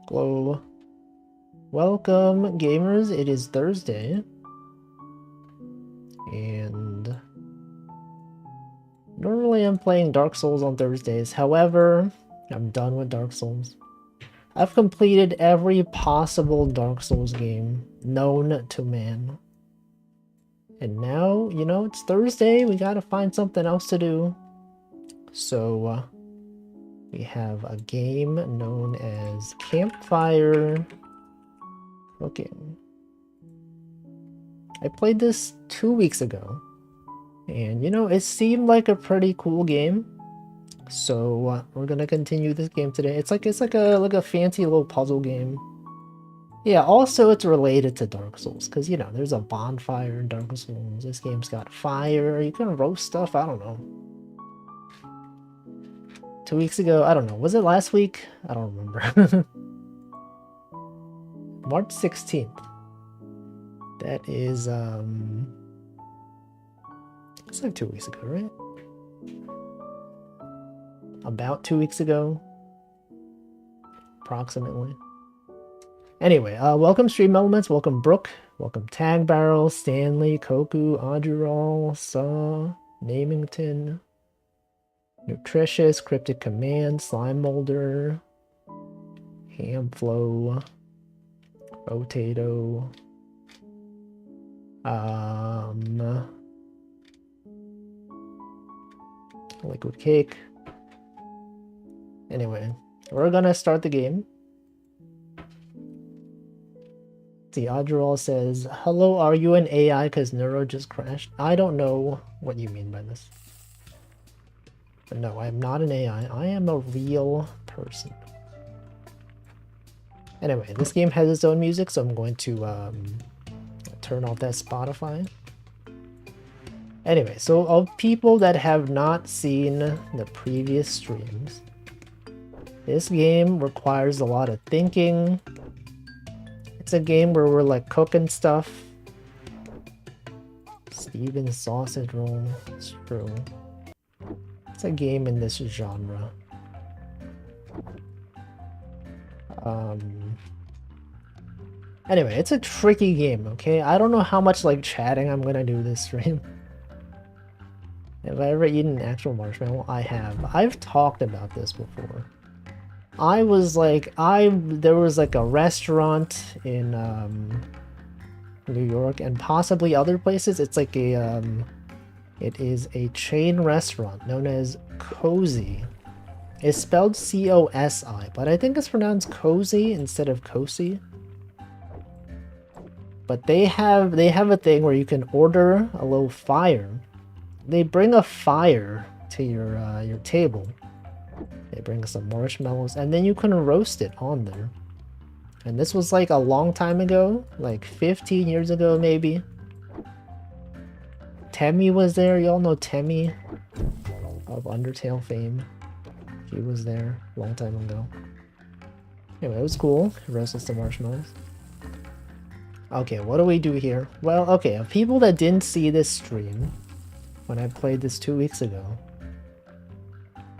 Hello. Welcome, gamers. It is Thursday. And normally I'm playing Dark Souls on Thursdays. However, I'm done with Dark Souls. I've completed every possible Dark Souls game known to man. And now, it's Thursday. We gotta find something else to do. So, we have a game known as Campfire Cooking. I played this 2 weeks ago, and it seemed like a pretty cool game. So we're gonna continue this game today. It's like a fancy little puzzle game. Yeah, also it's related to Dark Souls, because there's a bonfire in Dark Souls. This game's got fire. You can roast stuff. I don't know. 2 weeks ago, I don't know. Was it last week? I don't remember. March 16th. That is, it's like 2 weeks ago, right? About 2 weeks ago. Approximately. Anyway, welcome Stream Elements, welcome Brooke, welcome Tag Barrel, Stanley, Koku, Audurol, Saw, Namington, Nutritious, Cryptic Command, Slime Molder, Hamflow, Potato, Liquid Cake. Anyway, we're gonna start the game. See, Audurol says, "Hello, are you an AI? Because Neuro just crashed." I don't know what you mean by this. But no, I'm not an AI. I am a real person. Anyway, this game has its own music, so I'm going to turn off that Spotify. Anyway, so of people that have not seen the previous streams, this game requires a lot of thinking. It's a game where we're like cooking stuff. Steven's sausage roll. It's true. It's a game in this genre. Anyway, it's a tricky game, okay? I don't know how much like chatting I'm gonna do this stream. Have I ever eaten an actual marshmallow? I have. I've talked about this before. There was like a restaurant in New York and possibly other places. It's like it is a chain restaurant known as Cozy. It's spelled C-O-S-I, but I think it's pronounced Cozy instead of Cozy. But they have a thing where you can order a little fire. They bring a fire to your table. They bring some marshmallows, and then you can roast it on there. And this was like a long time ago, like 15 years ago maybe. Temmie was there. Y'all know Temmie of Undertale fame. She was there a long time ago. Anyway, it was cool. Roasted some marshmallows. Okay, what do we do here? Well, okay, people that didn't see this stream when I played this 2 weeks ago.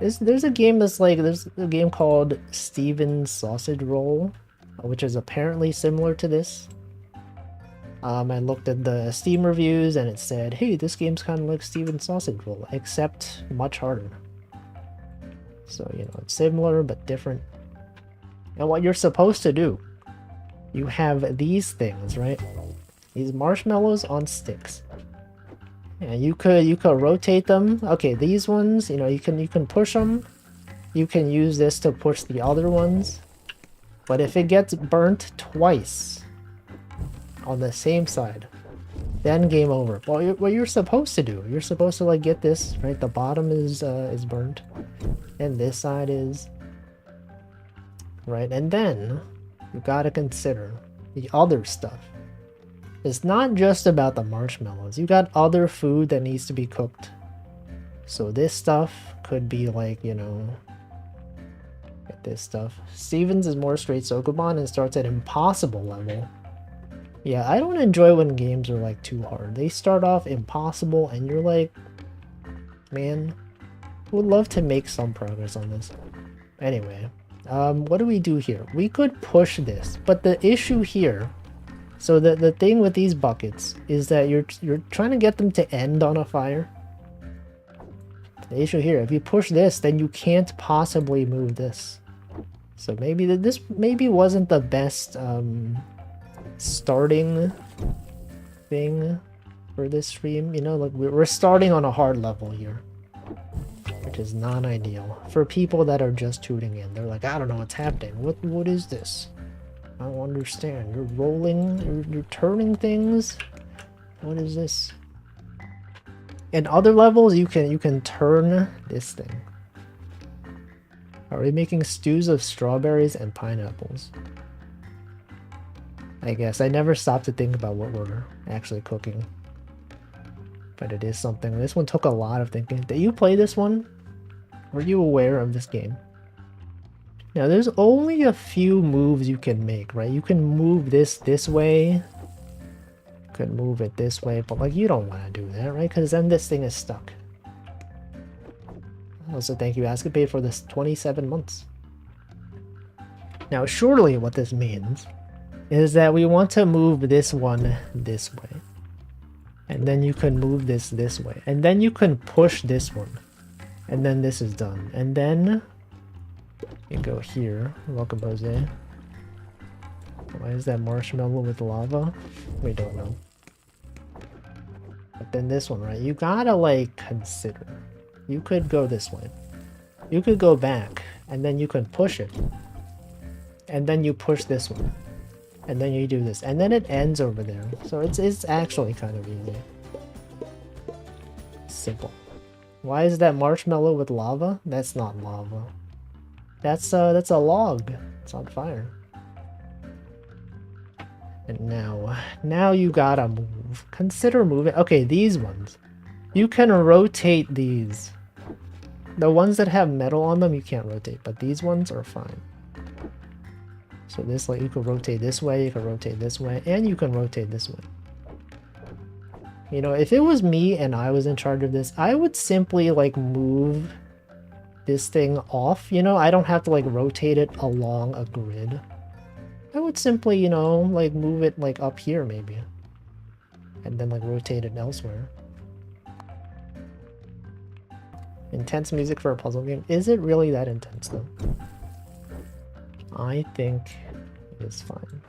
There's a game that's like, there's a game called Steven's Sausage Roll, which is apparently similar to this. I looked at the Steam reviews and it said, hey, this game's kind of like Steven's Sausage Roll, except much harder. So, it's similar but different. And what you're supposed to do, you have these things, right? These marshmallows on sticks. And you could rotate them. Okay, these ones, you can push them. You can use this to push the other ones. But if it gets burnt twice on the same side, then game over. Well, what you're supposed to do, you're supposed to like get this, right? The bottom is burnt, and this side is, right? And then you gotta consider the other stuff. It's not just about the marshmallows. You got other food that needs to be cooked. So this stuff could be like, get this stuff. Steven's is more straight Sokoban and starts at impossible level. Yeah, I don't enjoy when games are like too hard. They start off impossible and you're like, man, I would love to make some progress on this. Anyway, What do we do here? We could push this, but the issue here, so the thing with these buckets is that you're trying to get them to end on a fire. The issue here, if you push this, then you can't possibly move this. So maybe this maybe wasn't the best starting thing for this stream. You know, like we're starting on a hard level here, which is not ideal for people that are just tuning in. They're like, I don't know what's happening. What is this? I don't understand. You're rolling, you're turning things. What is this? In other levels, you can turn this thing. Are we making stews of strawberries and pineapples? I guess. I never stopped to think about what we're actually cooking. But it is something. This one took a lot of thinking. Did you play this one? Were you aware of this game? Now, there's only a few moves you can make, right? You can move this way. You can move it this way, but like you don't want to do that, right? Because then this thing is stuck. Also, thank you, Escapade, for this 27 months. Now, surely what this means is that we want to move this one this way. And then you can move this way. And then you can push this one. And then this is done. And then you go here. Welcome, Jose. Why is that marshmallow with lava? We don't know. But then this one, right? You gotta, like, consider. You could go this way. You could go back. And then you can push it. And then you push this one. And then you do this. And then it ends over there. So it's actually kind of easy. Simple. Why is that marshmallow with lava? That's not lava. That's a log. It's on fire. And now you gotta move. Consider moving. Okay, these ones. You can rotate these. The ones that have metal on them, you can't rotate. But these ones are fine. So this, like, you can rotate this way, you can rotate this way, and you can rotate this way. You know, if it was me and I was in charge of this, I would simply, like, move this thing off. You know, I don't have to, like, rotate it along a grid. I would simply, you know, like, move it, like, up here, maybe. And then, like, rotate it elsewhere. Intense music for a puzzle game. Is it really that intense, though? I think it is fine.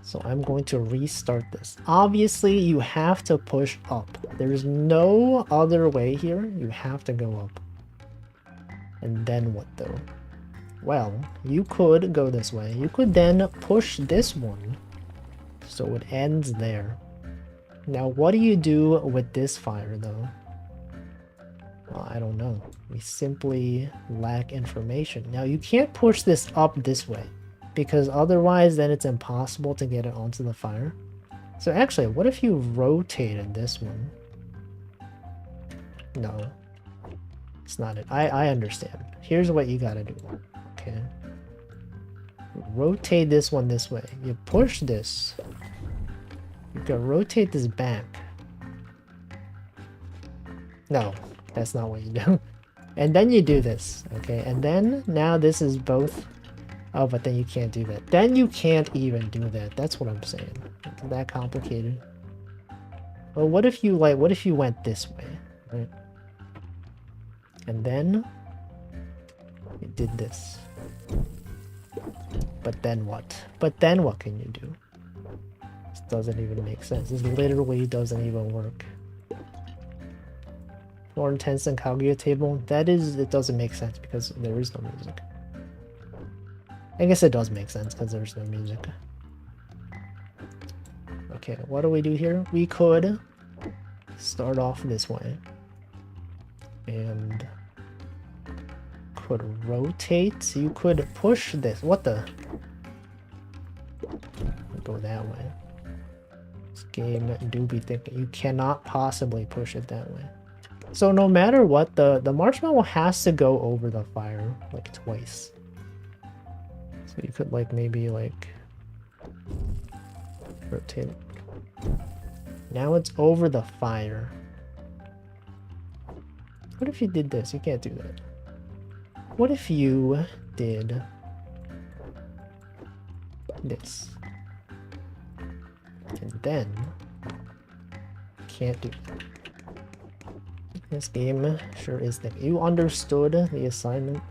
So I'm going to restart this. Obviously, you have to push up. There's no other way here. You have to go up. And then what, though? Well, you could go this way. You could then push this one so it ends there. Now, what do you do with this fire, though? Well, I don't know. We simply lack information. Now, you can't push this up this way, because otherwise then it's impossible to get it onto the fire. So actually, what if you rotated this one? No. It's not it. I understand. Here's what you gotta do. Okay. Rotate this one this way. You push this. You can rotate this back. No. That's not what you do. And then you do this, okay? And then, now this is both. Oh, but then you can't do that. Then you can't even do that. That's what I'm saying. It's that complicated. Well, what if you, like, what if you went this way, right? And then you did this. But then what? But then what can you do? This doesn't even make sense. This literally doesn't even work. More intense than Kaguya table. That is, it doesn't make sense because there is no music. I guess it does make sense because there's no music. Okay, what do we do here? We could start off this way. And could rotate. You could push this. What the? Go that way. This game do be thinking. You cannot possibly push it that way. So no matter what, the marshmallow has to go over the fire, like, twice. So you could, like, maybe, like, rotate it. Now it's over the fire. What if you did this? You can't do that. What if you did this? And then can't do that. This game sure is thick. You understood the assignment.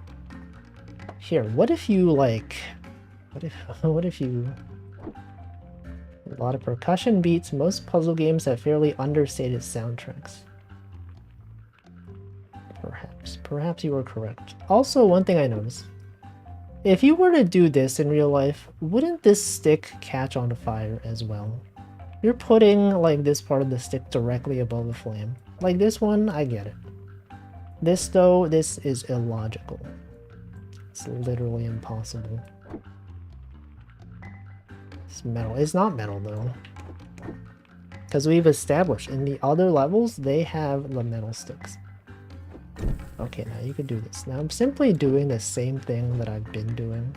Here, what if you like what if you a lot of percussion beats, most puzzle games have fairly understated soundtracks. Perhaps you were correct. Also, one thing I noticed. If you were to do this in real life, wouldn't this stick catch on fire as well? You're putting like this part of the stick directly above the flame. Like this one, I get it. This though, this is illogical. It's literally impossible. It's metal. It's not metal though. Because we've established in the other levels, they have the metal sticks. Okay, now you can do this. Now I'm simply doing the same thing that I've been doing,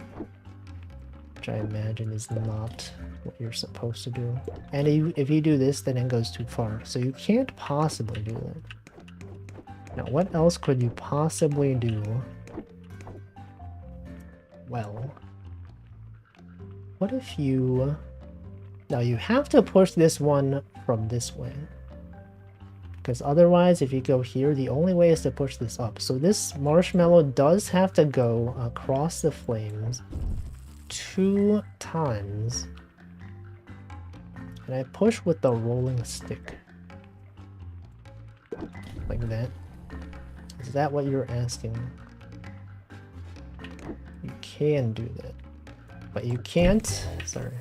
which I imagine is not what you're supposed to do. And if you do this, then it goes too far. So you can't possibly do that. Now, what else could you possibly do? Well, what if you... Now you have to push this one from this way. Because otherwise, if you go here, the only way is to push this up. So this marshmallow does have to go across the flames 2 times. And I push with the rolling stick. Like that. Is that what you're asking? You can do that. But you can't... Sorry.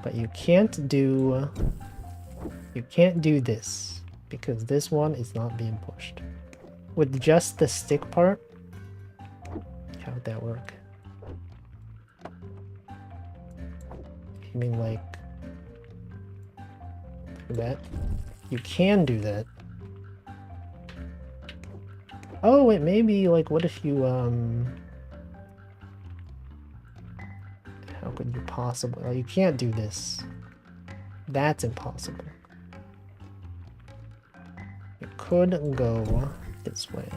But you can't do... You can't do this. Because this one is not being pushed. With just the stick part, how would that work? You mean like that? You can do that. Oh wait, maybe like what if you how could you possibly? Oh, you can't do this. That's impossible. Could go this way.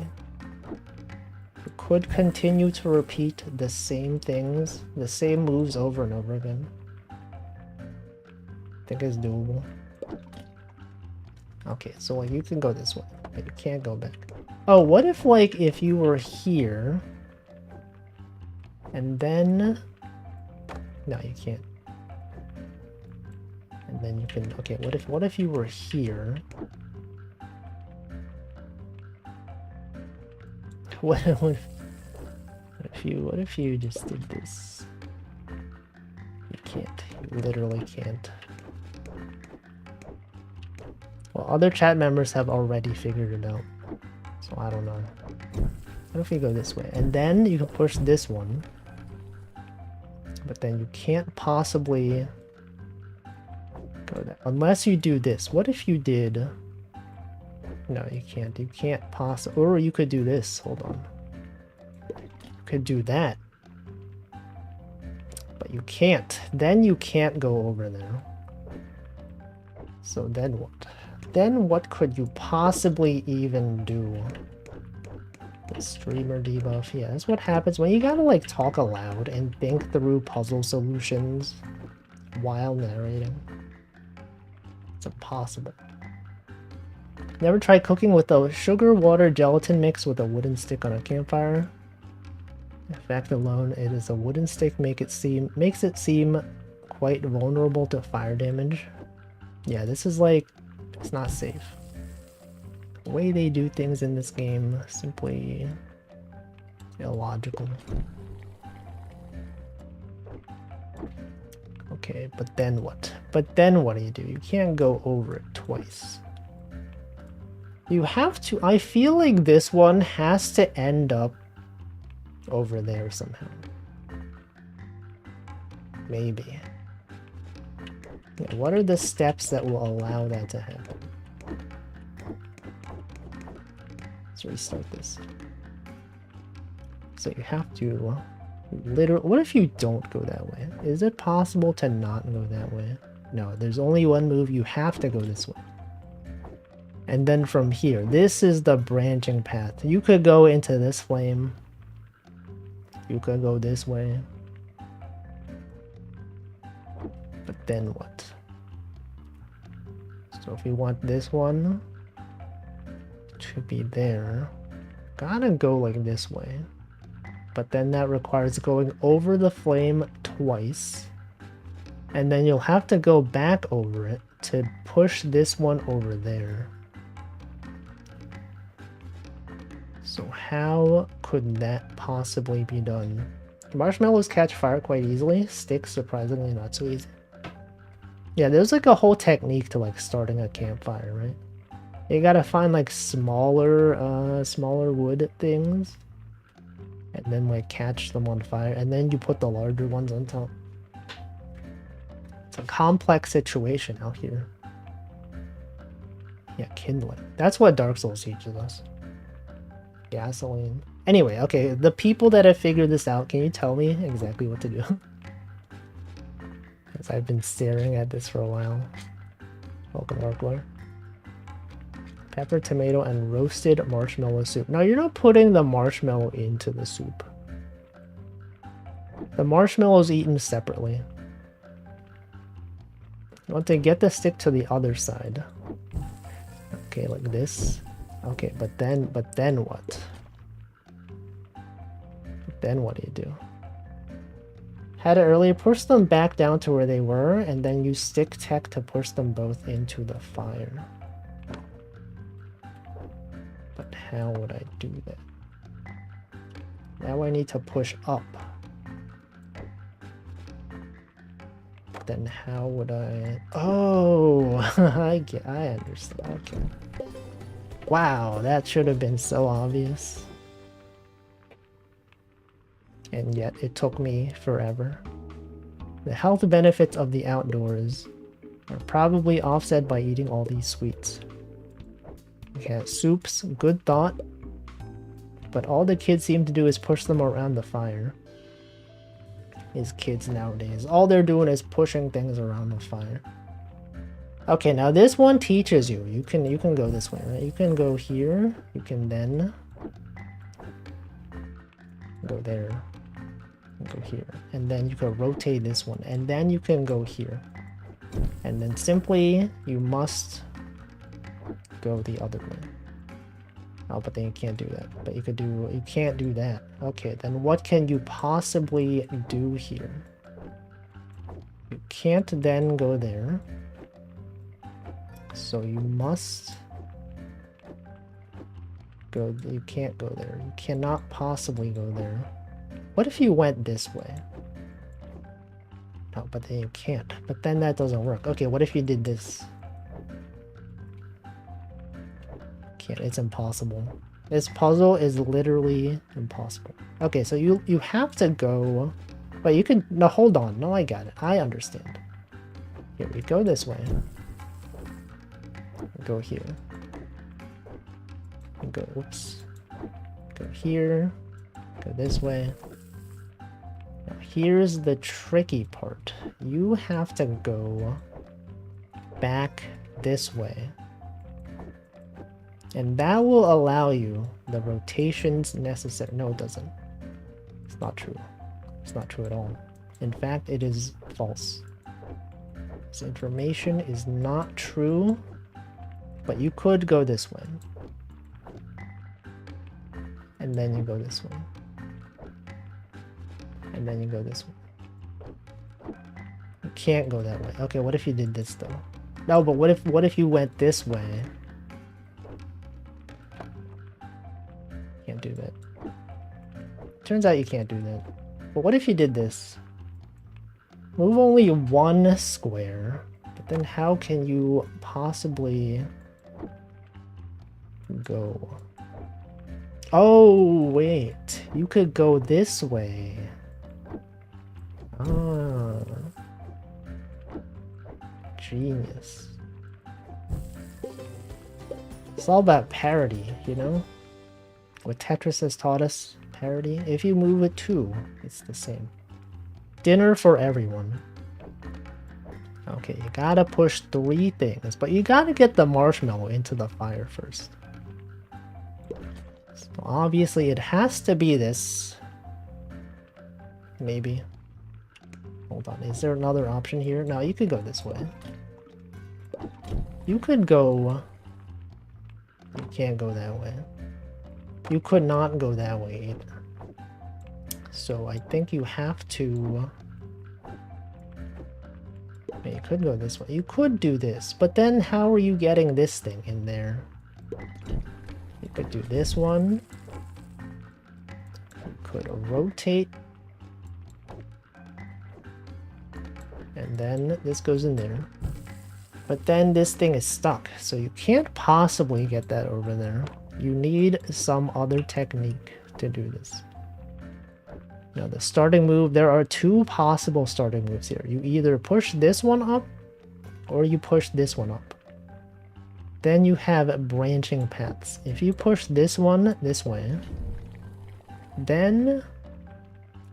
You could continue to repeat the same things, the same moves over and over again. I think it's doable. Okay, so like you can go this way, but you can't go back. Oh, what if like if you were here and then... No, you can't. And then you can... Okay, what if you were here? What if you just did this? You can't. You literally can't. Well, other chat members have already figured it out. So I don't know. What if you go this way? And then you can push this one. But then you can't possibly go that. Unless you do this. What if you did... No, you can't. You can't possibly... Or you could do this. Hold on. You could do that. But you can't. Then you can't go over there. So then what? Then what could you possibly even do? The streamer debuff. Yeah, that's what happens when you gotta like talk aloud and think through puzzle solutions while narrating. It's impossible. Never tried cooking with a sugar, water, gelatin mix with a wooden stick on a campfire. The fact alone, it is a wooden stick makes it seem quite vulnerable to fire damage. Yeah, this is like, it's not safe. The way they do things in this game, simply illogical. Okay, but then what? But then what do? You can't go over it twice. You have to... I feel like this one has to end up over there somehow. Maybe. Yeah, what are the steps that will allow that to happen? Let's restart this. So you have to... Literally... What if you don't go that way? Is it possible to not go that way? No, there's only one move. You have to go this way. And then from here, this is the branching path. You could go into this flame, You could go this way. But then what? So if you want this one to be there, gotta go like this way. But then that requires going over the flame twice. And then you'll have to go back over it to push this one over there. So how could that possibly be done? Marshmallows catch fire quite easily. Sticks surprisingly not so easy. Yeah, there's like a whole technique to like starting a campfire, right? You gotta find like smaller wood things. And then like catch them on fire. And then you put the larger ones on top. It's a complex situation out here. Yeah, kindling. That's what Dark Souls teaches us. Gasoline. Anyway, okay, the people that have figured this out, can you tell me exactly what to do? Because I've been staring at this for a while. Welcome, Markler. Pepper, tomato, and roasted marshmallow soup. Now, you're not putting the marshmallow into the soup. The marshmallow is eaten separately. You want to get the stick to the other side. Okay, like this. Okay, but then what? Then what do you do? Had it earlier, push them back down to where they were, and then use stick tech to push them both into the fire. But how would I do that? Now I need to push up. Then how would I... Oh, I understand. Okay. Wow, that should have been so obvious. And yet it took me forever. The health benefits of the outdoors are probably offset by eating all these sweets. Okay, soups, good thought. But all the kids seem to do is push them around the fire. These kids nowadays. All they're doing is pushing things around the fire. Okay, now this one teaches you. You can go this way, right? You can go here. You can then go there. Go here. And then you can rotate this one. And then you can go here. And then simply you must go the other way. Oh, but then you can't do that. But you can't do that. Okay, then what can you possibly do here? You can't then go there. So you must go, you can't go there. You cannot possibly go there. What if you went this way? No, but then you can't. But then that doesn't work. Okay, what if you did this? Can't, it's impossible. This puzzle is literally impossible. Okay, so you have to go, but you can, no, hold on. No, I got it. I understand. Here, we go this way. Go here. Go, whoops. Go here. Go this way. Now, here's the tricky part. You have to go back this way. And that will allow you the rotations necessary. No, it doesn't. It's not true. It's not true at all. In fact, it is false. This information is not true, but you could go this way. And then you go this way. And then you go this way. You can't go that way. Okay, what if you did this though? No, but what if you went this way? Can't do that. Turns out you can't do that. But what if you did this? Move only one square, but then how can you possibly go? Oh, wait. You could go this way. Ah. Genius. It's all about parity, you know? What Tetris has taught us, parity. If you move it 2, it's the same. Dinner for everyone. Okay, you gotta push 3 things, but you gotta get the marshmallow into the fire first. So obviously it has to be this. Maybe. Hold on, is there another option here? No, you could go this way. You could go... You can't go that way. You could not go that way either. So I think you have to... You could go this way. You could do this, but then how are you getting this thing in there? You could do this one. You could rotate. And then this goes in there. But then this thing is stuck, so you can't possibly get that over there. You need some other technique to do this. Now the starting move, there are two possible starting moves here. You either push this one up, or you push this one up. Then you have branching paths. If you push this one this way, then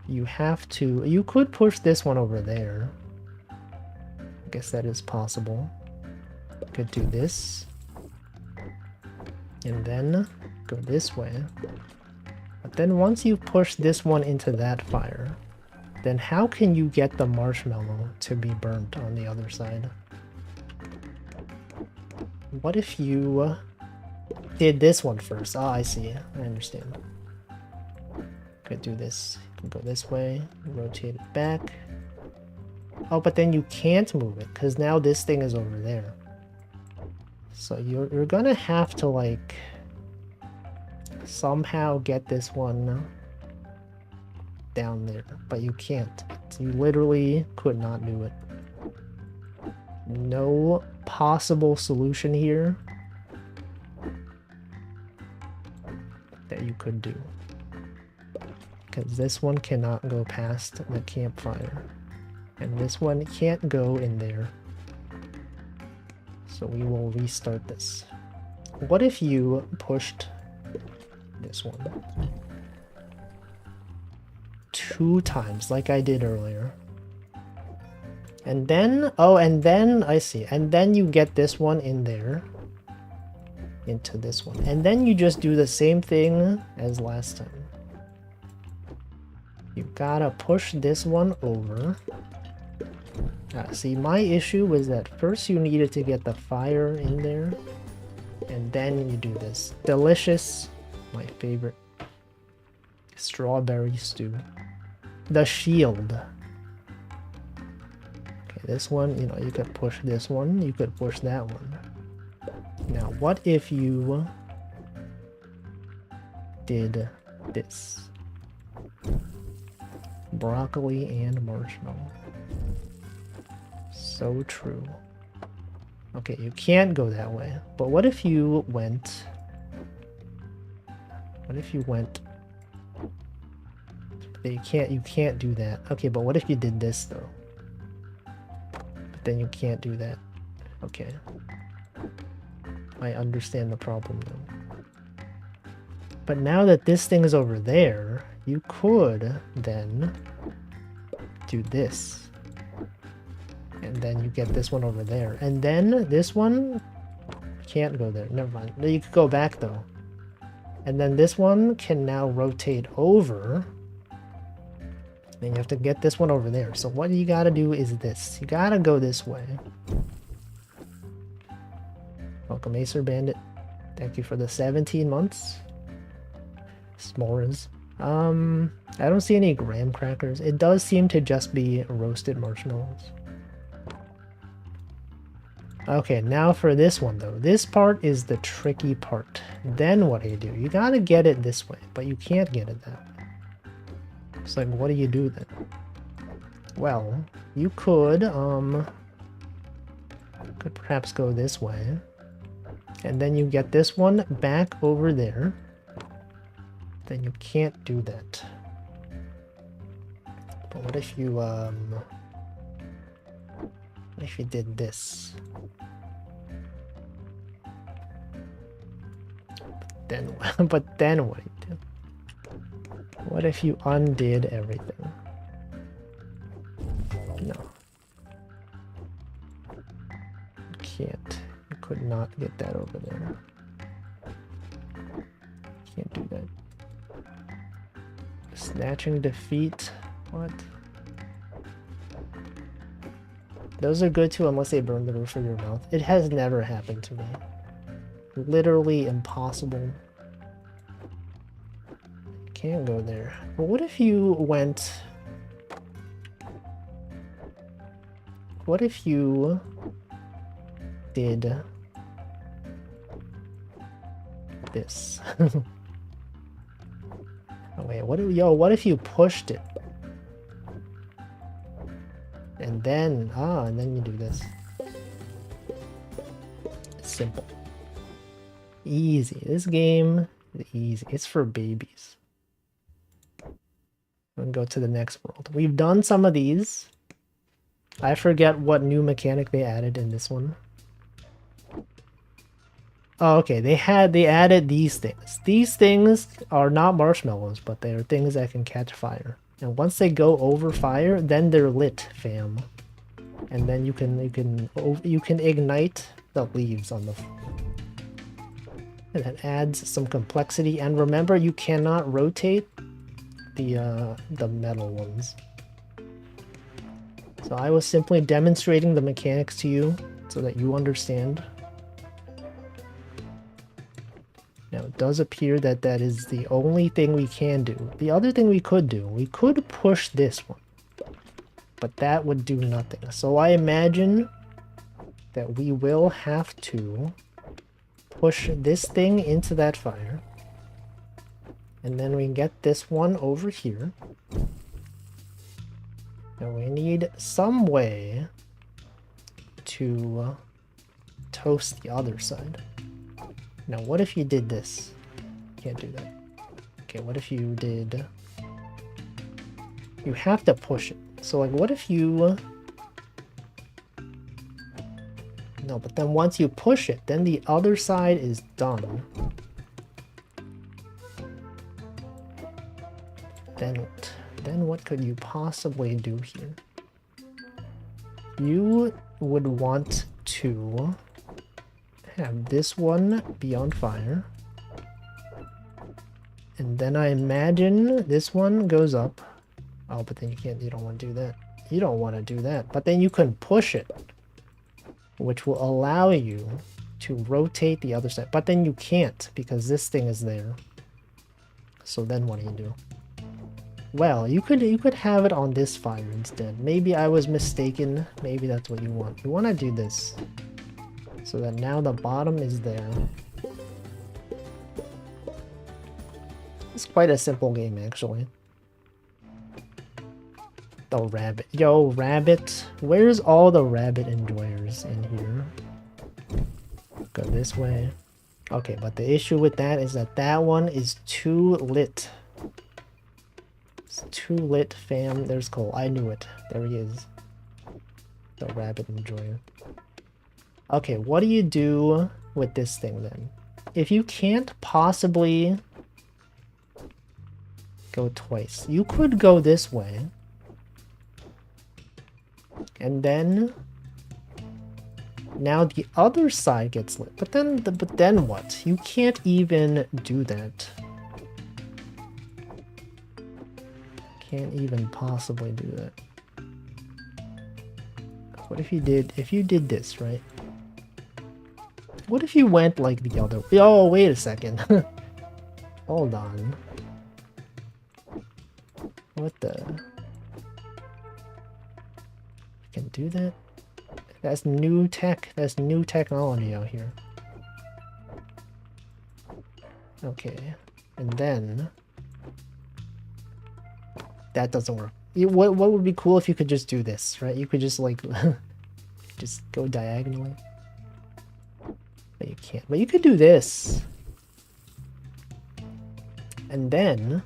you have to... You could push this one over there. I guess that is possible. You could do this. And then go this way. But then once you push this one into that fire, then how can you get the marshmallow to be burnt on the other side? What if you did this one first? Ah, I see. I understand. Could do this. You can go this way, rotate it back. Oh, but then you can't move it because now this thing is over there. So you're gonna have to like somehow get this one down there, but you can't. You literally could not do it. No possible solution here that you could do, because this one cannot go past the campfire and this one can't go in there. So we will restart this. What if you pushed this one 2 times like I did earlier? And then, oh, and then, I see. And then you get this one in there. Into this one. And then you just do the same thing as last time. You gotta push this one over. See, my issue was that first you needed to get the fire in there. And then you do this. Delicious. My favorite. Strawberry stew. The shield. This one, you know, you could push this one, you could push that one. Now, what if you did this? Broccoli and marshmallow. So true. Okay, you can't go that way. But what if you went... What if you went... You can't do that. Okay, but what if you did this, though? Then you can't do that. Okay. I understand the problem though. But now that this thing is over there, you could then do this. And then you get this one over there. And then this one can't go there. Never mind. You could go back though. And then this one can now rotate over. And you have to get this one over there. So what you gotta do is this. You gotta go this way. Welcome, Acer Bandit. Thank you for the 17 months. S'mores. I don't see any graham crackers. It does seem to just be roasted marshmallows. Okay, now for this one though. This part is the tricky part. Then what do? You gotta get it this way, but you can't get it that way. It's like, what do you do then? Well, you could perhaps go this way. And then you get this one back over there. Then you can't do that. But what if you, did this? But then what do you do? What if you undid everything? No. You can't. You could not get that over there. Can't do that. Snatching defeat. What? Those are good too unless they burn the roof of your mouth. It has never happened to me. Literally impossible. Can't go there. But what if you went... What if you did this? Oh wait, what if you pushed it? And then, and then you do this. It's simple. Easy. This game is easy. It's for babies. And go to the next world. We've done some of these. I forget what new mechanic they added in this one. Oh, okay. They added these things. These things are not marshmallows, but they are things that can catch fire. And once they go over fire, then they're lit, fam. And then you can ignite the leaves on the floor. And that adds some complexity. And remember, you cannot rotate the metal ones. So I was simply demonstrating the mechanics to you so that you understand. Now it does appear that that is the only thing we can do. The other thing we could do, we could push this one. But that would do nothing. So I imagine that we will have to push this thing into that fire. And then we get this one over here. And we need some way to toast the other side. Now, what if you did this? Can't do that. Okay, what if you did... You have to push it. So, like, what if you... No, but then once you push it, then the other side is done. Then what could you possibly do here? You would want to have this one be on fire. And then I imagine this one goes up. Oh, but then you don't want to do that. You don't want to do that. But then you can push it, which will allow you to rotate the other side. But then you can't because this thing is there. So then what do you do? Well, you could have it on this fire instead. Maybe I was mistaken. Maybe that's what you want. You want to do this. So that now the bottom is there. It's quite a simple game, actually. The rabbit. Yo, rabbit. Where's all the rabbit enjoyers in here? Go this way. Okay, but the issue with that is that that one is too lit. It's too lit, fam. There's Cole. I knew it. There he is. The rabbit enjoyer. Okay, what do you do with this thing then? If you can't possibly go twice, you could go this way. And then now the other side gets lit. But then what? You can't even do that. Can't even possibly do that. What if you did this, right? What if you went like the other way? Oh, wait a second. Hold on. What the? Can do that? That's new tech. That's new technology out here. Okay. And then that doesn't work. What would be cool if you could just do this, right? You could just like just go diagonally. But you can't. But you could do this. And then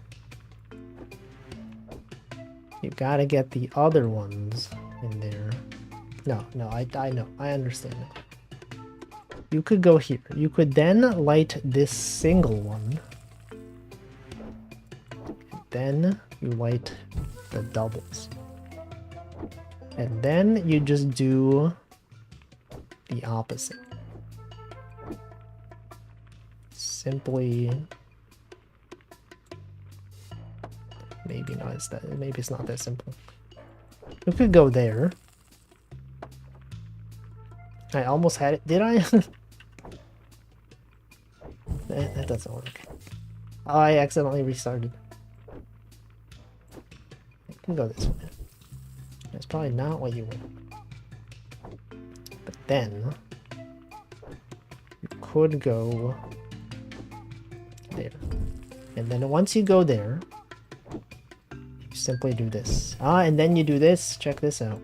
you gotta get the other ones in there. No, I know. I understand it. You could go here. You could then light this single one. And then you light the doubles. And then you just do the opposite. Simply maybe not. Maybe it's not that simple. We could go there. I almost had it. Did I? that doesn't work. Oh, I accidentally restarted. I can go this way. That's probably not what you want. But then you could go there. And then once you go there, you simply do this. Ah, and then you do this. Check this out.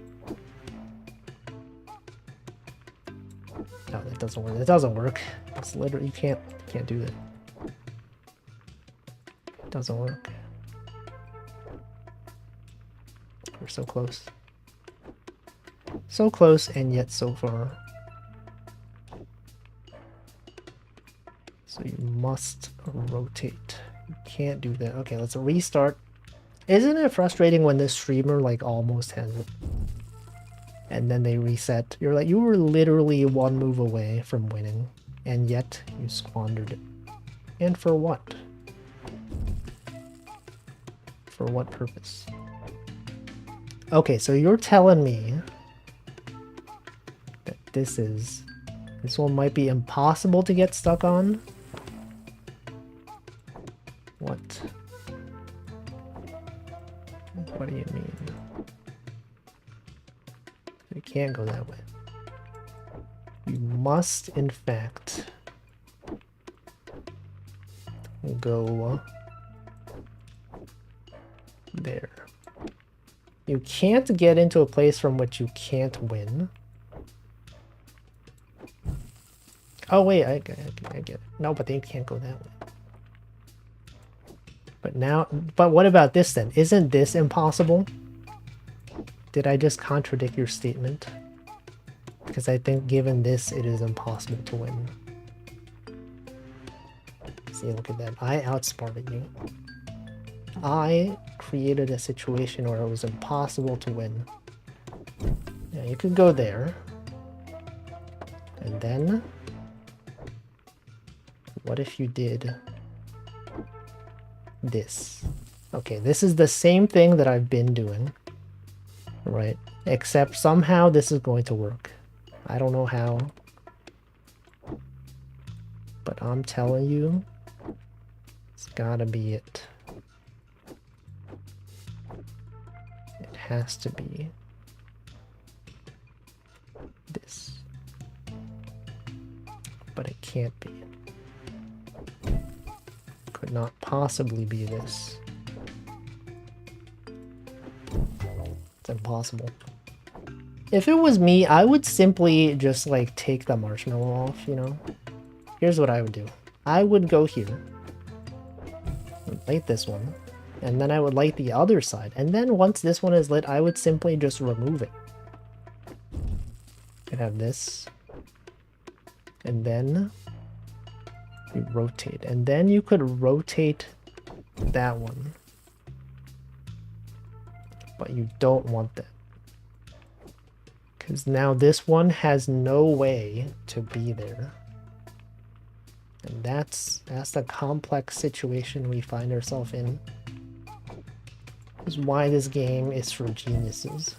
No, that doesn't work. It doesn't work. It's literally you can't do that. It doesn't work. We're so close. So close and yet so far. So you must rotate. You can't do that. Okay, let's restart. Isn't it frustrating when this streamer like almost has it? And then they reset. You're like, you were literally one move away from winning, and yet you squandered it. And for what? For what purpose? Okay, so you're telling me that this one might be impossible to get stuck on? What? What do you mean? You can't go that way. You must, in fact, go there. You can't get into a place from which you can't win. Oh wait, I get it. No, but they can't go that way. But what about this then? Isn't this impossible? Did I just contradict your statement? Because I think given this, it is impossible to win. See, look at that. I outsmarted you. I created a situation where it was impossible to win. Now you could go there. And then... what if you did this? Okay, this is the same thing that I've been doing. Right? Except somehow this is going to work. I don't know how. But I'm telling you, it's gotta be it. It has to be this. But it can't be. Could not possibly be this. It's impossible. If it was me, I would simply just like take the marshmallow off, you know? Here's what I would do. I would go here, light this one, and then I would light the other side. And then once this one is lit, I would simply just remove it. Could have this. And then you rotate. And then you could rotate that one. But you don't want that. Because now this one has no way to be there. And that's the complex situation we find ourselves in. This is why this game is for geniuses.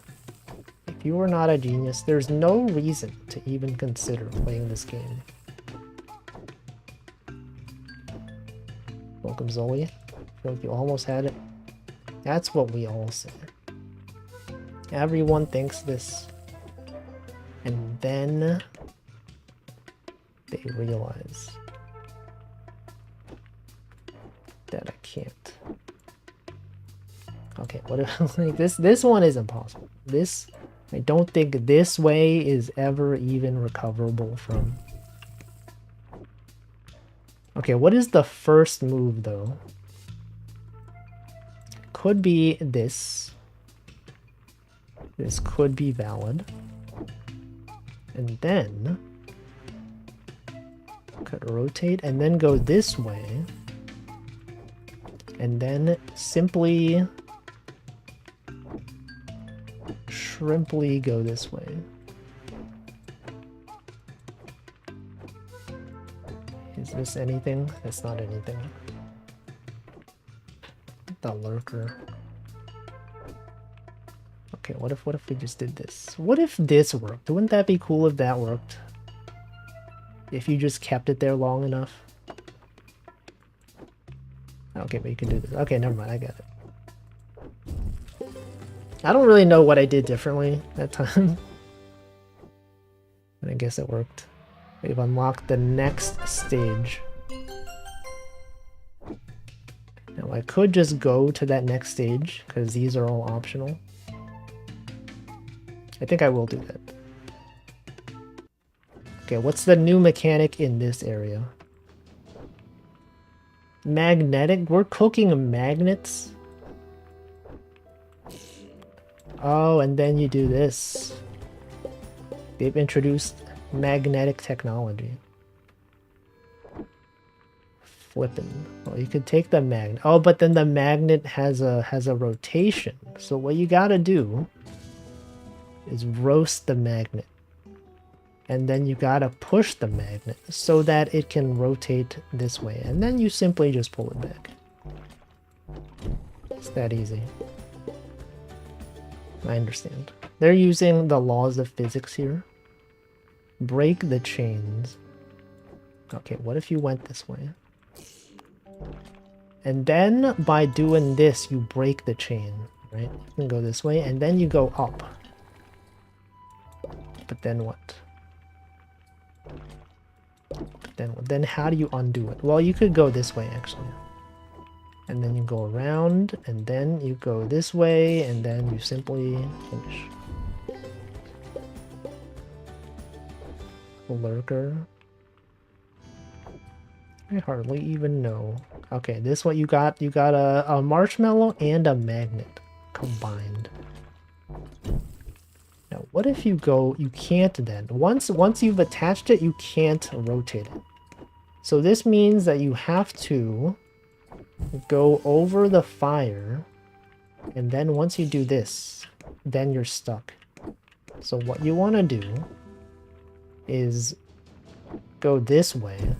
If you are not a genius, there's no reason to even consider playing this game. Welcome, Zoe. I feel like you almost had it. That's what we all say. Everyone thinks this. And then they realize that I can't. Okay, what if like this one is impossible. This, I don't think this way is ever even recoverable from. Okay, what is the first move though? Could be this. This could be valid. And then could rotate and then go this way. And then simply shrimply go this way. Is this anything? It's not anything. The lurker. Okay, what if we just did this? What if this worked? Wouldn't that be cool if that worked? If you just kept it there long enough. Okay, but you can do this. Okay, never mind, I got it. I don't really know what I did differently that time. But I guess it worked. We've unlocked the next stage. Now I could just go to that next stage, because these are all optional. I think I will do that. Okay, what's the new mechanic in this area? Magnetic? We're cooking magnets? Oh, and then you do this. They've introduced magnetic technology. Flippin'. Well, you could take the magnet. Oh, but then the magnet has a rotation. So what you gotta do is roast the magnet. And then you gotta push the magnet so that it can rotate this way. And then you simply just pull it back. It's that easy. I understand. They're using the laws of physics here. Break the chains. Okay, what if you went this way? And then by doing this, you break the chain, right? You can go this way, and then you go up. But then what? Then how do you undo it? Well, you could go this way, actually. And then you go around, and then you go this way, and then you simply finish. Lurker. I hardly even know. Okay, this what you got. You got a marshmallow and a magnet combined. Now, what if you go... You can't then. Once you've attached it, you can't rotate it. So this means that you have to go over the fire, and then once you do this, then you're stuck. So what you want to do is go this way.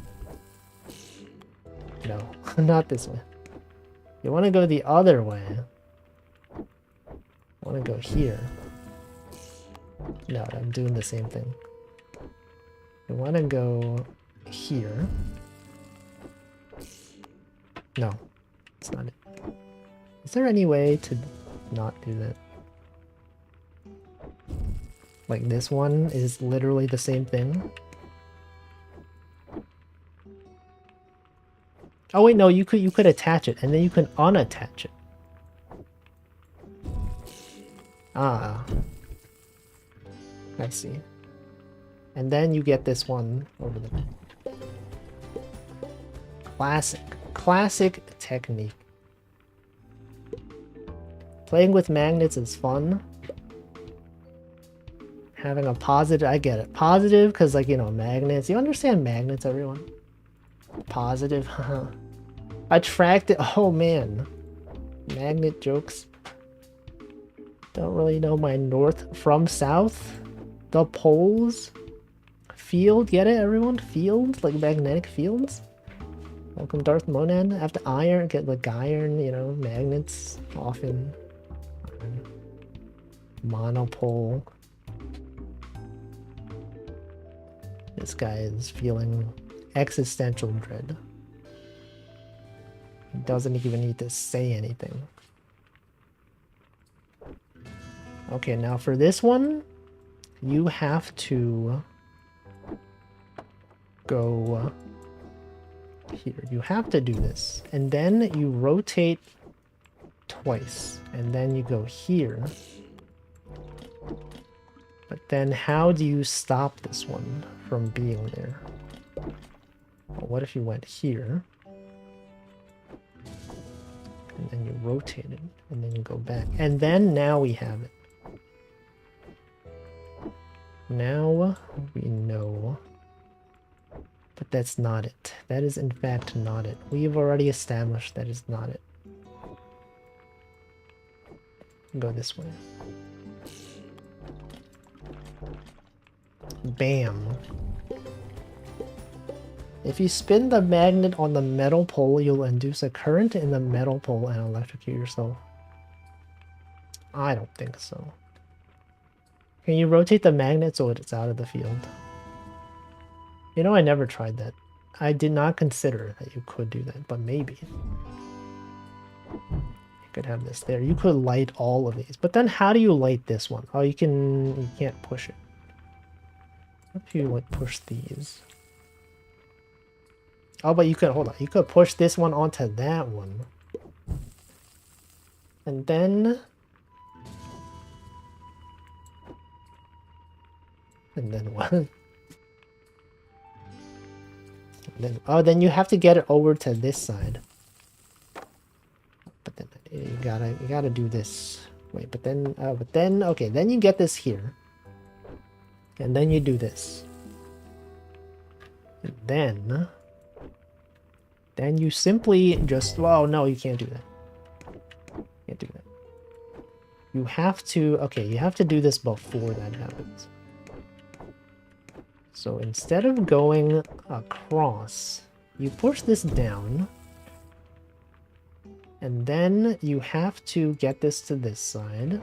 No, not this way. You want to go the other way. I want to go here. No, I'm doing the same thing. You want to go here. No, it's not it. Is there any way to not do that? Like this one is literally the same thing. Oh wait, no, you could attach it and then you can unattach it. Ah. I see. And then you get this one over there. Classic technique. Playing with magnets is fun. Having a positive, I get it. Positive, because like, you know, magnets. You understand magnets, everyone? Positive, haha. Attractive, oh man. Magnet jokes. Don't really know my north from south. The poles. Field, get it everyone? Field, like magnetic fields? Welcome Darth Monad. After iron, get like iron, you know, magnets often. Monopole. This guy is feeling existential dread. He doesn't even need to say anything. Okay, now for this one, you have to go here. You have to do this. And then you rotate twice. And then you go here. But then how do you stop this one from being there? Well, what if you went here? And then you rotate it. And then you go back. And then now we have it. Now we know. But that's not it. That is in fact not it. We've already established that is not it. Go this way. Bam. If you spin the magnet on the metal pole, you'll induce a current in the metal pole and electrocute yourself. I don't think so. Can you rotate the magnet so it's out of the field? You know, I never tried that. I did not consider that you could do that, but maybe. You could have this there. You could light all of these. But then how do you light this one? Oh, you can't push it. What if you like push these? Oh, but you could, hold on. You could push this one onto that one. And then... And then what? And then, oh, then you have to get it over to this side. But then you gotta do this. Wait, but then, okay, then you get this here. And then you do this. And then you simply just, well, no, you can't do that. Can't do that. You have to, okay, you have to do this before that happens. So instead of going across, you push this down. And then you have to get this to this side.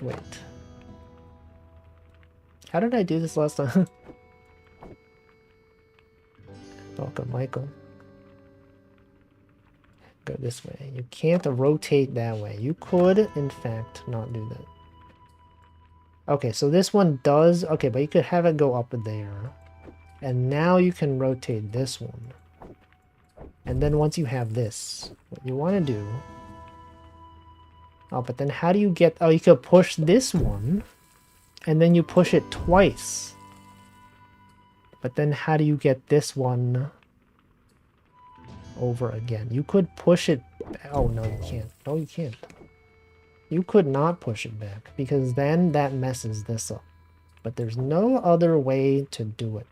Wait. How did I do this last time? Welcome, Michael. Go this way. You can't rotate that way. You could, in fact, not do that. Okay, so this one does... Okay, but you could have it go up there. And now you can rotate this one. And then once you have this, what you want to do... Oh, but then how do you get... Oh, you could push this one. And then you push it twice. But then how do you get this one over again? You could push it... Oh, no, you can't. No, you can't. You could not push it back, because then that messes this up. But there's no other way to do it.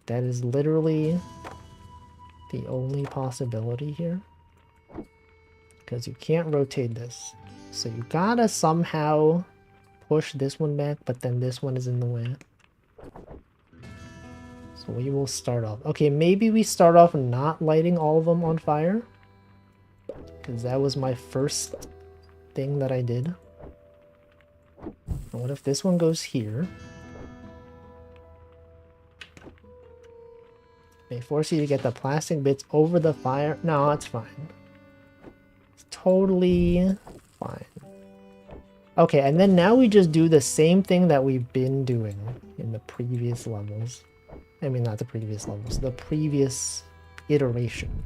That is literally the only possibility here. Because you can't rotate this. So you gotta somehow push this one back, but then this one is in the way. So we will start off. Okay, maybe we start off not lighting all of them on fire. Because that was my first thing that I did. And what if this one goes here? May force you to get the plastic bits over the fire. No, it's fine. It's totally fine. Okay, and then now we just do the same thing that we've been doing in the previous levels. I mean, not the previous levels, the previous iteration.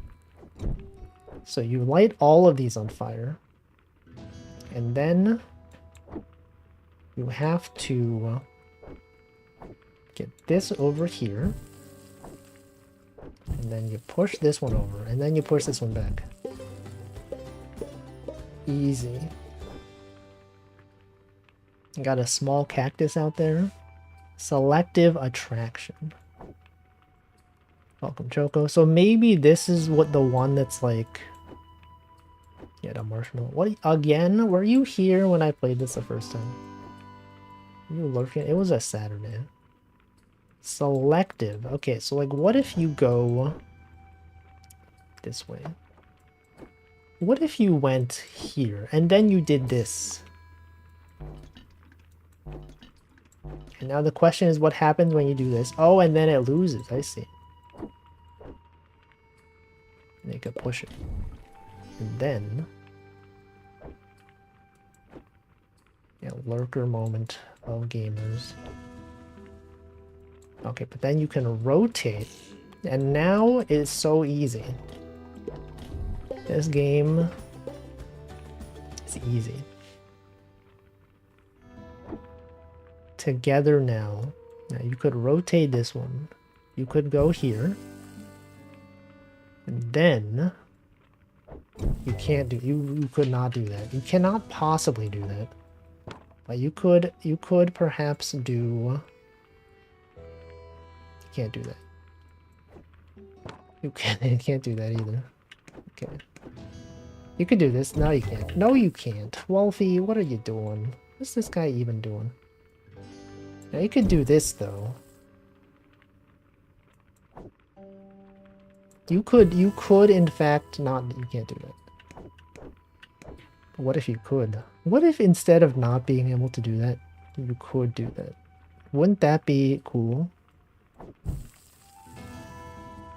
So you light all of these on fire. And then you have to get this over here. And then you push this one over. And then you push this one back. Easy. Got a small cactus out there. Selective attraction. Welcome, Choco. So maybe this is what the one that's like... Yeah, the marshmallow. What again? Were you here when I played this the first time? Were you lurking? It was a Saturday. Selective. Okay, so like what if you go this way? What if you went here and then you did this? And now the question is what happens when you do this? Oh, and then it loses. I see. And you could push it. And then... Yeah, lurker moment of gamers. Okay, but then you can rotate. And now it's so easy. This game is easy. Together now. Now you could rotate this one. You could go here. And then you can't do you could not do that. You cannot possibly do that. But you could perhaps do... You can't do that. You can't do that either. Okay. You could do this. No, you can't. No, you can't. Wolfie, what are you doing? What's this guy even doing? Now you could do this though. You could in fact not... You can't do that. What if you could? What if instead of not being able to do that, you could do that? Wouldn't that be cool?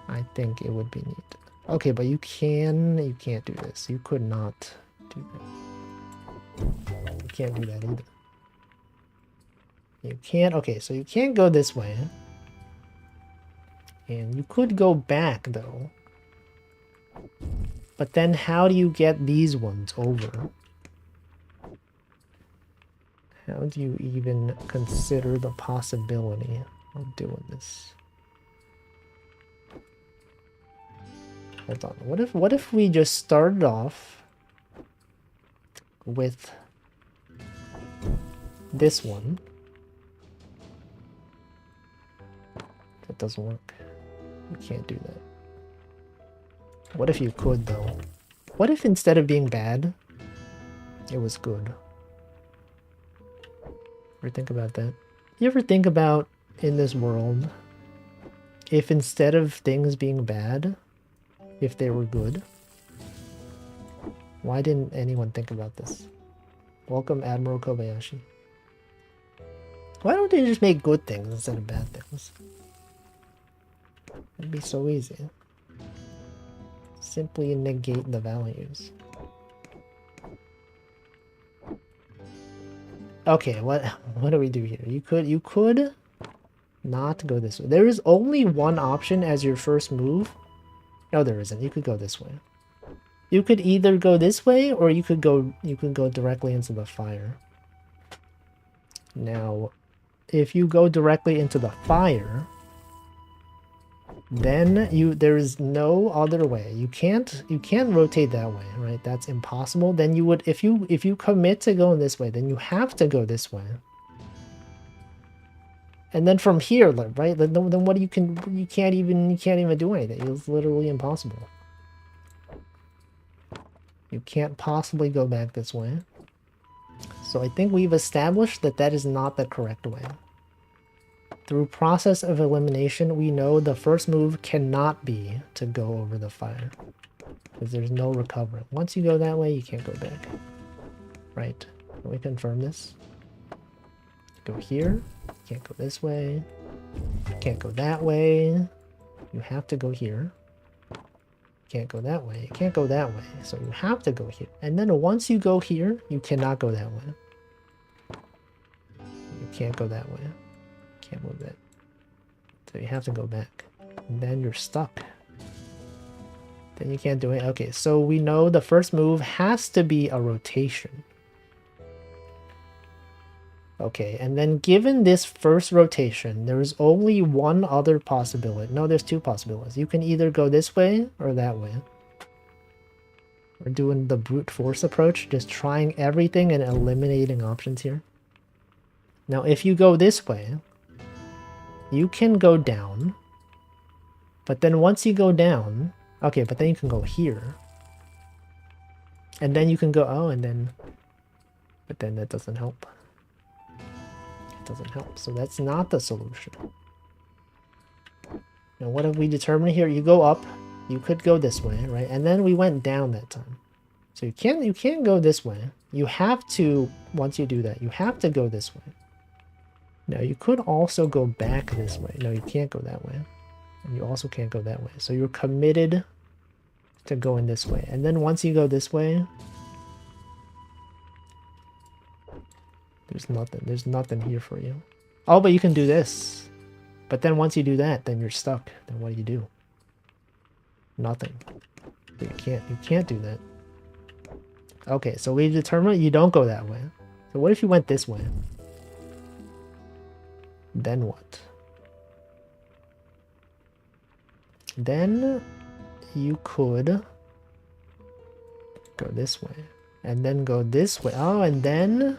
I think it would be neat. Okay, but you can't do this. You could not do that. You can't do that either. You can't, okay, so you can't go this way. And you could go back though. But then how do you get these ones over? How do you even consider the possibility of doing this? Hold on. What if we just started off with this one? That doesn't work. You can't do that. What if you could though? What if instead of being bad, it was good? Ever think about that? You ever think about in this world, if instead of things being bad, if they were good? Why didn't anyone think about this? Welcome, Admiral Kobayashi. Why don't they just make good things instead of bad things? It'd be so easy. Simply negate the values. Okay, what do we do here? You could not go this way. There is only one option as your first move. No, there isn't. You could go this way. You could either go this way or you could go directly into the fire. Now, if you go directly into the fire, then there is no other way. You can't rotate that way, right? That's impossible. Then you would, if you commit to going this way, then you have to go this way. And then from here, right? Then what you can't even do anything. It's literally impossible. You can't possibly go back this way. So I think we've established that that is not the correct way. Through process of elimination, we know the first move cannot be to go over the fire. Because there's no recovery. Once you go that way, you can't go back. Right. Can we confirm this? Go here. Can't go this way. Can't go that way. You have to go here. Can't go that way. You can't go that way. So you have to go here. And then once you go here, you cannot go that way. You can't go that way. Can't move that. So you have to go back. And then you're stuck. Then you can't do it. Okay, so we know the first move has to be a rotation. Okay, and then given this first rotation, there's only one other possibility. No, there's two possibilities. You can either go this way or that way. We're doing the brute force approach, just trying everything and eliminating options here. Now, if you go this way, you can go down, but then once you go down, okay, but then you can go here. And then you can go, oh, and then, but then that doesn't help. It doesn't help, so that's not the solution. Now, what have we determined here? You go up, you could go this way, right? And then we went down that time. So you can't go this way. You have to, once you do that, you have to go this way. Now, you could also go back this way. No, you can't go that way. And you also can't go that way. So you're committed to going this way. And then once you go this way, there's nothing here for you. Oh, but you can do this. But then once you do that, then you're stuck. Then what do? Nothing. You can't do that. Okay, so we determined you don't go that way. So what if you went this way? Then what? Then you could go this way. And then go this way. Oh, and then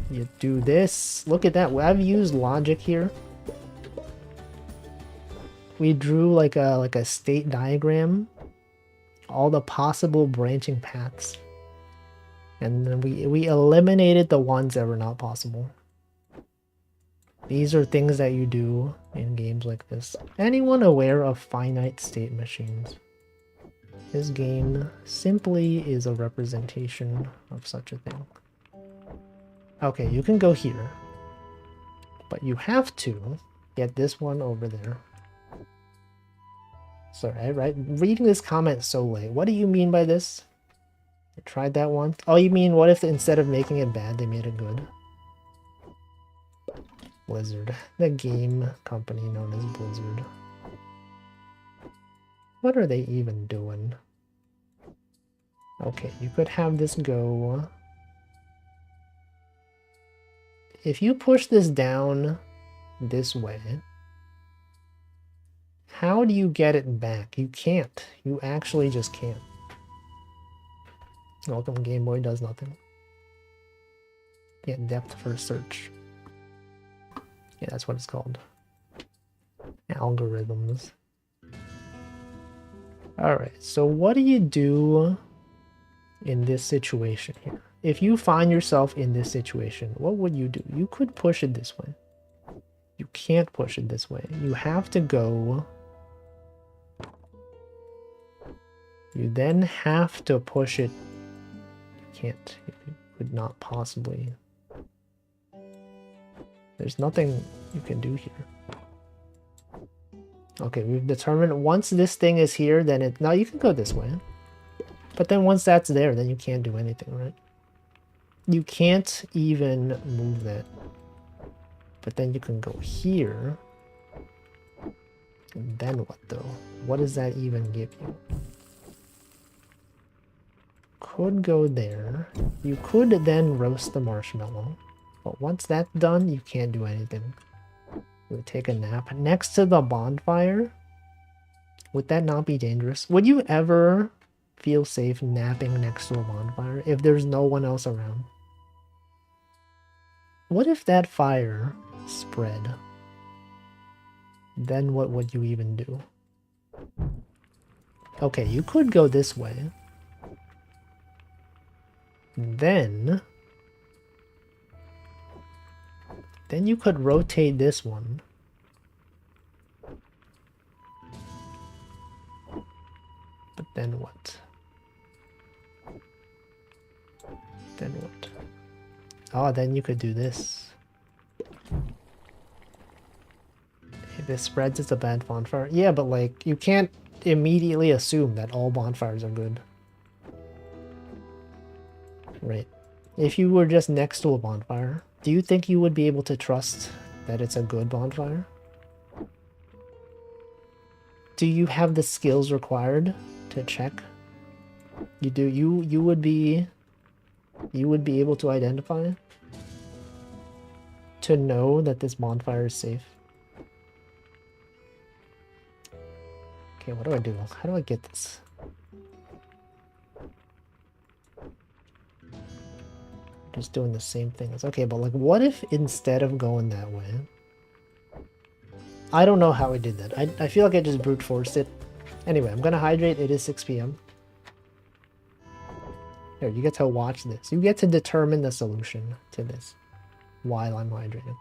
you do this. Look at that. I've used logic here. We drew like a state diagram. All the possible branching paths. And then we eliminated the ones that were not possible. These are things that you do in games like this. Anyone aware of finite state machines? This game simply is a representation of such a thing. Okay, you can go here. But you have to get this one over there. Sorry, right? Reading this comment so late. What do you mean by this? I tried that one. Oh, you mean what if instead of making it bad, they made it good? Blizzard. The game company known as Blizzard. What are they even doing? Okay, you could have this go... If you push this down this way, how do you get it back? You can't. You actually just can't. Welcome Game Boy does nothing. Yeah, depth first search. Yeah, that's what it's called. Algorithms. Alright, so what do you do in this situation here? If you find yourself in this situation, what would you do? You could push it this way. You can't push it this way. You have to go... You then have to push it... You can't. You could not possibly... There's nothing you can do here. Okay, we've determined once this thing is here, then it... Now you can go this way. But then once that's there, then you can't do anything, right? You can't even move that. But then you can go here. And then what though? What does that even give you? Could go there. You could then roast the marshmallow. But once that's done, you can't do anything. You would take a nap next to the bonfire? Would that not be dangerous? Would you ever feel safe napping next to a bonfire if there's no one else around? What if that fire spread? Then what would you even do? Okay, you could go this way. Then you could rotate this one. But then what? Then what? Oh, then you could do this. If it spreads, it's a bad bonfire. Yeah, but like, you can't immediately assume that all bonfires are good. Right. If you were just next to a bonfire, do you think you would be able to trust that it's a good bonfire? Do you have the skills required to check? You do. You would be able to identify, to know that this bonfire is safe. Okay, what do I do? How do I get this? Just doing the same thing. Okay, but like, what if instead of going that way... I don't know how I did that. I feel like I just brute forced it. Anyway, I'm gonna hydrate. It is 6 p.m. Here, you get to watch this. You get to determine the solution to this while I'm hydrating.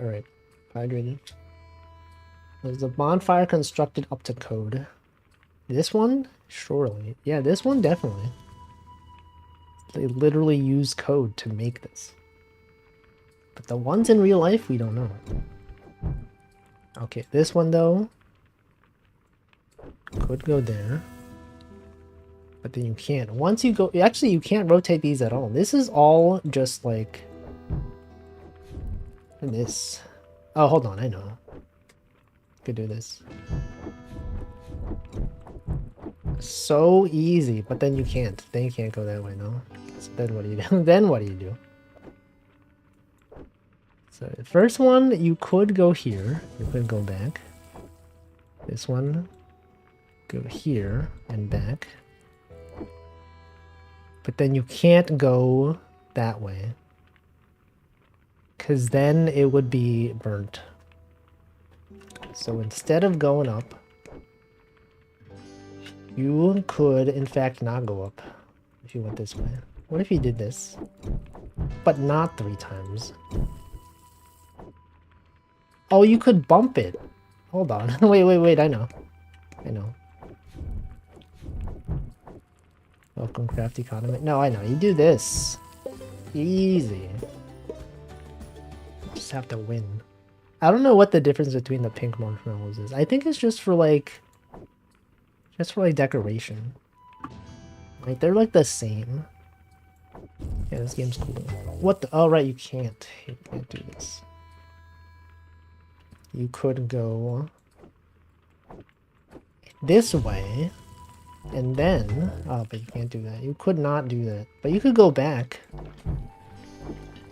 Alright, hydrated. There's a bonfire constructed up to code. This one? Surely. Yeah, this one definitely. They literally use code to make this. But the ones in real life, we don't know. Okay, this one though could go there. But then you can't. Once you go... Actually, you can't rotate these at all. This is all just like... this. Oh, hold on, I know. Could do this. So easy, but then you can't. Then you can't go that way, no? So then what do you do? Then what do you do? So the first one, you could go here. You could go back. This one, go here and back. But then you can't go that way. because then it would be burnt. So instead of going up, you could in fact not go up if you went this way. What if you did this, but not 3 times? Oh, you could bump it. Hold on. Wait, I know. Welcome, crafty condiment. No, I know. You do this. Easy. Just have to win. I don't know what the difference between the pink marshmallows is. I think it's just for like decoration. Like they're like the same. Yeah, this game's cool. What the? Oh right, you can't do this. You could go this way, and then but you can't do that. You could not do that, but you could go back.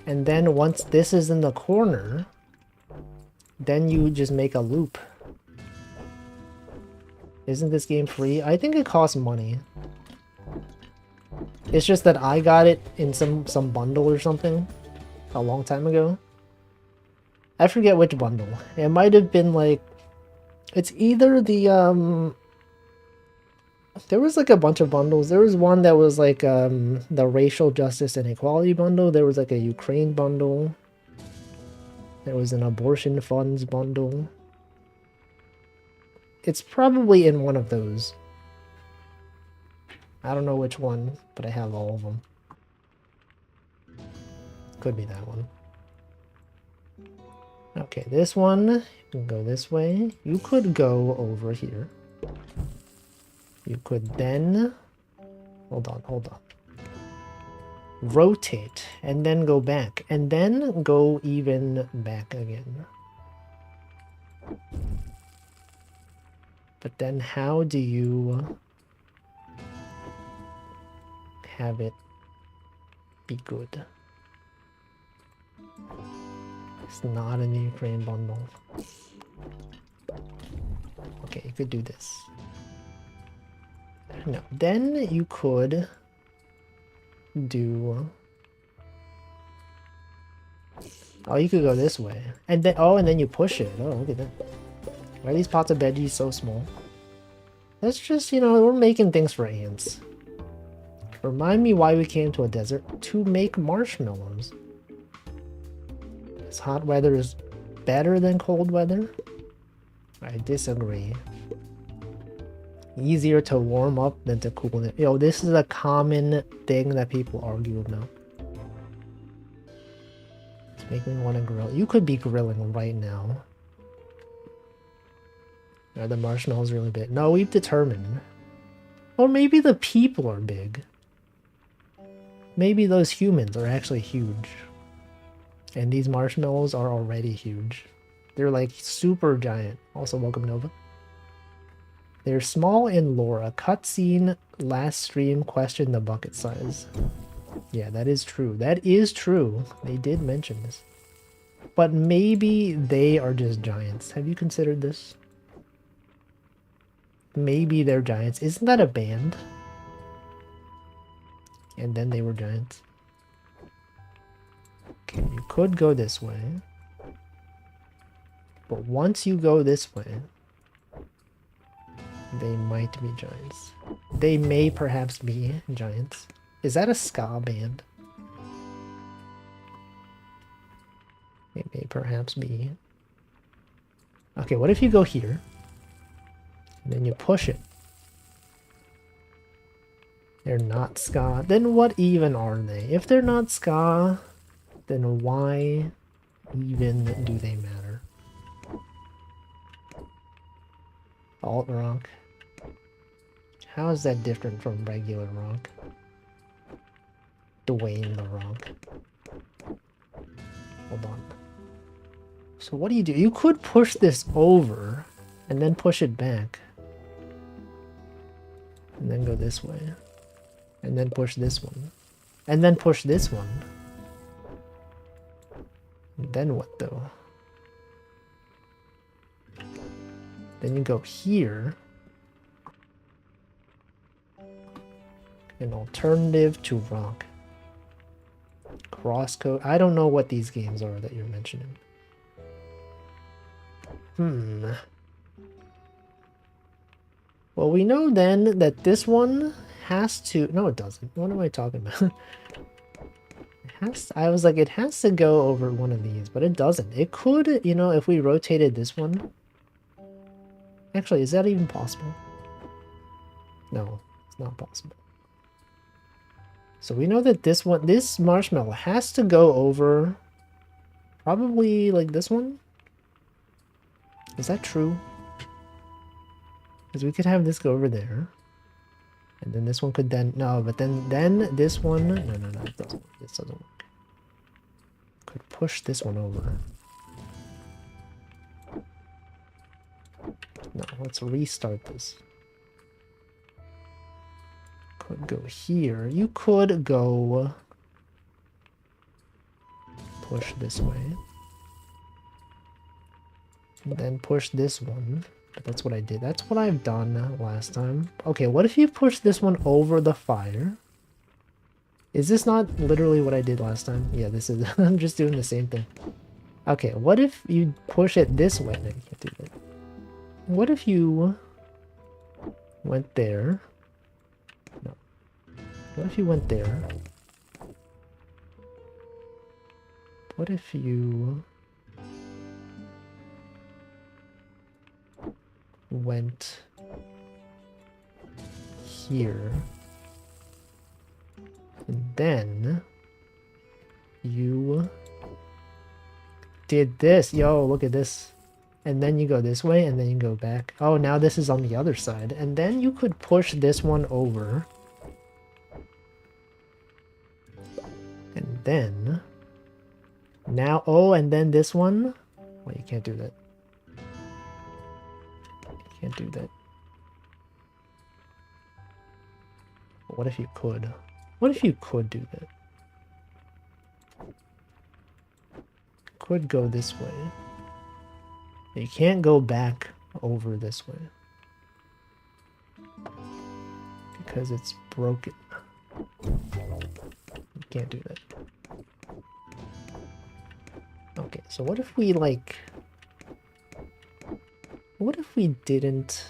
And then once this is in the corner, then you just make a loop. Isn't this game free? I think it costs money. It's just that I got it in some bundle or something a long time ago. I forget which bundle. It might have been like, it's either the there was like a bunch of bundles. There was one that was like the racial justice and equality bundle. There was like a Ukraine bundle. There was an abortion funds bundle. It's probably in one of those. I don't know which one, but I have all of them. Could be that one. Okay, this one, you can go this way. You could go over here. You could then... Hold on. Rotate, and then go back. And then go even back again. But then how do you have it be good? It's not in the Ukraine bundle. Okay, you could do this. No, then you could do... Oh, you could go this way. And then, oh, and then you push it. Oh, look at that. Why are these pots of veggies so small? That's just, you know, we're making things for ants. Remind me why we came to a desert. To make marshmallows. Is hot weather is better than cold weather? I disagree. Easier to warm up than to cool it. Yo, this is a common thing that people argue about. It's making me want to grill. You could be grilling right now. Are the marshmallows really big? No, we've determined. Or maybe the people are big. Maybe those humans are actually huge. And these marshmallows are already huge. They're like super giant. Also, welcome Nova. They're small in lore. A cutscene last stream questioned the bucket size. Yeah, that is true. That is true. They did mention this. But maybe they are just giants. Have you considered this? Maybe they're giants. Isn't that a band? And then they were giants. Okay, you could go this way. But once you go this way, they might be giants. They may perhaps be giants. Is that a ska band? It may perhaps be. Okay, what if you go here? And then you push it. They're not ska. Then what even are they? If they're not ska, then why even do they matter? Alt rock. How is that different from regular rock? Dwayne the Rock. Hold on. So what do? You could push this over and then push it back. And then go this way. And then push this one. And then push this one. And then what though? Then you go here. An alternative to rock. Crosscode. I don't know what these games are that you're mentioning. Well, we know then that this one has to... No, it doesn't. What am I talking about? It has to... I was like, it has to go over one of these, but it doesn't. It could, you know, if we rotated this one. Actually, is that even possible? No, it's not possible. So we know that this one, this marshmallow has to go over probably like this one. Is that true? Because we could have this go over there. And then this one could then, no, but then this one, no, it doesn't, this doesn't work. Could push this one over. No, let's restart this. Could go here. You could go push this way. And then push this one. But that's what I did. That's what I've done last time. Okay, what if you push this one over the fire? Is this not literally what I did last time? Yeah, this is... I'm just doing the same thing. Okay, what if you push it this way? No, you can't do that. What if you went there? No. What if you went there? What if you went here? And then you did this. Yo, look at this. And then you go this way, and then you go back. Oh, now this is on the other side. And then you could push this one over. And then... Now, oh, and then this one... Wait, you can't do that. You can't do that. But what if you could? What if you could do that? Could go this way. You can't go back over this way. Because it's broken. You can't do that. Okay, so what if we, like... What if we didn't...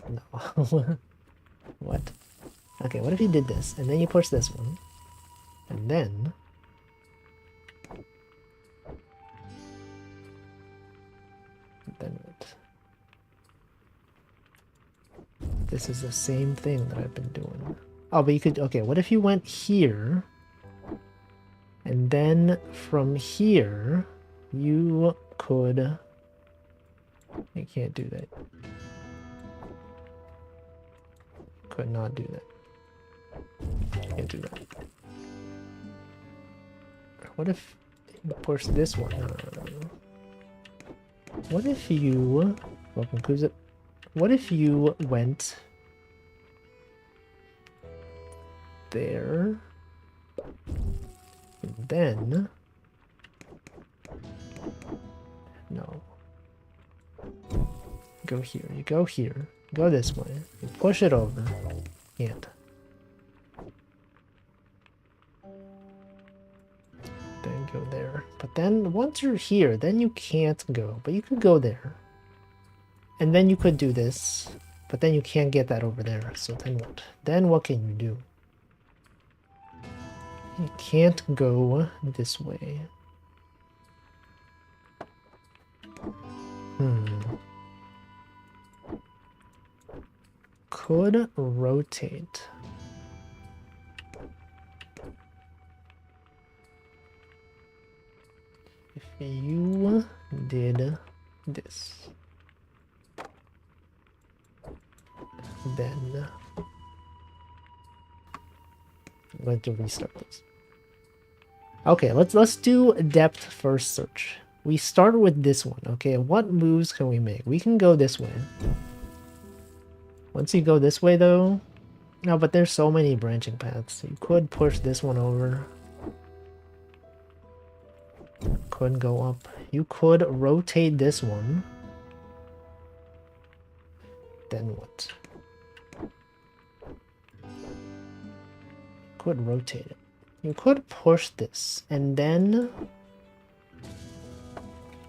No. What? Okay, what if you did this, and then you push this one, and then... Then what? This is the same thing that I've been doing. Oh, but you could... Okay, what if you went here... And then from here, you could... You can't do that. Could not do that. Can't do that. What if you push this one? No. What if you... Welcome, Kuza. What if you went... there... And then... No. Go here. You go here. Go this way. You push it over. Can't. Then go there. But then once you're here, then you can't go. But you could go there. And then you could do this. But then you can't get that over there. So then what? Then what can you do? You can't go this way. Could rotate. If you did this, then I'm going to restart this. Okay, let's do depth first search. We start with this one. Okay, what moves can we make? We can go this way. Once you go this way though, no, but there's so many branching paths. You could push this one over. Could go up. You could rotate this one. Then what? could rotate it. You could push this, and then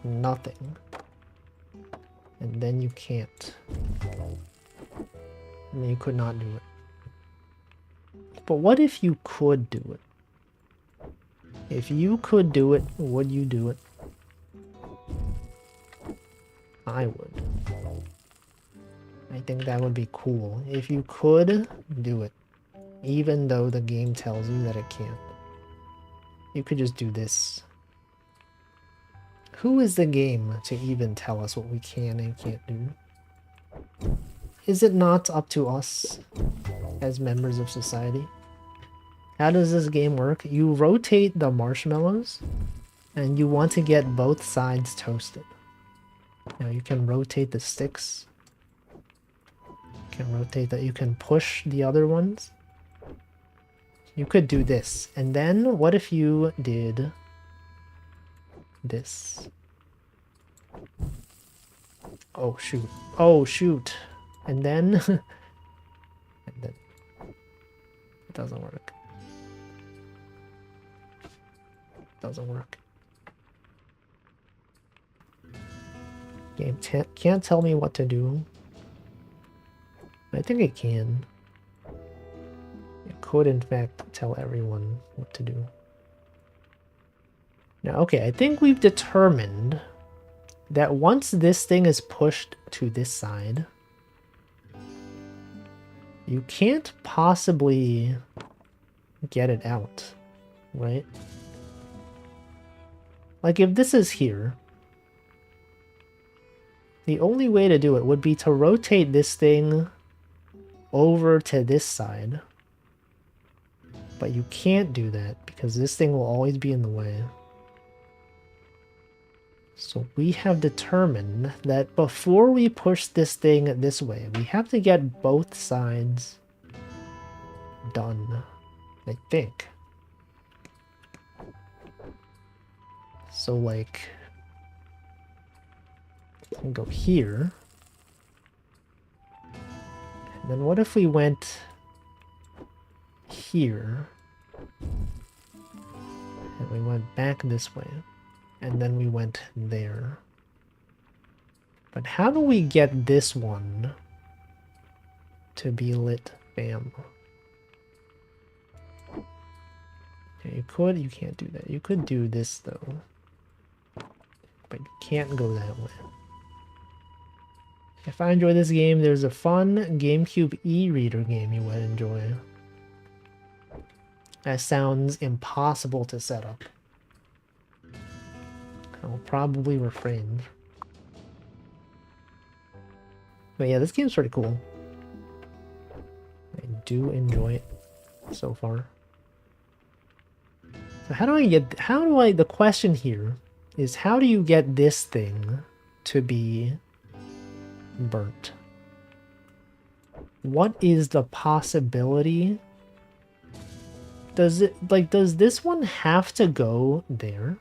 nothing. And then you can't. And then you could not do it. But what if you could do it? If you could do it, would you do it? I would. I think that would be cool. If you could do it, even though the game tells you that it can't. You could just do this. Who is the game to even tell us what we can and can't do? Is it not up to us as members of society? How does this game work? You rotate the marshmallows and you want to get both sides toasted. Now you can rotate the sticks. You can rotate that. You can push the other ones. You could do this. And then what if you did this? Oh shoot. Oh shoot. And then and then it doesn't work. Doesn't work. Game can't tell me what to do. I think it can. It could in fact tell everyone what to do. Now, okay, I think we've determined that once this thing is pushed to this side, you can't possibly get it out, right? Like if this is here, the only way to do it would be to rotate this thing over to this side. But you can't do that because this thing will always be in the way. So we have determined that before we push this thing this way, we have to get both sides done, I think. So like, I can go here. And then what if we went here? And we went back this way. And then we went there. But how do we get this one to be lit? Bam. Okay, you can't do that. You could do this though. But you can't go that way. If I enjoy this game, there's a fun GameCube e-reader game you would enjoy. That sounds impossible to set up. I'll probably refrain. But yeah, this game's pretty cool. I do enjoy it so far. So the question here is how do you get this thing to be burnt? What is the possibility? Does this one have to go there?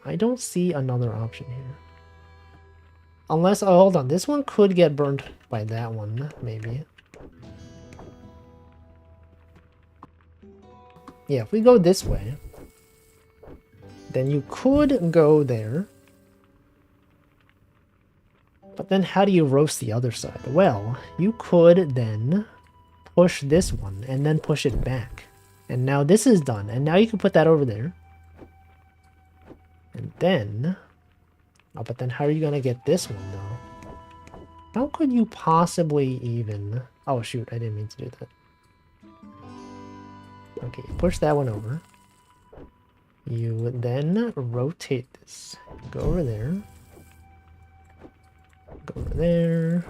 I don't see another option here. Unless, oh, hold on, this one could get burned by that one, maybe. Yeah, if we go this way, then you could go there. But then how do you roast the other side? Well, you could then push this one and then push it back. And now this is done. And now you can put that over there. And then... oh, but then how are you going to get this one, though? How could you possibly even... oh, shoot, I didn't mean to do that. Okay, push that one over. You then rotate this. Go over there. Go over there.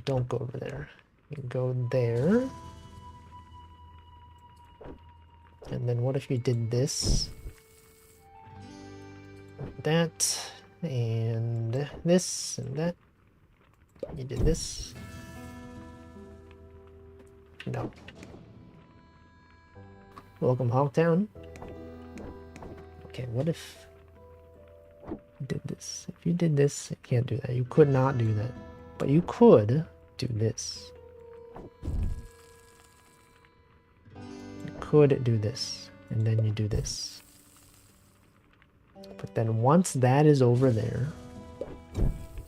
Don't go over there. You go there. And then what if you did this? That. And this. And that. You did this. No. Welcome, Hogtown. Okay, what if... did this. If you did this, you can't do that. You could not do that. But you could do this. You could do this. And then you do this. But then once that is over there,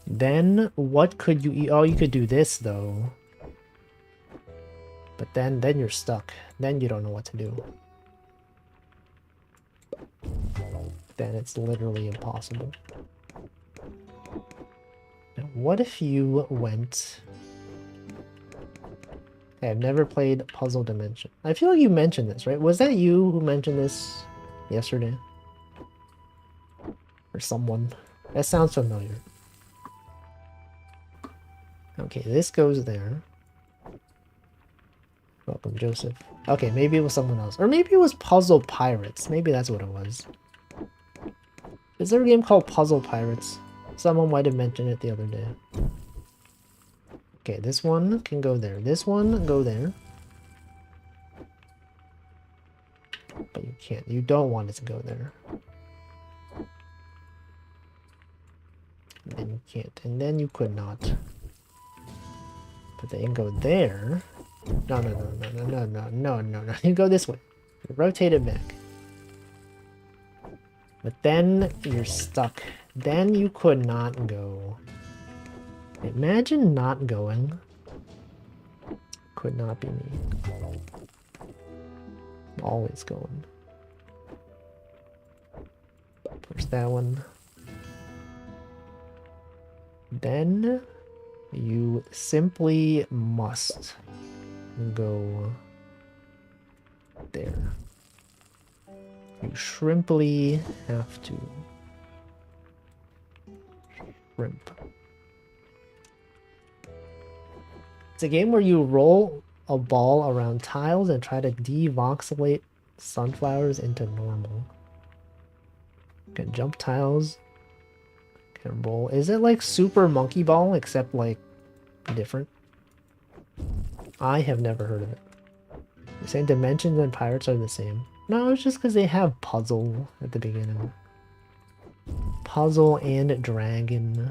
then what could you eat? Oh, you could do this though. But then you're stuck. Then you don't know what to do. Then it's literally impossible. Now, what if you went... Okay, I've never played Puzzle Dimension. I feel like you mentioned this, right? Was that you who mentioned this yesterday? Or someone? That sounds familiar. Okay, this goes there. Welcome, Joseph. Okay, maybe it was someone else. Or maybe it was Puzzle Pirates. Maybe that's what it was. Is there a game called Puzzle Pirates? Someone might have mentioned it the other day. Okay, this one can go there. This one, go there. But you can't. You don't want it to go there. And then you can't. And then you could not. But they can go there. No. You go this way. You rotate it back. But then you're stuck. Then you could not go. Imagine not going. Could not be me. I'm always going. Push that one. Then you simply must go there. You shrimply have to shrimp. It's a game where you roll a ball around tiles and try to devoxelate sunflowers into normal. You can jump tiles. Can roll. Is it like Super Monkey Ball except like different? I have never heard of it. You're saying Dimensions and Pirates are the same? No, it's just because they have puzzle at the beginning. Puzzle and Dragon.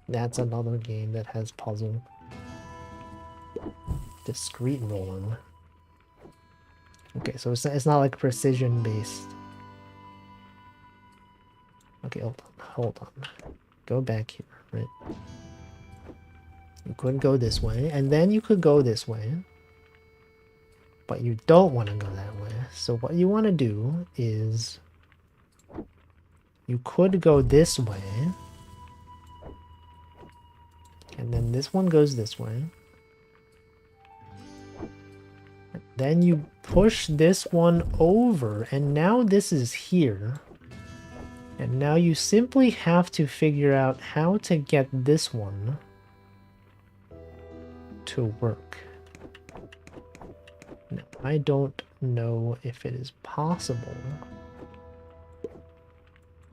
That's another game that has puzzle. Discrete rolling. Okay, so it's not like precision based. Okay, hold on. Go back here, right? You could go this way, and then you could go this way. But you don't want to go that way. So what you want to do is... You could go this way. And then this one goes this way. Then you push this one over, and now this is here. And now you simply have to figure out how to get this one to work. Now, I don't know if it is possible.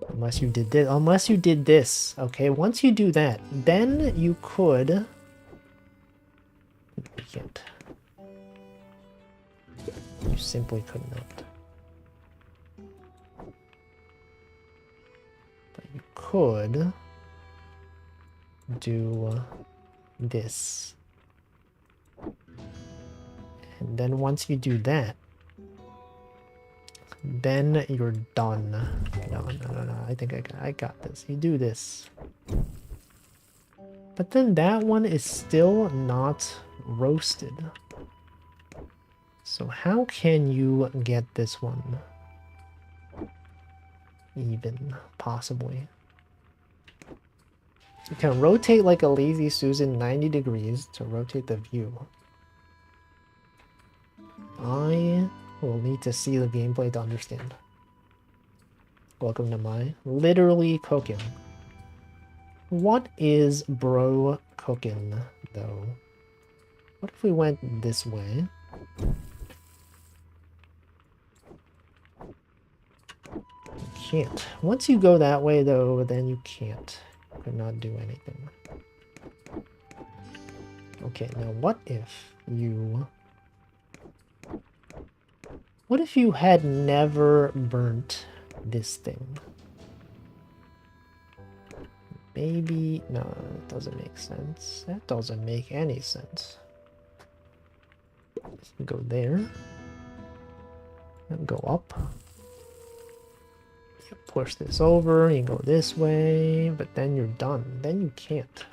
Unless you did this. Unless you did this. Okay, once you do that, then you could... You can't. You simply could not. But you could do this. And then once you do that, then you're done. No. I think I got this. You do this. But then that one is still not roasted. So how can you get this one even, possibly? You can rotate like a lazy Susan 90 degrees to rotate the view. I will need to see the gameplay to understand. Welcome to my literally cooking. What is bro cooking though? What if we went this way? You can't. Once you go that way though, then you can't. You cannot do anything. Okay, now what if you... What if you had never burnt this thing? Maybe... No, that doesn't make sense. That doesn't make any sense. Go there. And go up. You push this over, you go this way, but then you're done. Then you can't.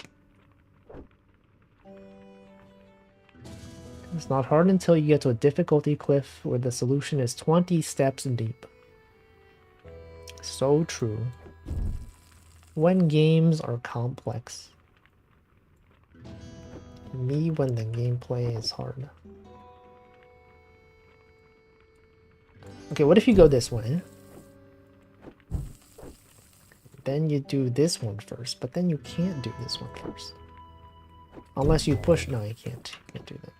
It's not hard until you get to a difficulty cliff where the solution is 20 steps deep. So true. When games are complex. Me when the gameplay is hard. Okay, what if you go this way? Then you do this one first, but then you can't do this one first. Unless you push... No, you can't. You can't do that.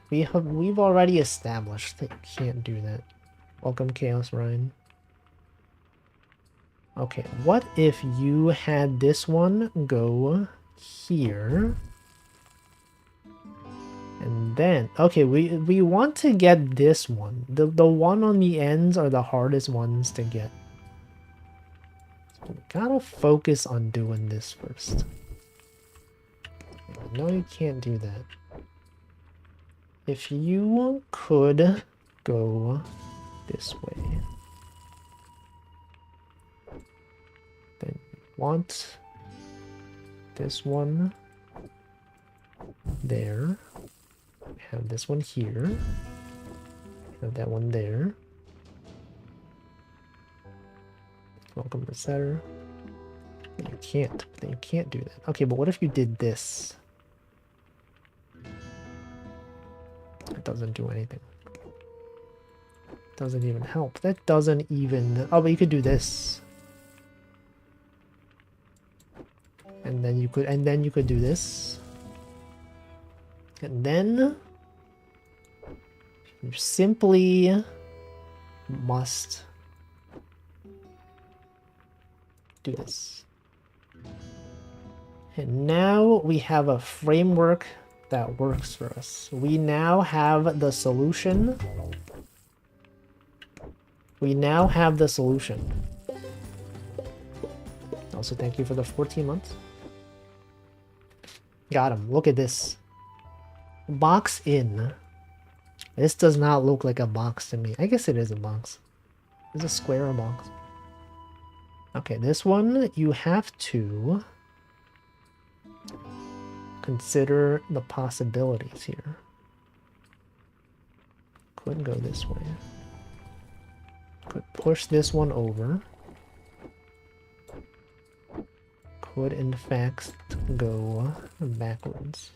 We've already established that you can't do that. Welcome, Chaos Ryan. Okay, what if you had this one go here? And then... Okay, we want to get this one. The one on the ends are the hardest ones to get. So we gotta focus on doing this first. No, you can't do that. If you could go this way, then you want this one there, have this one here, have that one there. Welcome to Setter. You can't, then you can't do that. Okay, but what if you did this? It doesn't do anything. Doesn't even help. That doesn't even... Oh, but you could do this. And then you could do this. And then you simply must do this. And now we have a framework that works for us. We now have the solution. We now have the solution. Also, thank you for the 14 months. Got him. Look at this. Box in. This does not look like a box to me. I guess it is a box. Is a square a box? Okay, this one you have to consider the possibilities here. Could go this way. Could push this one over. Could in fact go backwards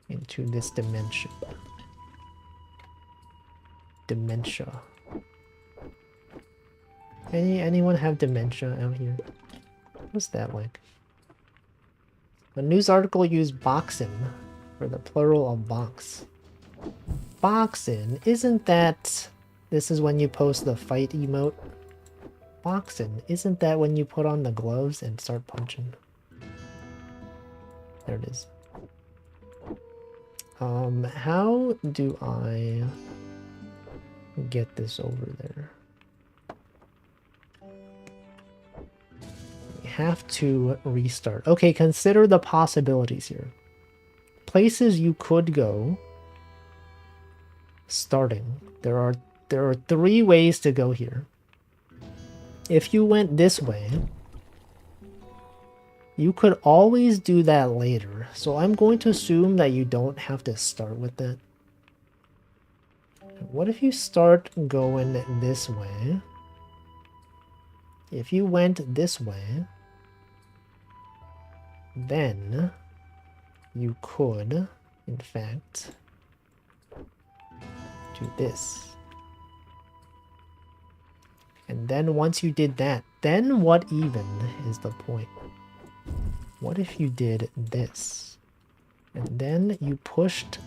into this dimension. Dementia. Anyone have dementia out here? What's that like? A news article used boxin for the plural of box. Boxin, isn't that... This is when you post the fight emote? Boxin, isn't that when you put on the gloves and start punching? There it is. How do I get this over there? Have to restart. Okay, consider the possibilities here. Places you could go. Starting. There are 3 ways to go here. If you went this way, you could always do that later. So I'm going to assume that you don't have to start with that. What if you start going this way? If you went this way, then you could, in fact, do this. And then once you did that, then what even is the point? What if you did this? And then you pushed...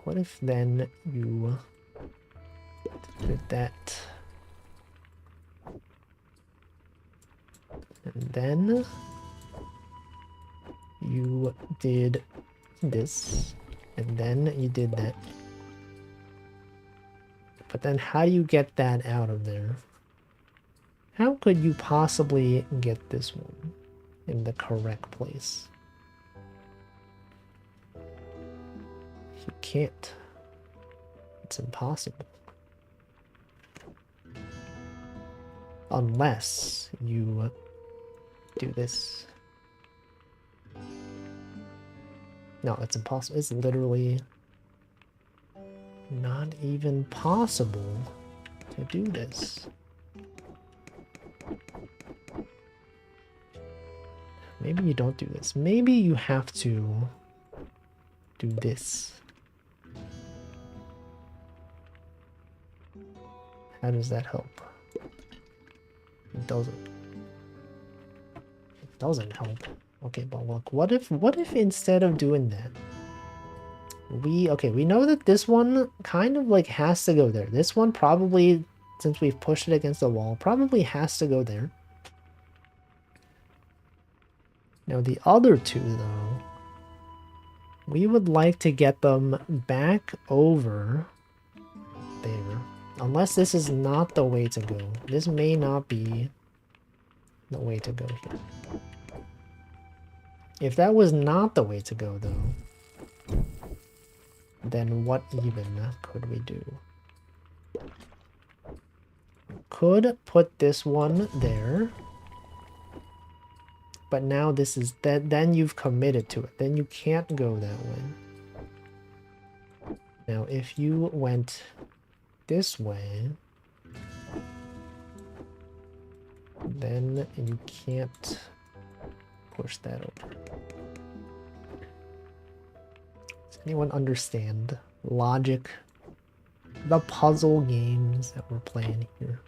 What if then you did that? And then you did this, and then you did that. But then how do you get that out of there? How could you possibly get this one in the correct place? You can't. It's impossible. Unless you do this. No, it's impossible. It's literally not even possible to do this. Maybe you don't do this. Maybe you have to do this. How does that help? It doesn't. It doesn't help. Okay, but look, what if instead of doing that, we know that this one kind of like has to go there. This one probably, since we've pushed it against the wall, probably has to go there. Now the other two though, we would like to get them back over there. Unless this is not the way to go. This may not be the way to go here. If that was not the way to go though, then what even could we do? Could put this one there. But now this is that, then you've committed to it. Then you can't go that way. Now if you went this way, then you can't push that over. Does anyone understand logic? The puzzle games that we're playing here.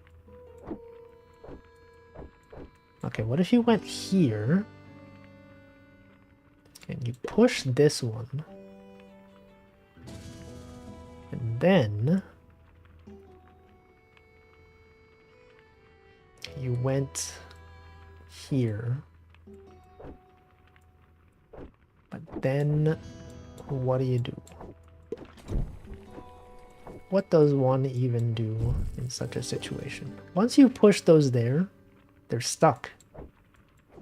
Okay, what if you went here and you push this one, and then you went here, but then what do you do? What does one even do in such a situation? Once you push those there, they're stuck.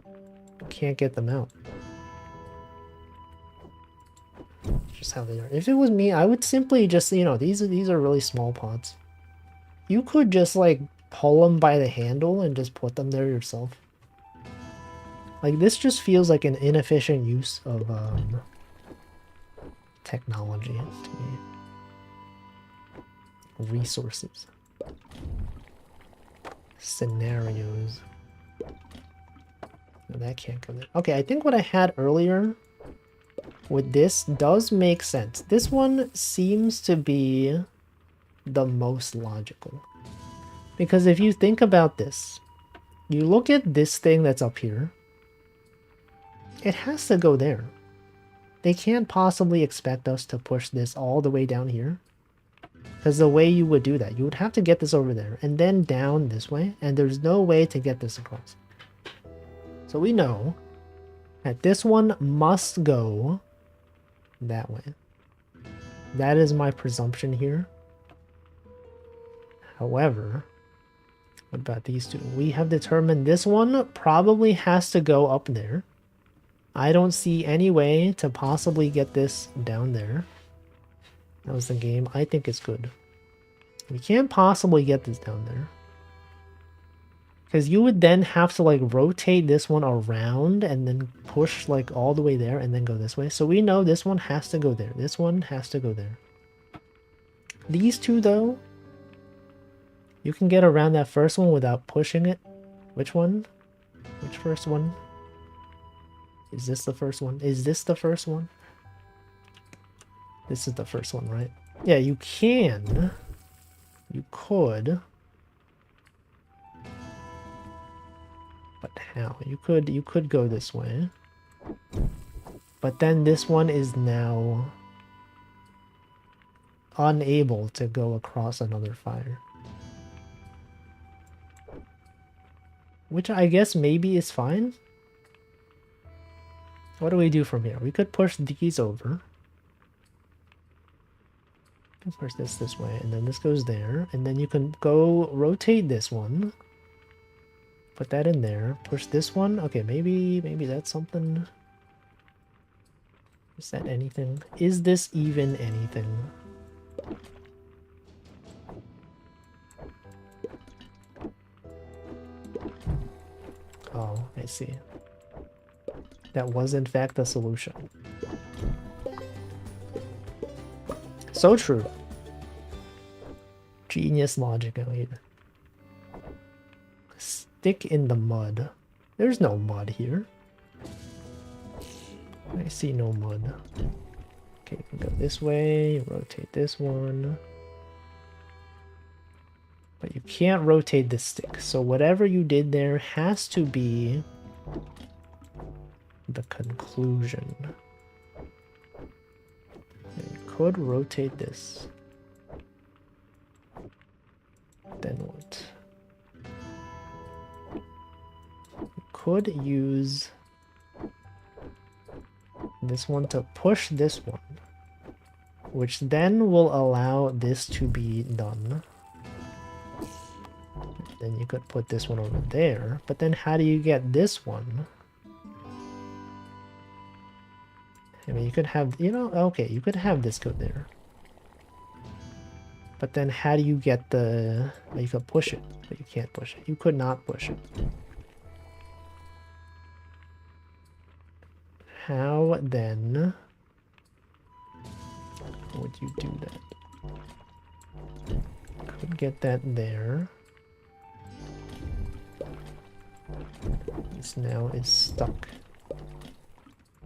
You can't get them out. Just how they are. If it was me, I would simply just, you know, these are really small pots. You could just like pull them by the handle and just put them there yourself. Like this just feels like an inefficient use of technology to me. Resources. Scenarios. No, that can't go there. Okay, I think what I had earlier with this does make sense. This one seems to be the most logical. Because if you think about this, you look at this thing that's up here, it has to go there. They can't possibly expect us to push this all the way down here. Because the way you would do that, you would have to get this over there and then down this way, and there's no way to get this across. So we know that this one must go that way. That is my presumption here. However, what about these two? We have determined this one probably has to go up there. I don't see any way to possibly get this down there. That was the game. I think it's good. We can't possibly get this down there. Because you would then have to like rotate this one around and then push like all the way there and then go this way. So we know this one has to go there. This one has to go there. These two though, you can get around that first one without pushing it. Which one? Which first one? Is this the first one? Is this the first one? This is the first one, right? Yeah, you can. You could. But how? You could go this way. But then this one is now unable to go across another fire. Which I guess maybe is fine. What do we do from here? We could push these over. Push this way, and then this goes there, and then you can go rotate this one. Put that in there. Push this one. Okay, maybe that's something. Is that anything? Is this even anything? Oh, I see. That was in fact the solution. So true. Genius logic, I mean. Stick in the mud. There's no mud here. I see no mud. Okay, you can go this way, rotate this one. But you can't rotate the stick. So whatever you did there has to be the conclusion. You could rotate this. Then what? You could use this one to push this one, which then will allow this to be done. Then you could put this one over there, but then how do you get this one? I mean, you could have, you know, okay, you could have this go there. But then how do you get the, well, you could push it, but you can't push it. You could not push it. How then would you do that? Could get that there. This now is stuck.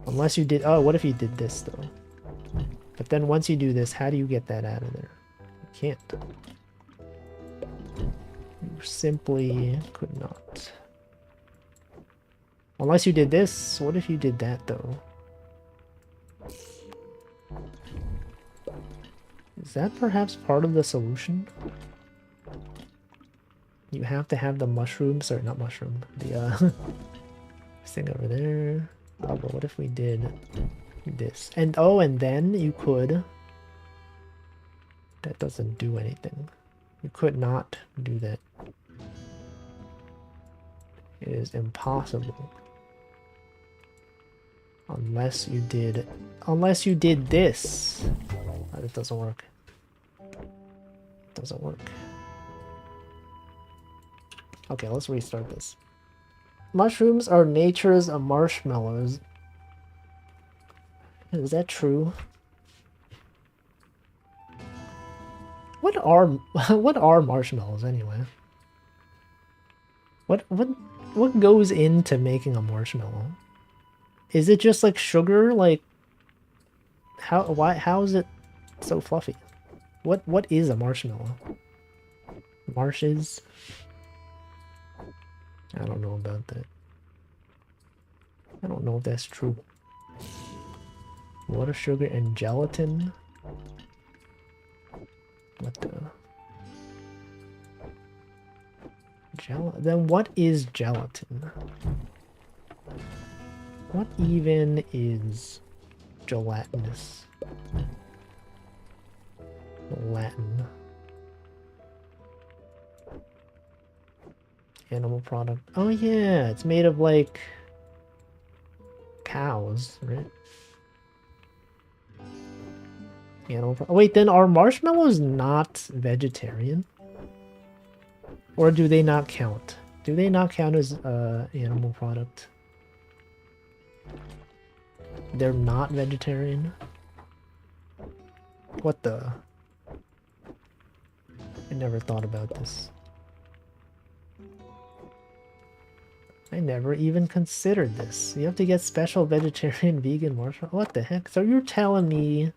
Unless you did, oh, what if you did this though? But then once you do this, how do you get that out of there? You can't. You simply could not. Unless you did this, what if you did that though? Is that perhaps part of the solution? You have to have the mushroom, sorry, not mushroom, the this thing over there. Oh, but what if we did this? And oh, and then you could, that doesn't do anything. You could not do that. It is impossible. Unless you did this. Oh, it doesn't work. It doesn't work. Okay, let's restart this. Mushrooms are nature's marshmallows. Is that true? What are marshmallows anyway? What goes into making a marshmallow? Is it just like sugar? Like how is it so fluffy? What is a marshmallow? Marshes? I don't know about that. I don't know if that's true. Water, sugar, and gelatin? What the? Then what is gelatin? What even is gelatinous? Latin. Animal product. Oh yeah, it's made of like cows, right? Animal pro- Wait, then are marshmallows not vegetarian? Or do they not count? Do they not count as animal product? They're not vegetarian? What the? I never thought about this. I never even considered this. You have to get special vegetarian vegan marshmallow. What the heck? So you're telling me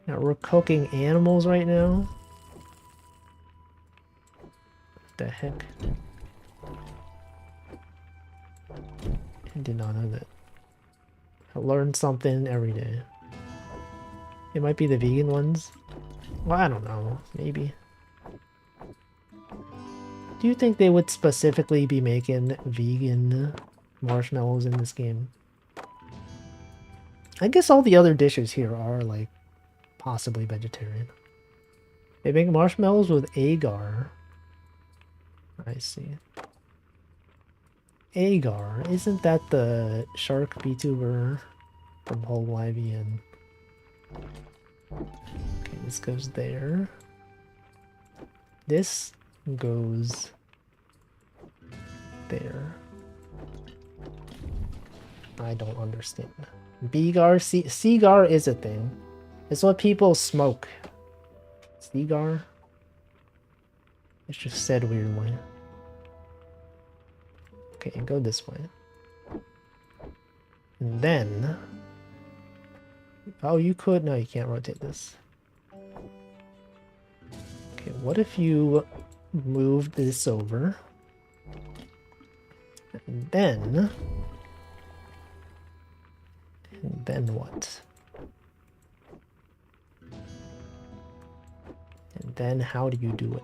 that we're cooking animals right now? What the heck? I did not know that. I learn something every day. It might be the vegan ones. Well, I don't know. Maybe. Do you think they would specifically be making vegan marshmallows in this game? I guess all the other dishes here are like possibly vegetarian. They make marshmallows with agar. I see. Agar, isn't that the shark VTuber from Whole Livian? Okay, this goes there. This goes there. I don't understand. Begar, Seagar is a thing. It's what people smoke. Seagar? It's just said weirdly. Okay, go this way. And then... Oh, you could... No, you can't rotate this. Okay, what if you moved this over? And then... And then what? And then how do you do it?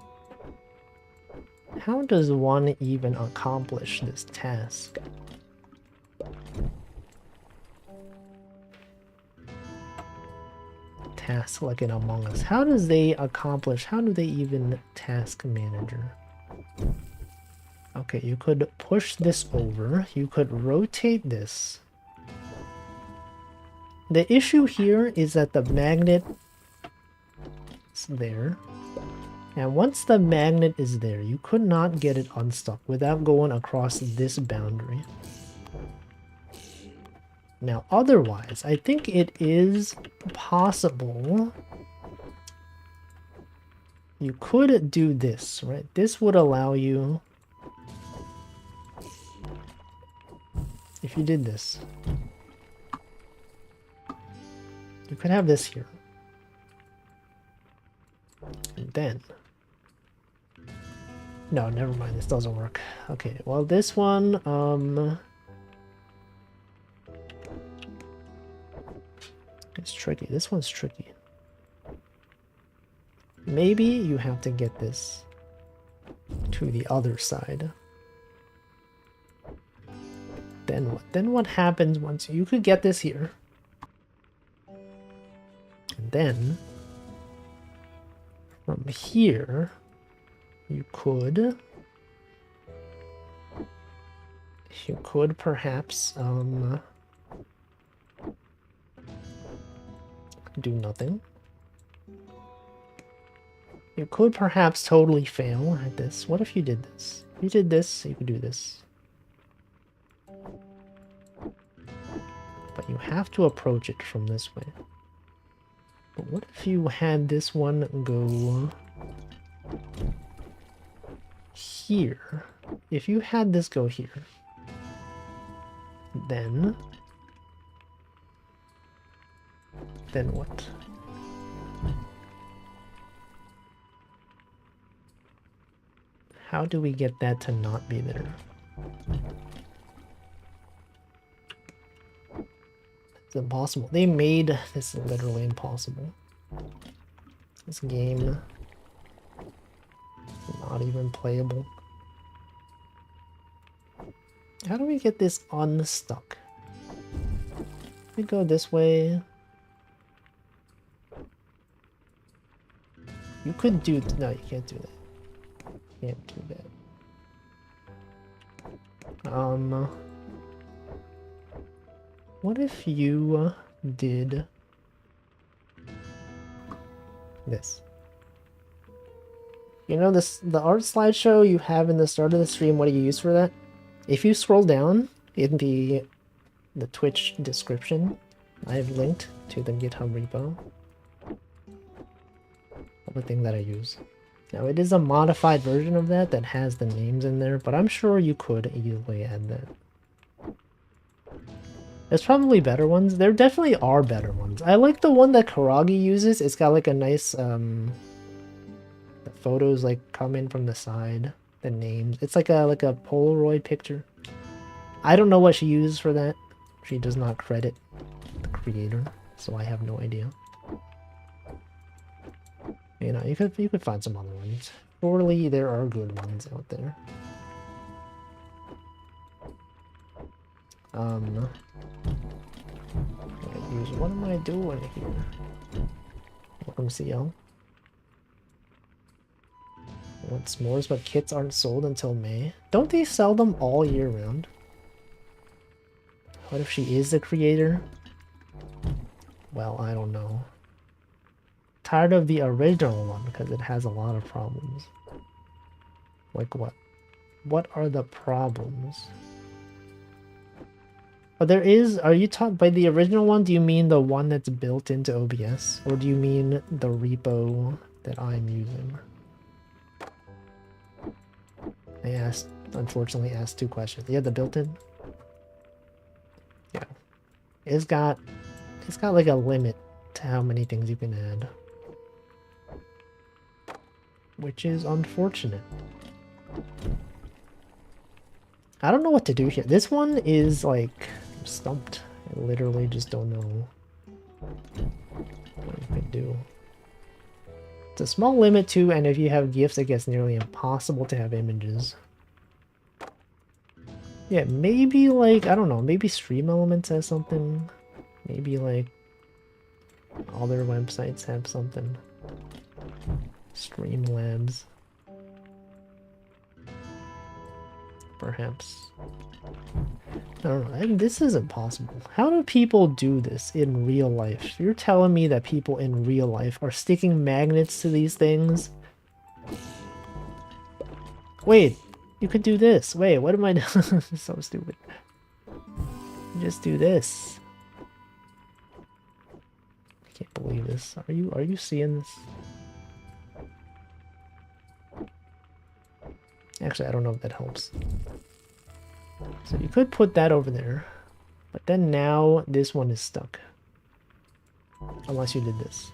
How does one even accomplish this task? Task like in Among Us. How does they accomplish? How do they even task manager? Okay, you could push this over. You could rotate this. The issue here is that the magnet is there. And once the magnet is there, you could not get it unstuck without going across this boundary. Now, otherwise, I think it is possible. You could do this, right? This would allow you... If you did this, you could have this here. And then... No, never mind. This doesn't work. Okay, well, this one, it's tricky. This one's tricky. Maybe you have to get this to the other side. Then what? Then what happens once you could get this here? And then from here, you could perhaps do nothing. You could perhaps totally fail at this. What if you did this? If you did this, you could do this. But you have to approach it from this way. But what if you had this one go here? If you had this go here, then what? How do we get that to not be there? It's impossible. They made this literally impossible. This game is not even playable. How do we get this unstuck? We go this way. You could do... No, you can't do that. Can't do that. What if you did this? You know this, the art slideshow you have in the start of the stream, what do you use for that? If you scroll down in the Twitch description, I have linked to the GitHub repo of the thing that I use. Now it is a modified version of that that has the names in there, but I'm sure you could easily add that. There's probably better ones. There definitely are better ones. I like the one that Karagi uses. It's got like a nice, the photos like come in from the side, the names. It's like a Polaroid picture. I don't know what she uses for that. She does not credit the creator, so I have no idea. You know, you could find some other ones. Surely there are good ones out there. What am I doing here? Welcome, CL. Want s'mores, but kits aren't sold until May. Don't they sell them all year round? What if she is the creator? Well, I don't know. Tired of the original one because it has a lot of problems. Like what? What are the problems? But there is, are you talking by the original one? Do you mean the one that's built into OBS? Or do you mean the repo that I'm using? I unfortunately asked two questions. Yeah, the built-in? Yeah. It's got like a limit to how many things you can add. Which is unfortunate. I don't know what to do here. This one is like, I'm stumped. I literally just don't know what you can do. It's a small limit too, and if you have GIFs, it gets nearly impossible to have images. Yeah, maybe like, I don't know, maybe Stream Elements has something. Maybe like other websites have something. Streamlabs. Perhaps. I don't know, and this is impossible. How do people do this in real life? You're telling me that people in real life are sticking magnets to these things? Wait, you could do this. Wait, what am I doing? So stupid. Just do this. I can't believe this. Are you seeing this? Actually, I don't know if that helps. So you could put that over there, but then now this one is stuck. Unless you did this.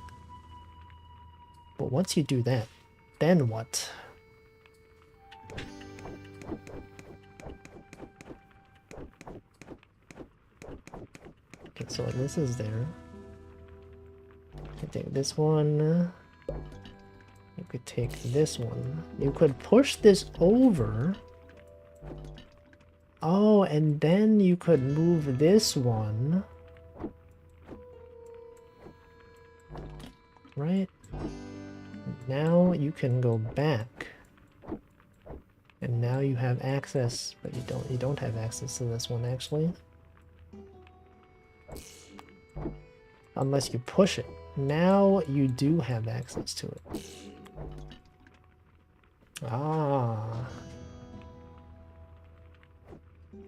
But once you do that, then what? Okay, so like this is there. I take this one. You could take this one. You could push this over. Oh, and then you could move this one. Right? Now you can go back. And now you have access, but you don't have access to this one actually. Unless you push it. Now you do have access to it. Ah.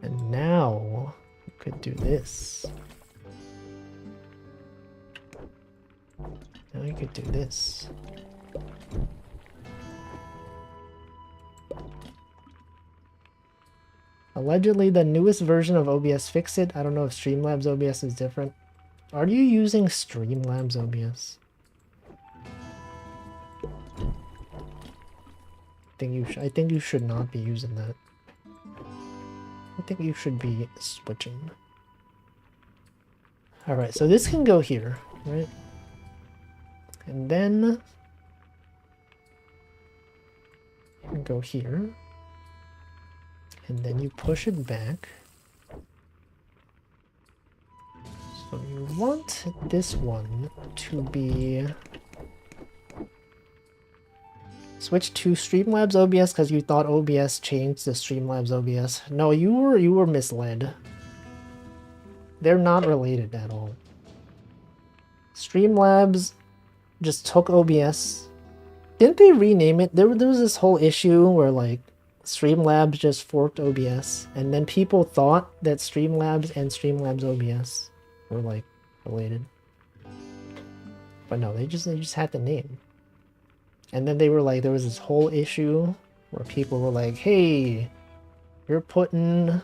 And now you could do this. Now you could do this. Allegedly, the newest version of OBS fixed it. I don't know if Streamlabs OBS is different. Are you using Streamlabs OBS? I think you should not be using that. I think you should be switching. Alright, so this can go here, right? And then you can go here. And then you push it back. So you want this one to be switch to Streamlabs OBS because you thought OBS changed to Streamlabs OBS. No, you were misled. They're not related at all. Streamlabs just took OBS. Didn't they rename it? There was this whole issue where like Streamlabs just forked OBS, and then people thought that Streamlabs and Streamlabs OBS were like related. But no, they just had the name. And then they were like, there was this whole issue where people were like, "Hey, you're putting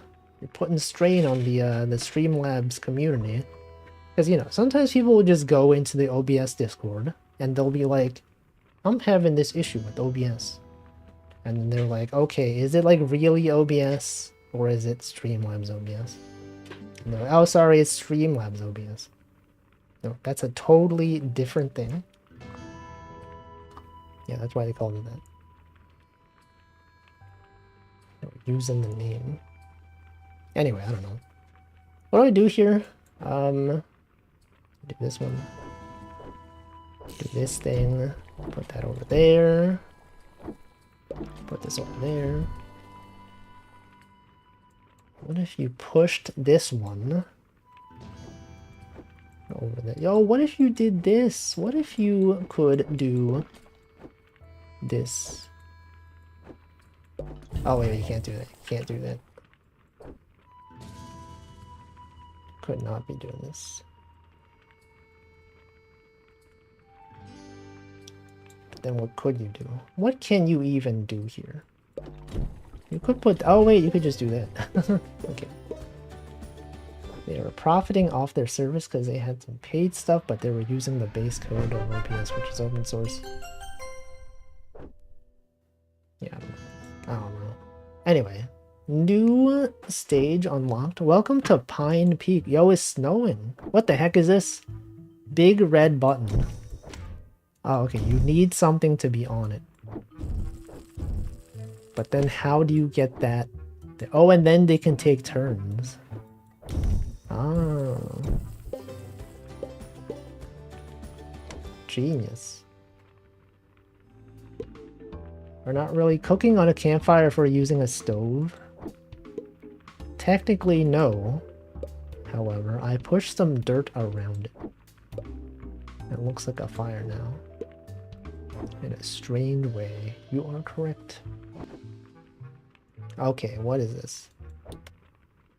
strain on the Streamlabs community," because you know sometimes people will just go into the OBS Discord and they'll be like, "I'm having this issue with OBS," and then they're like, "Okay, is it like really OBS or is it Streamlabs OBS?" And they're like, "Oh, sorry, it's Streamlabs OBS." No, that's a totally different thing. Yeah, that's why they called it that. They're using the name. Anyway, I don't know. What do I do here? Do this one. Do this thing. Put that over there. Put this over there. What if you pushed this one over there. Yo, what if you did this? What if you could do this? Oh wait, you can't do that. You can't do that. Could not be doing this. But then what could you do? What can you even do here? You could put... Oh wait, you could just do that. Okay. They were profiting off their service because they had some paid stuff, but they were using the base code of OPS, which is open source. Yeah, I don't know. Anyway, new stage unlocked. Welcome to Pine Peak. Yo, it's snowing. What the heck is this? Big red button. Oh, okay. You need something to be on it. But then how do you get that? Oh, and then they can take turns. Ah. Genius. We're not really cooking on a campfire if we're using a stove. Technically, no. However, I pushed some dirt around it. It looks like a fire now. In a strange way. You are correct. Okay, what is this?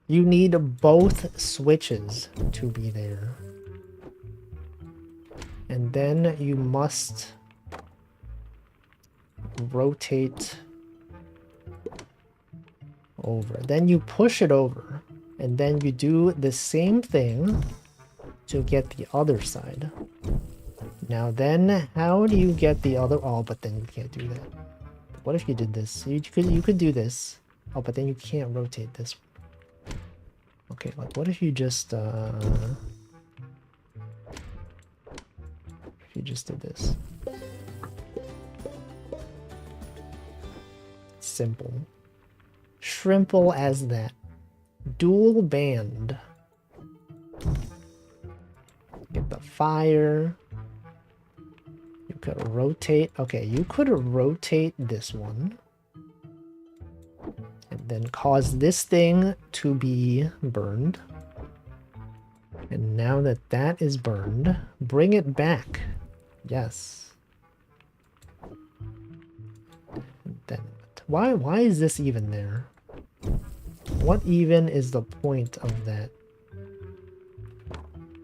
You need both switches to be there. And then you must rotate over. Then you push it over. And then you do the same thing to get the other side. Now then, how do you get the other... Oh, but then you can't do that. What if you did this? You could do this. Oh, but then you can't rotate this. Okay, like what if you just if you just did this? Simple. Shrimple as that. Dual band. Get the fire. You could rotate. Okay, you could rotate this one. And then cause this thing to be burned. And now that that is burned, bring it back. Yes. And then why is this even there? What even is the point of that?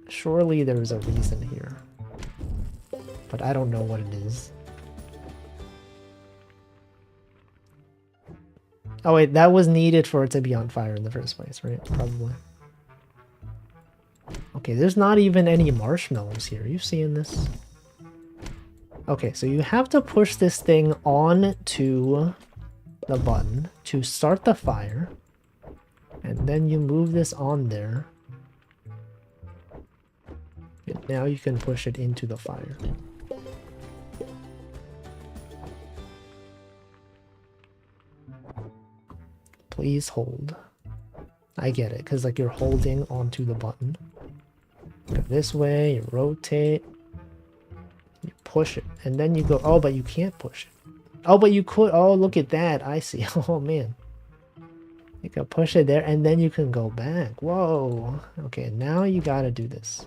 Surely there's a reason here. But I don't know what it is. Oh wait, that was needed for it to be on fire in the first place, right? Probably. Okay, there's not even any marshmallows here. Are you seeing this? Okay, so you have to push this thing on to the button to start the fire. And then you move this on there. And now you can push it into the fire. Please hold. I get it, because like you're holding onto the button. Go this way, you rotate. You push it, and then you go, oh, but you can't push it. Oh, but you could, oh, look at that, I see. Oh, man. You can push it there, and then you can go back. Whoa. Okay, now you gotta do this.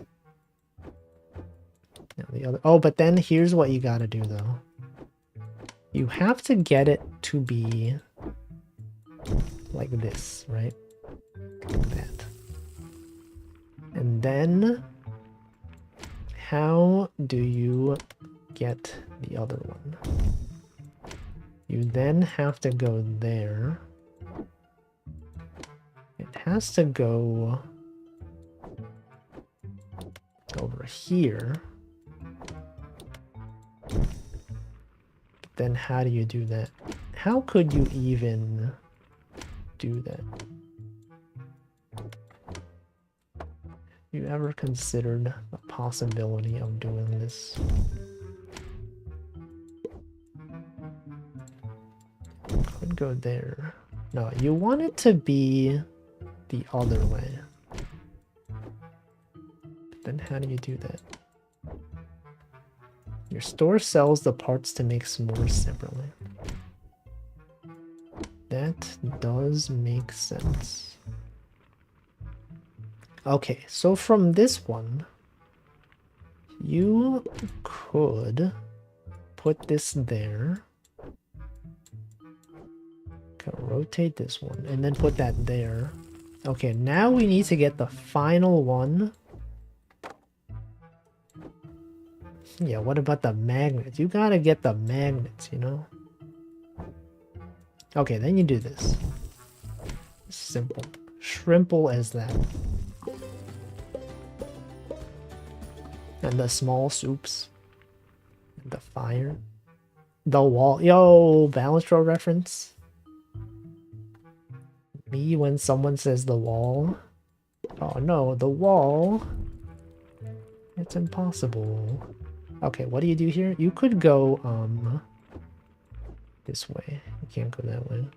Now the other, oh, but then here's what you gotta do, though. You have to get it to be like this, right? Like that. And then how do you get the other one? You then have to go there. It has to go over here. But then how do you do that? How could you even do that? You ever considered the possibility of doing this? Could go there. No, you want it to be the other way. Then how do you do that? Your store sells the parts to make s'mores separately. That does make sense. Okay, so from this one, You could put this there. Gotta rotate this one and then put that there. Okay, now we need to get the final one. Yeah, what about the magnets? You gotta get the magnets, you know? Okay, then you do this. Simple. Shrimple as that. And the small soups. And the fire. The wall. Yo, balance row reference. Me when someone says the wall. Oh no, the wall. It's impossible. Okay, what do you do here? You could go, this way. You can't go that way.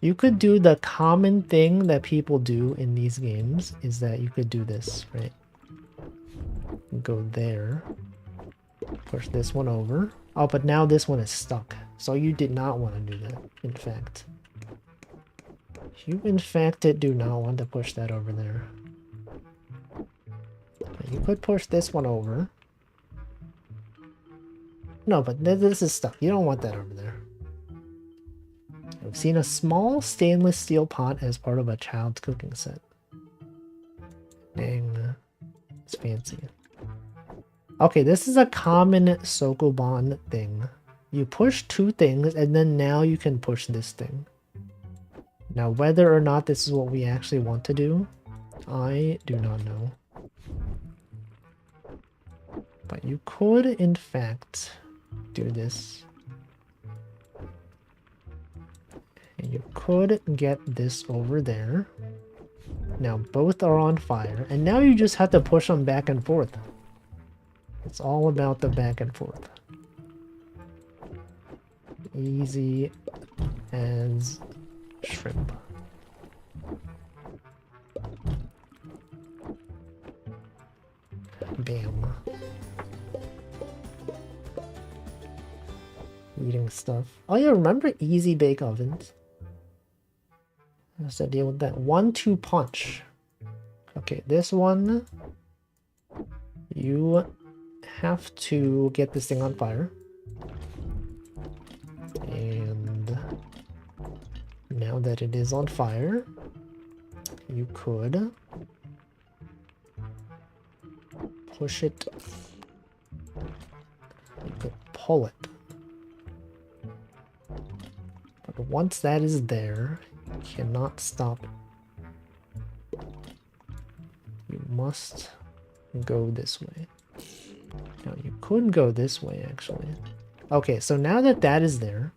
You could do the common thing that people do in these games is that you could do this, right? Go there. Push this one over. Oh, but now this one is stuck. So you did not want to do that, in fact. You, in fact, do not want to push that over there. You could push this one over. No, but this is stuck. You don't want that over there. I've seen a small stainless steel pot as part of a child's cooking set. Dang. It's fancy. Okay, this is a common Sokoban thing. You push two things, and then now you can push this thing. Now, whether or not this is what we actually want to do, I do not know. But you could, in fact, do this. And you could get this over there. Now both are on fire, and now you just have to push them back and forth. It's all about the back and forth. Easy as shrimp. Bam. Eating stuff. Oh yeah, remember easy bake ovens? How's to deal with that? 1-2 punch. Okay, this one, you have to get this thing on fire. And now that it is on fire, you could push it. You could pull it. But once that is there, you cannot stop it. You must go this way. Now you could go this way actually. Okay, so now that that is there,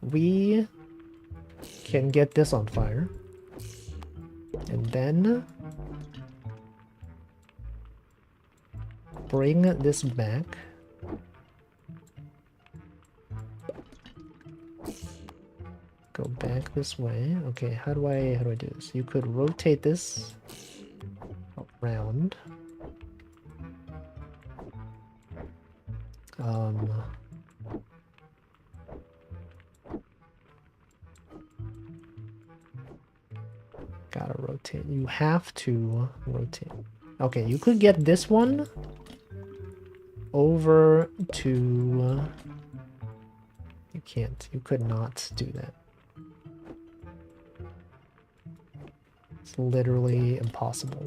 we can get this on fire. And then bring this back. Go back this way. Okay, how do I do this? You could rotate this around. Gotta rotate. You have to rotate. Okay, you could get this one over to... You can't. You could not do that. It's literally impossible.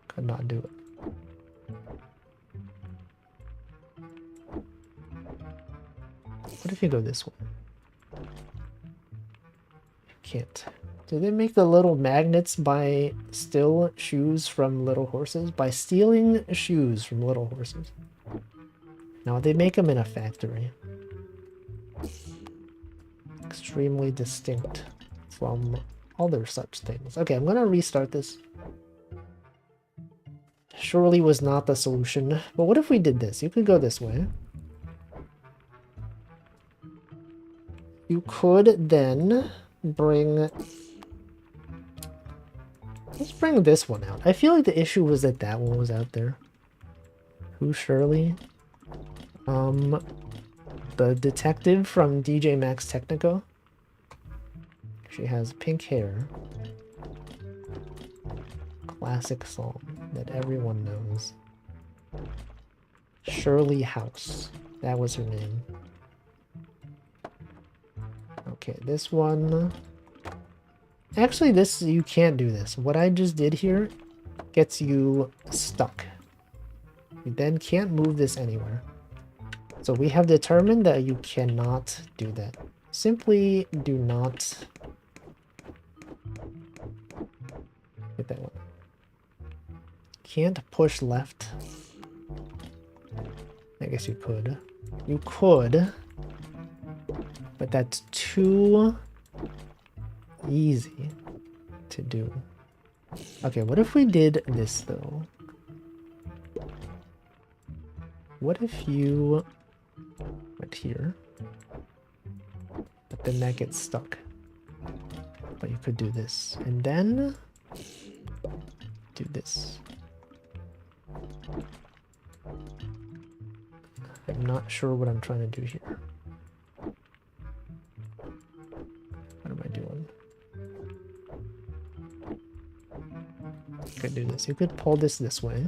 Could not do it. What if you go this way? You can't. Do they make the little magnets by steal shoes from little horses? By stealing shoes from little horses. No, they make them in a factory. Extremely distinct from other such things. Okay, I'm gonna restart this. Surely was not the solution. But what if we did this? You could go this way. You could then bring... Let's bring this one out. I feel like the issue was that that one was out there. Who, Shirley? The detective from DJ Max Technico. She has pink hair. classic song that everyone knows. Shirley House. That was her name. Okay, this one... Actually, this, you can't do this. What I just did here gets you stuck. You then can't move this anywhere. So we have determined that you cannot do that. Simply do not get that one. Can't push left. I guess you could. You could. But that's too easy to do. Okay, what if we did this though? What if you went here, but then that gets stuck? But you could do this, and then do this. I'm not sure what I'm trying to do here. What am I doing? You could do this. You could pull this way.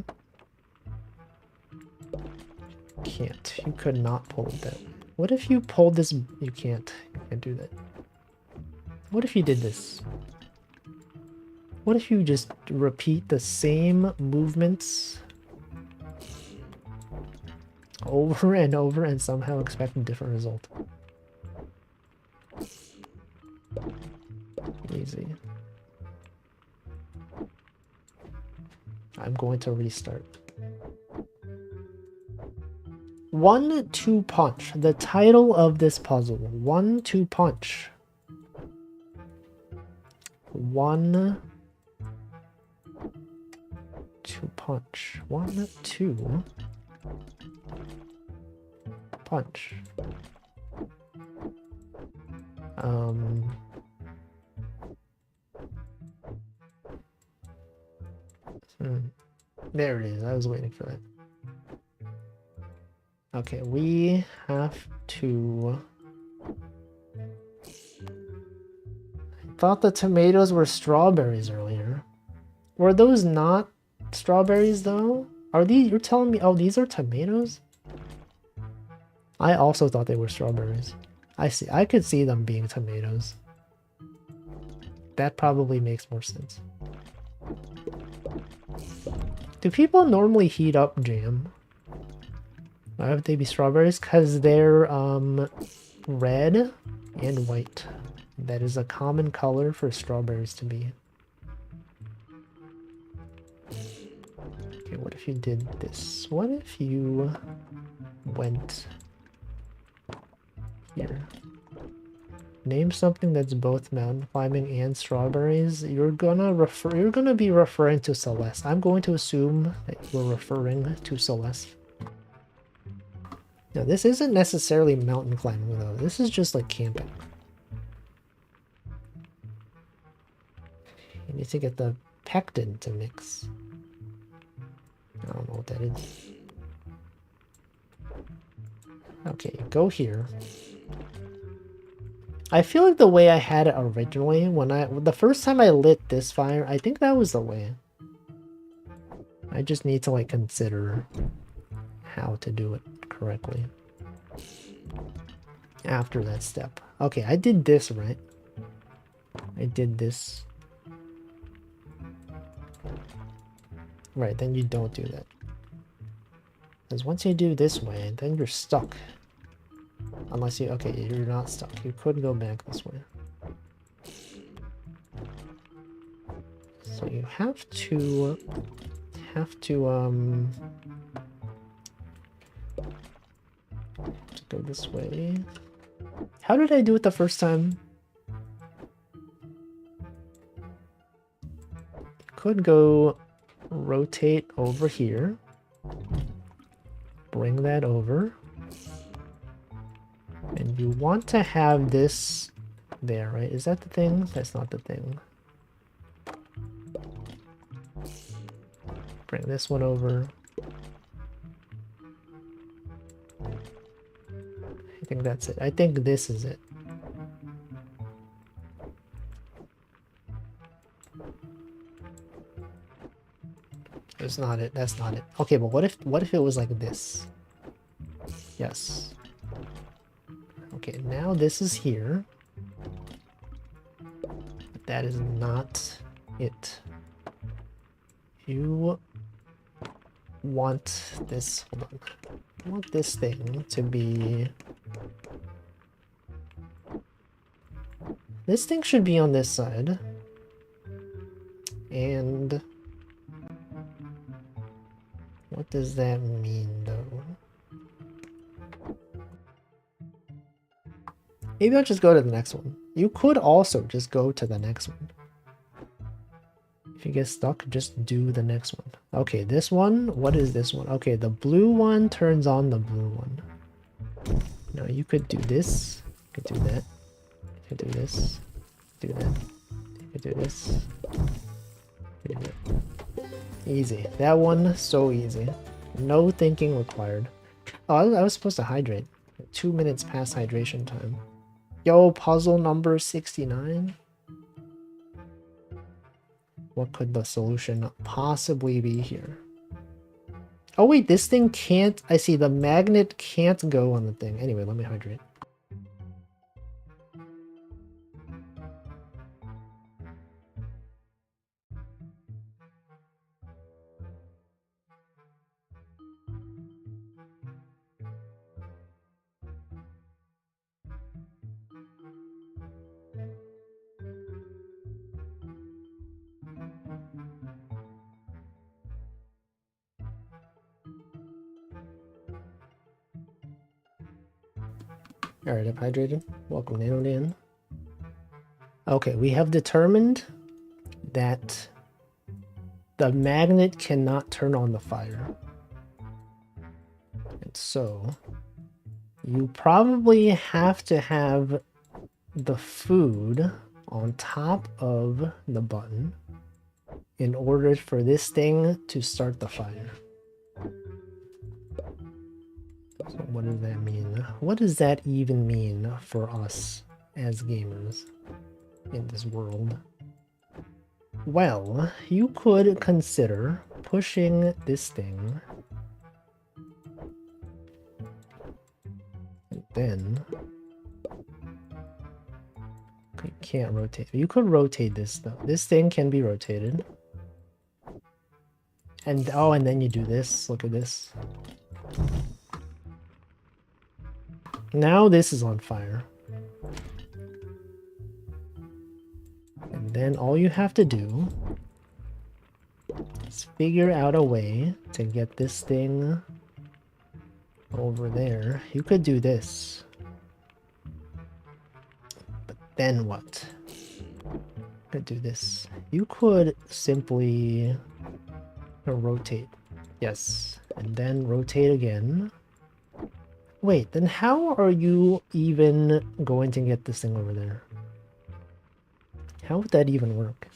Can't. You could not pull it that way. What if you pulled this? You can't. You can't do that. What if you did this? What if you just repeat the same movements over and over and somehow expect a different result? Easy. I'm going to restart. 1-2 punch. The title of this puzzle. 1-2 punch. 1-2 punch. 1-2 punch. There it is. I was waiting for that. Okay, we have to... I thought the tomatoes were strawberries earlier. Were those not strawberries though? Are these... You're telling me... Oh, these are tomatoes? I also thought they were strawberries. I see. I could see them being tomatoes. That probably makes more sense. Do people normally heat up jam? Why would they be strawberries? Because they're red and white. That is a common color for strawberries to be. Okay, what if you did this? What if you went here? Name something that's both mountain climbing and strawberries. You're gonna be referring to Celeste. I'm going to assume that you're referring to Celeste. Now, this isn't necessarily mountain climbing though. This is just like camping. You need to get the pectin to mix. I don't know what that is. Okay, go here. I feel like the way I had it originally, the first time I lit this fire, I think that was the way. I just need to like consider how to do it correctly after that step. Okay, I did this right. I did this. Right, then you don't do that. Because once you do this way, then you're stuck. Unless you, okay, you're not stuck. You could go back this way. So you have to go this way. How did I do it the first time? Could go rotate over here. Bring that over. And you want to have this there, right? Is that the thing? That's not the thing. Bring this one over. I think that's it. I think this is it. That's not it. That's not it. Okay, but what if it was like this? Yes. Okay, now this is here. But that is not it. You want this, hold on. I want this thing to be... This thing should be on this side. And... what does that mean, though? Maybe I'll just go to the next one. You could also just go to the next one. If you get stuck, just do the next one. Okay, this one, what is this one? Okay, the blue one turns on the blue one. Now you could do this, you could do that, you could do this, do that, you could do this, you could do that. Easy. That one, so easy. No thinking required. Oh, I was supposed to hydrate. 2 minutes past hydration time. Yo, puzzle number 69? What could the solution possibly be here? Oh wait, this thing can't... I see, the magnet can't go on the thing. Anyway, let me hydrate. Alright, I've hydrated. Welcome, NanoDan. Okay, we have determined that the magnet cannot turn on the fire. And so, you probably have to have the food on top of the button in order for this thing to start the fire. So what does that mean? What does that even mean for us as gamers in this world? Well, you could consider pushing this thing and then you can't rotate. You could rotate this though. This thing can be rotated. And oh, and then you do this. Look at this. Now this is on fire. And then all you have to do is figure out a way to get this thing over there. You could do this. But then what? You could do this. You could simply rotate. Yes. And then rotate again. Wait, then how are you even going to get this thing over there? How would that even work?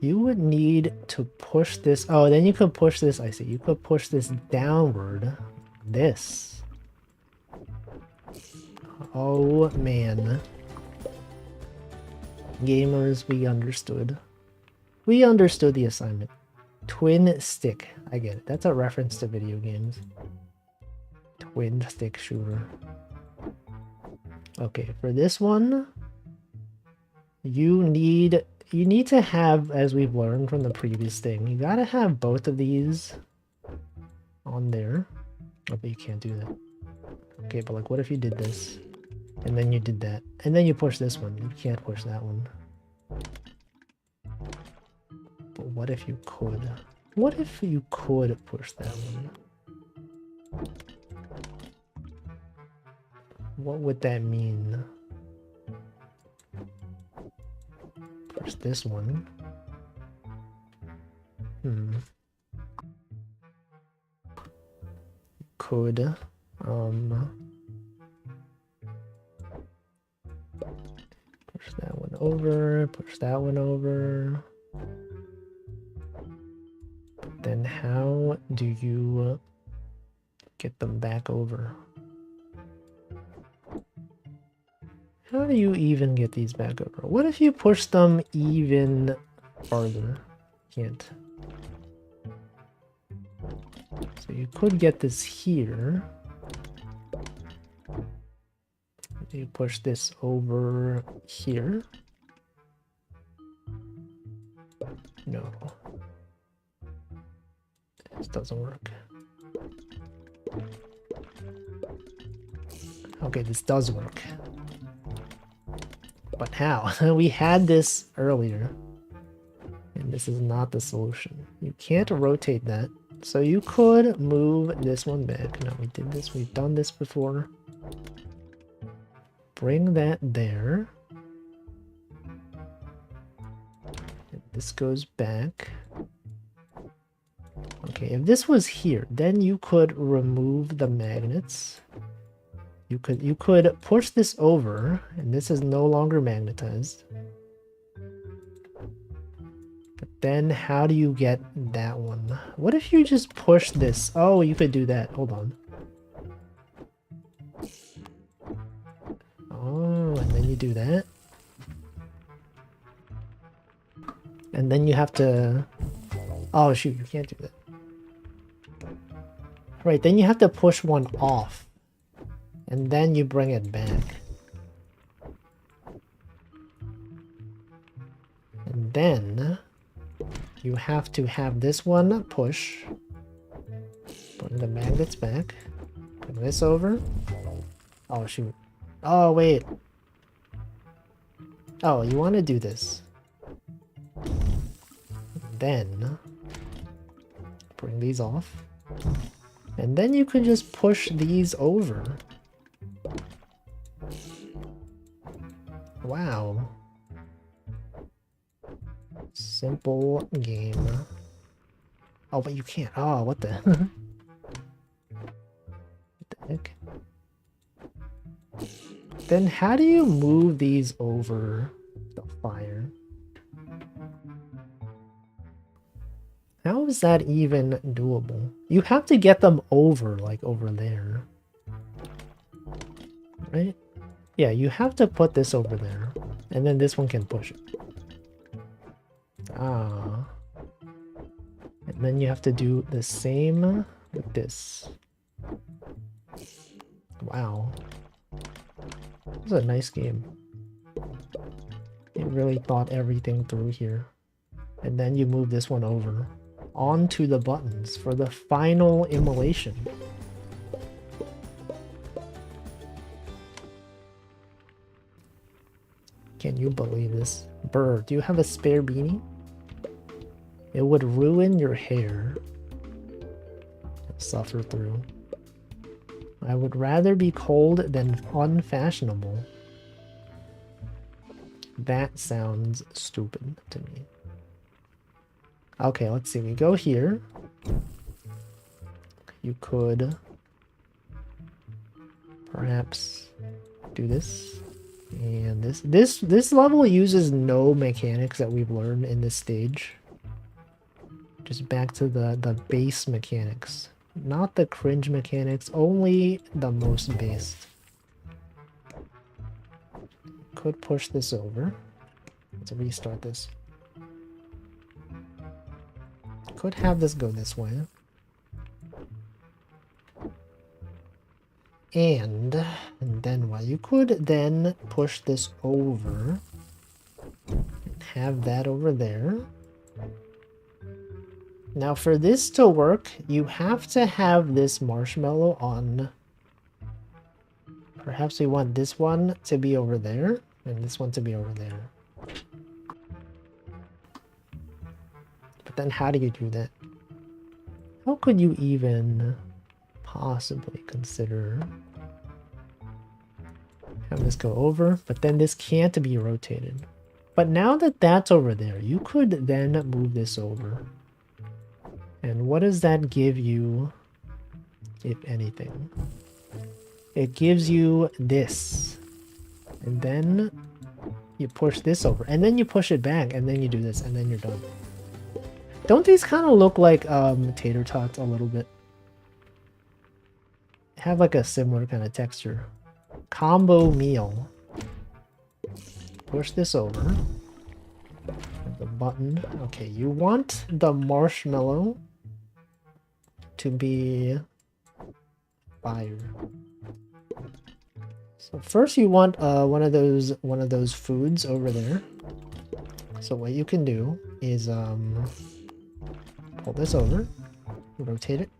You would need to push this... Oh, then you could push this... I see. You could push this downward. This. Oh, man. Gamers, we understood. We understood the assignment. Twin stick. I get it. That's a reference to video games. Twin stick shooter. Okay, for this one, you need to have, as we've learned from the previous thing, you gotta have both of these on there. Oh, but you can't do that. Okay, but like, what if you did this, and then you did that, and then you push this one? You can't push that one. But what if you could? What if you could push that one? What would that mean? Push this one. Could push that one over, push that one over. But then how do you get them back over? How do you even get these back over? What if you push them even farther? Can't. So you could get this here. You push this over here. No. This doesn't work. Okay, this does work. But how? We had this earlier. And this is not the solution. You can't rotate that. So you could move this one back. No, we did this. We've done this before. Bring that there. And this goes back. Okay, if this was here, then you could remove the magnets. You could push this over, and this is no longer magnetized. But then how do you get that one? What if you just push this? Oh, you could do that. Hold on. Oh, and then you do that. And then you have to... Oh, shoot, you can't do that. Right, then you have to push one off. And then you bring it back. And then you have to have this one push. Bring the magnets back. Bring this over. Oh, shoot. Oh, wait. Oh, you want to do this. Then bring these off. And then you can just push these over. Wow. Simple game. Oh, but you can't. Oh, what the? What the heck? Then how do you move these over the fire? How is that even doable? You have to get them over, like over there. Right? Yeah, you have to put this over there. And then this one can push it. Ah. And then you have to do the same with this. Wow. This is a nice game. It really thought everything through here. And then you move this one over onto the buttons for the final immolation. Can you believe this? Burr, do you have a spare beanie? It would ruin your hair. Suffer through. I would rather be cold than unfashionable. That sounds stupid to me. Okay, let's see. We go here. You could perhaps do this. And this level uses no mechanics that we've learned in this stage. Just back to the base mechanics. Not the cringe mechanics, only the most based. Could push this over. Let's restart this. Could have this go this way. And then what? You could then push this over and have that over there. Now for this to work, you have to have this marshmallow on. Perhaps we want this one to be over there and this one to be over there. But then how do you do that? How could you even possibly consider having this go over? But then this can't be rotated. But now that that's over there, you could then move this over. And what does that give you, if anything? It gives you this. And then you push this over. And then you push it back. And then you do this. And then you're done. Don't these kind of look like tater tots a little bit? Have like a similar kind of texture. Combo meal. Push this over. The button. Okay, you want the marshmallow to be fire. So first you want one of those foods over there. So what you can do is pull this over, rotate it,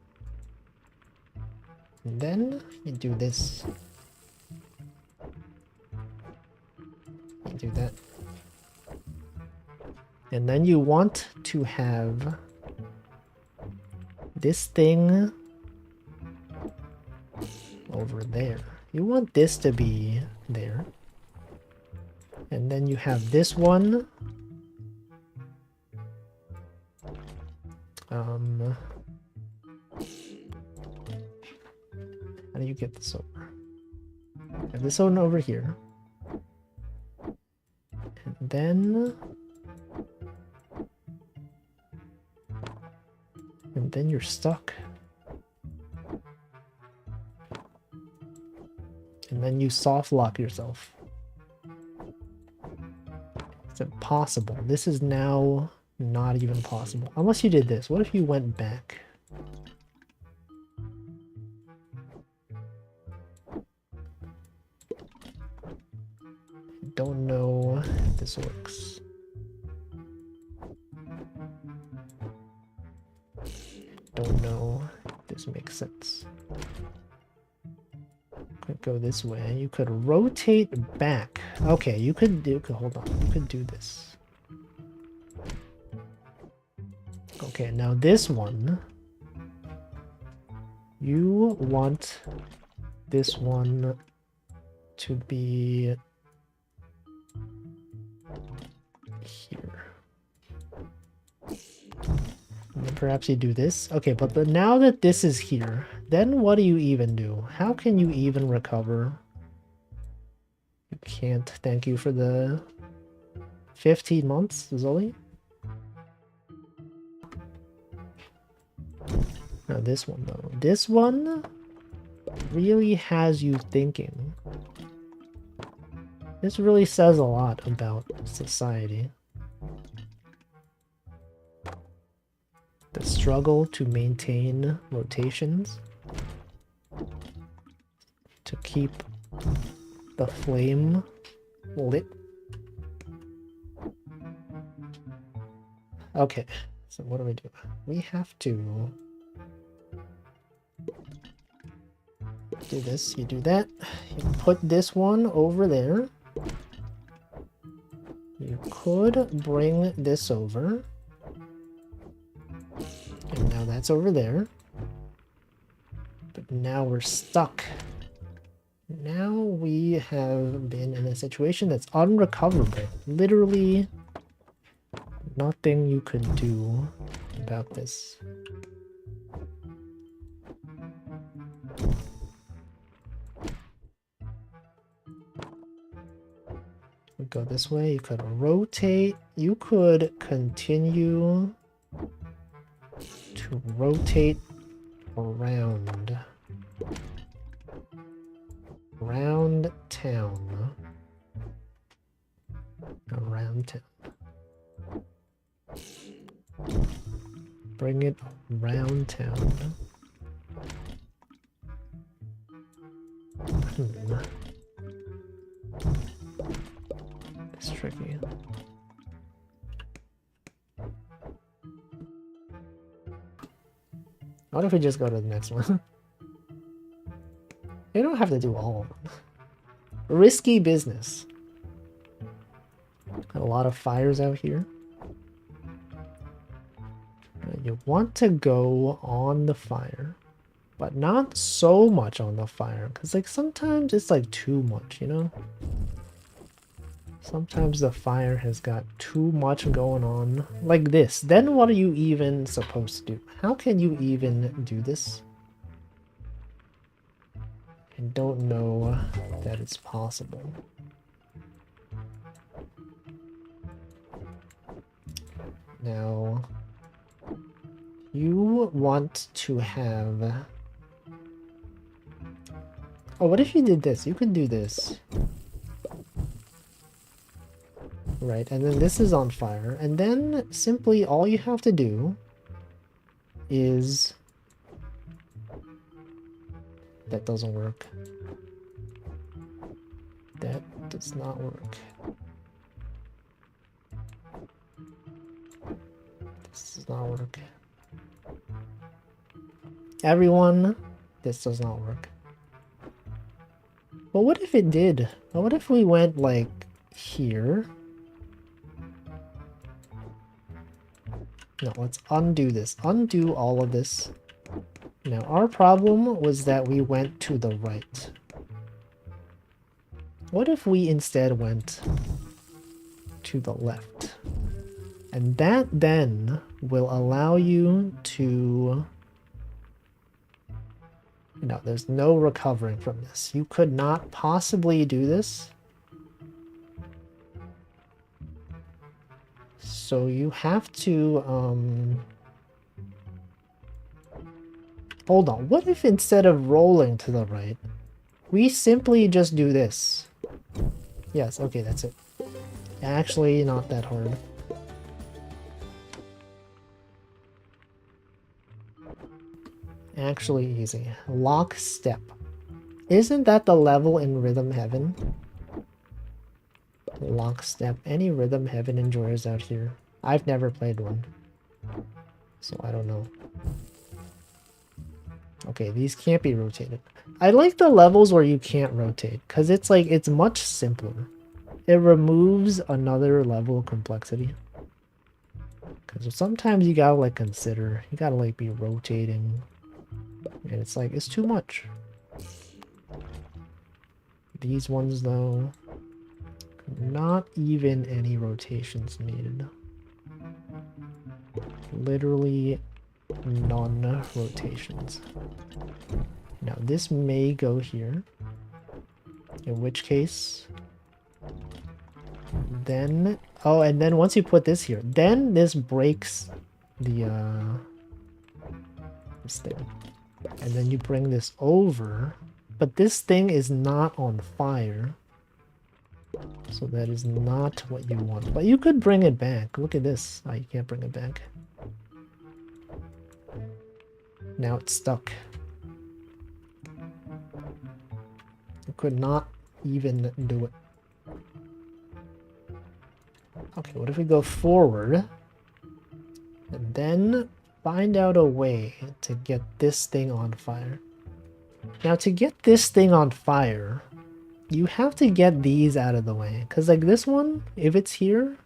and then you do this. You do that. And then you want to have this thing over there. You want this to be there. And then you have this one. How do you get this over? Have this one over here. And then you're stuck. And then you soft lock yourself. It's impossible. This is now not even possible. Unless you did this. What if you went back? Don't know if this works. Don't know if this makes sense. Could go this way. You could rotate back. Okay, you could hold on. You could do this. Okay, now this one. You want this one to be here. And then perhaps you do this. Okay, but now that this is here, then what do you even do? How can you even recover? You can't. Thank you for the 15 months, Zully. Now this one though. This one really has you thinking. This really says a lot about society. The struggle to maintain rotations, to keep the flame lit. Okay, so what do we do? We have to do this, you do that. You put this one over there. You could bring this over. And now that's over there. But now we're stuck. Now we have been in a situation that's unrecoverable. Literally nothing you could do about this. Go this way. You could rotate. You could continue to rotate around town. Around town. Bring it around town. It's tricky. What if we just go to the next one? You don't have to do all of them. Risky business. A lot of fires out here. You want to go on the fire, but not so much on the fire, because like sometimes it's like too much, you know? Sometimes the fire has got too much going on, like this. Then what are you even supposed to do? How can you even do this? I don't know that it's possible. Now, you want to have... Oh, what if you did this? You could do this. Right, and then this is on fire, and then simply all you have to do is That doesn't work. That does not work. This does not work. Everyone, this does not work. But what if it did? What if we went like here? No, let's undo this. Undo all of this. Now, our problem was that we went to the right. What if we instead went to the left? And that then will allow you to... No, there's no recovering from this. You could not possibly do this. So you have to, hold on, what if instead of rolling to the right, we simply just do this? Yes, okay, that's it. Actually, not that hard. Actually easy. Lockstep. Isn't that the level in Rhythm Heaven? Lockstep. Any Rhythm Heaven enjoyers out here? I've never played one, so I don't know. Okay, these can't be rotated. I like the levels where you can't rotate, because it's like, it's much simpler. It removes another level of complexity. Because sometimes you gotta like consider, you gotta like be rotating, and it's like, it's too much. These ones though, not even any rotations needed. Literally none rotations. Now this may go here, in which case then, oh, and then once you put this here, then this breaks the this thing, and then you bring this over, but this thing is not on fire, so that is not what you want. But you could bring it back. Look at this. Oh, you can't bring it back. Now it's stuck. You could not even do it. Okay, what if we go forward and then find out a way to get this thing on fire? Now, to get this thing on fire, you have to get these out of the way, because like this one, if it's here,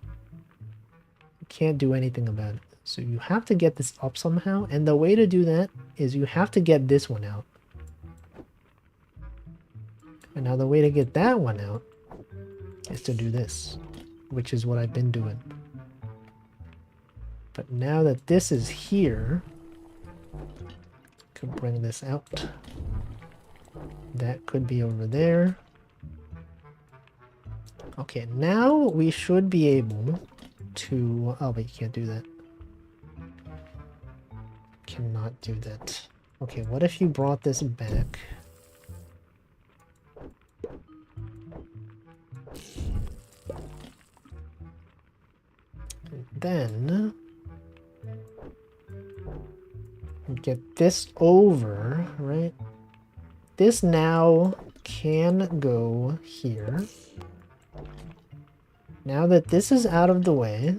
you can't do anything about it. So you have to get this up somehow, and the way to do that is you have to get this one out. And now the way to get that one out is to do this, which is what I've been doing. But now that this is here, could bring this out. That could be over there. Okay, now we should be able to... Oh, but you can't do that. Cannot do that. Okay, what if you brought this back? And then get this over, right? This now can go here. Now that this is out of the way,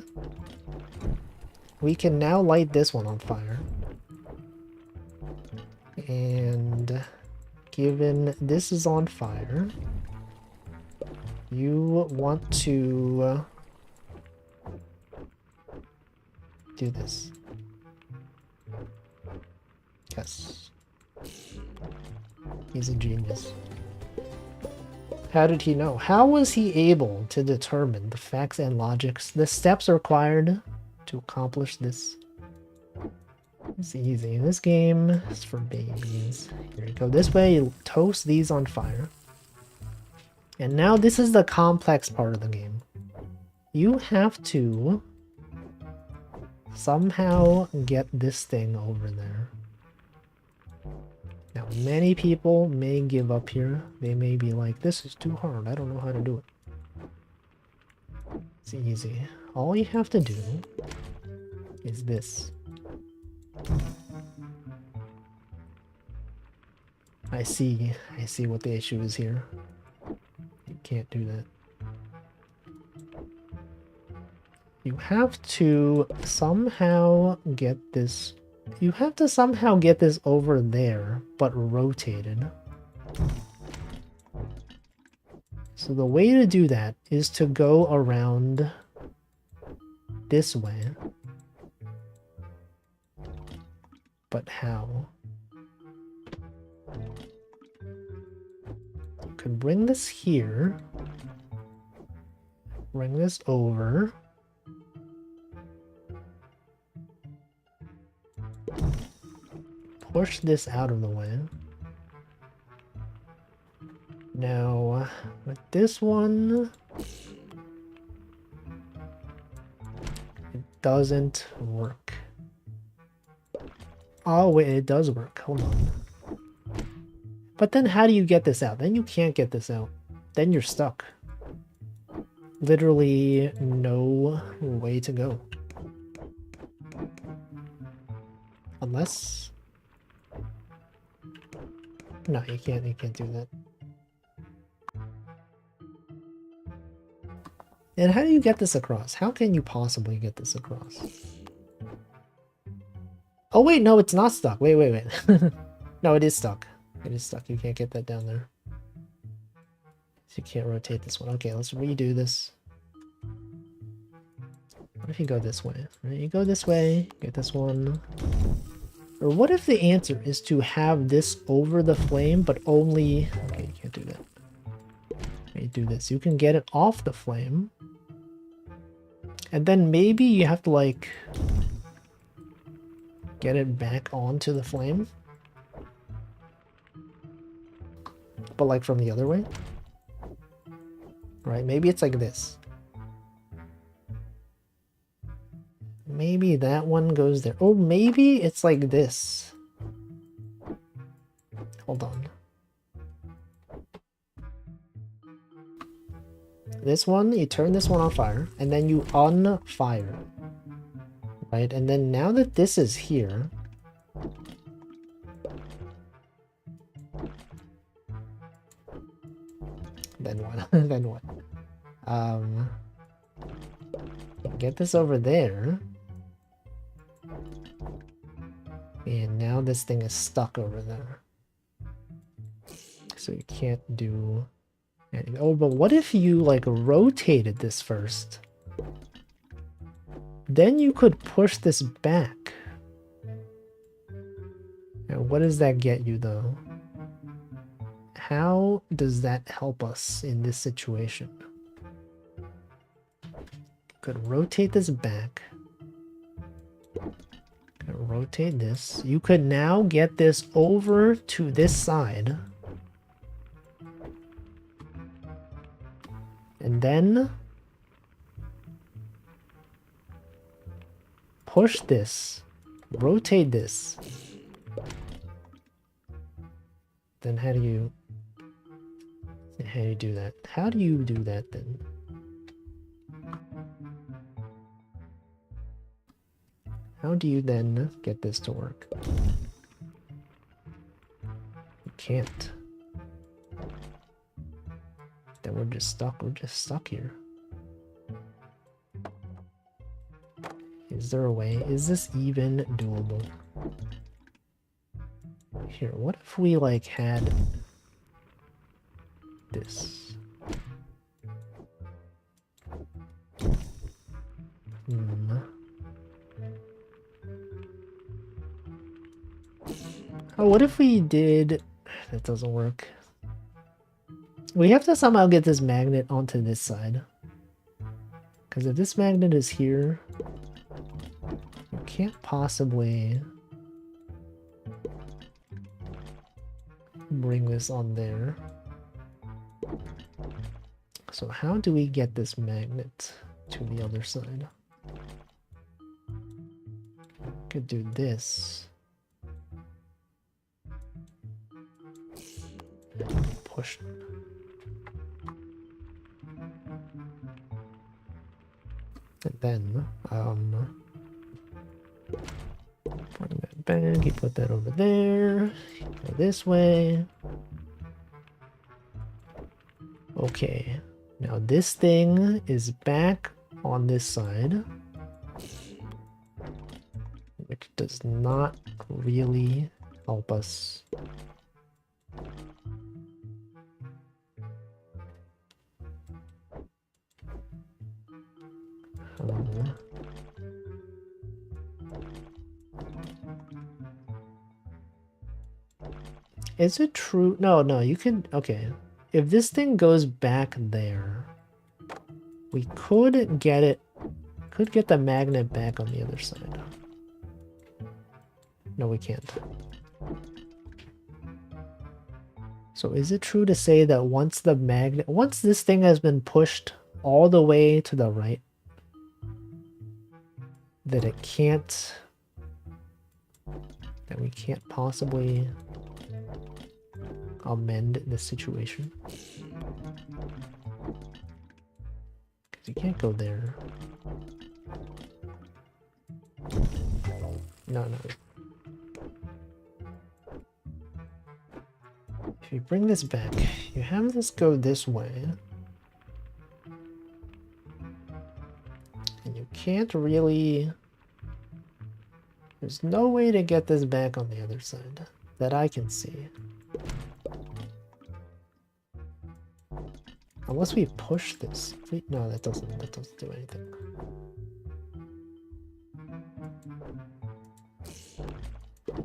we can now light this one on fire. And given this is on fire, you want to do this. Yes. He's a genius. How did he know? How was he able to determine the facts and logics, the steps required to accomplish this? It's easy. This game is for babies. Here you go. This way, you toast these on fire. And now this is the complex part of the game. You have to somehow get this thing over there. Now, many people may give up here. They may be like, this is too hard. I don't know how to do it. It's easy. All you have to do is this. I see what the issue is here. You can't do that. You have to somehow get this... You have to somehow get this over there, but rotated. So the way to do that is to go around this way. But how? You could bring this here. Bring this over. Push this out of the way. Now, with this one, it doesn't work. Oh, wait, it does work. Hold on. But then how do you get this out? Then you can't get this out. Then you're stuck. Literally no way to go. Unless... No, you can't do that. And how do you get this across? How can you possibly get this across? Oh wait, no, it's not stuck. Wait. No, it is stuck. It is stuck. You can't get that down there. So you can't rotate this one. Okay, let's redo this. What if you go this way? Right, you go this way, get this one. Or what if the answer is to have this over the flame, but only... Okay, you can't do that. You do this. You can get it off the flame. And then maybe you have to, like... get it back onto the flame. But, like, from the other way. Right? Maybe it's like this. Maybe that one goes there. Oh, maybe it's like this. Hold on. This one, you turn this one on fire, and then you unfire. Right? And then now that this is here... Then what? Then what? Get this over there. And now this thing is stuck over there. So you can't do anything. Oh, but what if you, like, rotated this first? Then you could push this back. And what does that get you, though? How does that help us in this situation? Could rotate this back. Could rotate this. You could now get this over to this side. And then push this. Rotate this. Then how do you do that? How do you do that then? How do you then get this to work? You can't. Then we're just stuck. We're just stuck here. Is there a way? Is this even doable? Here, what if we, like, had this? Oh, what if we did... That doesn't work. We have to somehow get this magnet onto this side. Because if this magnet is here, you can't possibly bring this on there. So how do we get this magnet to the other side? Could do this. Push. And then, bring that back, you put that over there, go this way. Okay, now this thing is back on this side, which does not really help us. Is it true? No, you can, okay. If this thing goes back there, we could get it, could get the magnet back on the other side. No, we can't. So is it true to say that once this thing has been pushed all the way to the right, that it can't, that we can't possibly amend the situation? Because you can't go there. No. If you bring this back, you have this go this way. And you can't really... There's no way to get this back on the other side that I can see. Unless we push this. No, that doesn't do anything.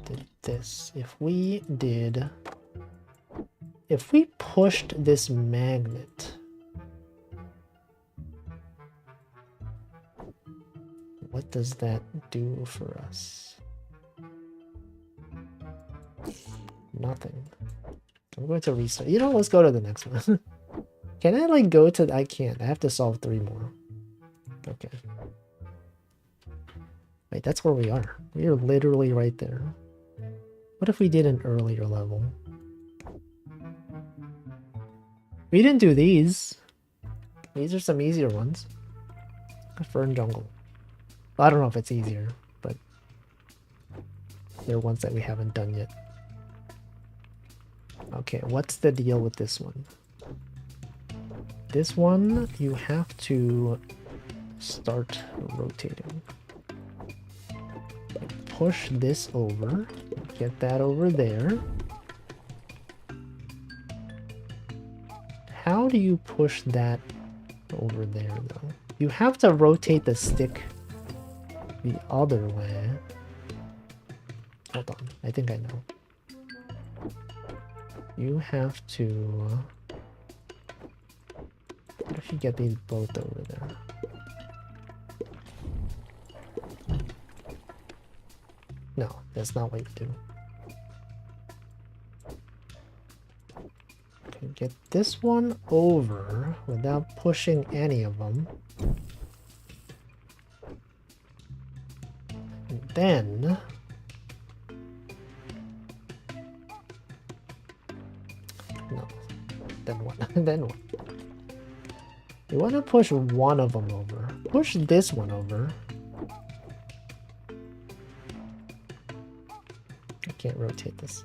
Did this. If we pushed this magnet, what does that do for us? Nothing. I'm going to restart. You know, let's go to the next one. Can I like go to... I can't. I have to solve 3 more. Okay. Wait, that's where we are. We are literally right there. What if we did an earlier level? We didn't do these. These are some easier ones. Fern Jungle. Well, I don't know if it's easier, but they're ones that we haven't done yet. Okay, what's the deal with this one? This one, you have to start rotating. Push this over, get that over there. How do you push that over there, though? You have to rotate the stick the other way. Hold on, I think I know. You have to... What if you get these both over there? No, that's not what you do. Okay, get this one over without pushing any of them. And then... No. Then what? Then what? You want to push one of them over. Push this one over. I can't rotate this.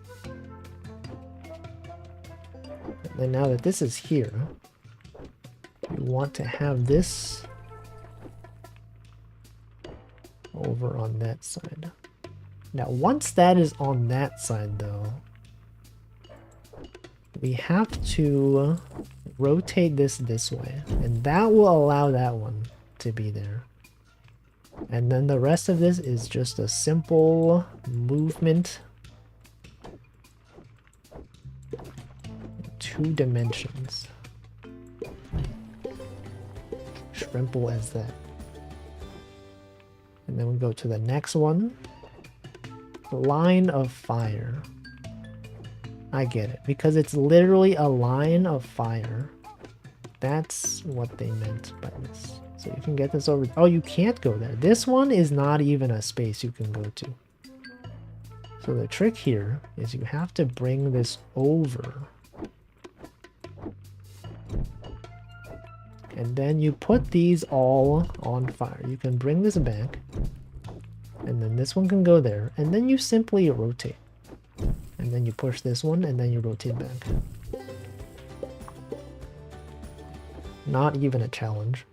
And then now that this is here, you want to have this over on that side. Now, once that is on that side, though, we have to rotate this way, and that will allow that one to be there. And then the rest of this is just a simple movement. 2 dimensions. Simple as that. And then we go to the next one. Line of fire. I get it, because it's literally a line of fire. That's what they meant by this. So you can get this over. Oh, you can't go there. This one is not even a space you can go to. So the trick here is you have to bring this over. And then you put these all on fire. You can bring this back. And then this one can go there. And then you simply rotate. And then you push this one, and then you rotate back. Not even a challenge.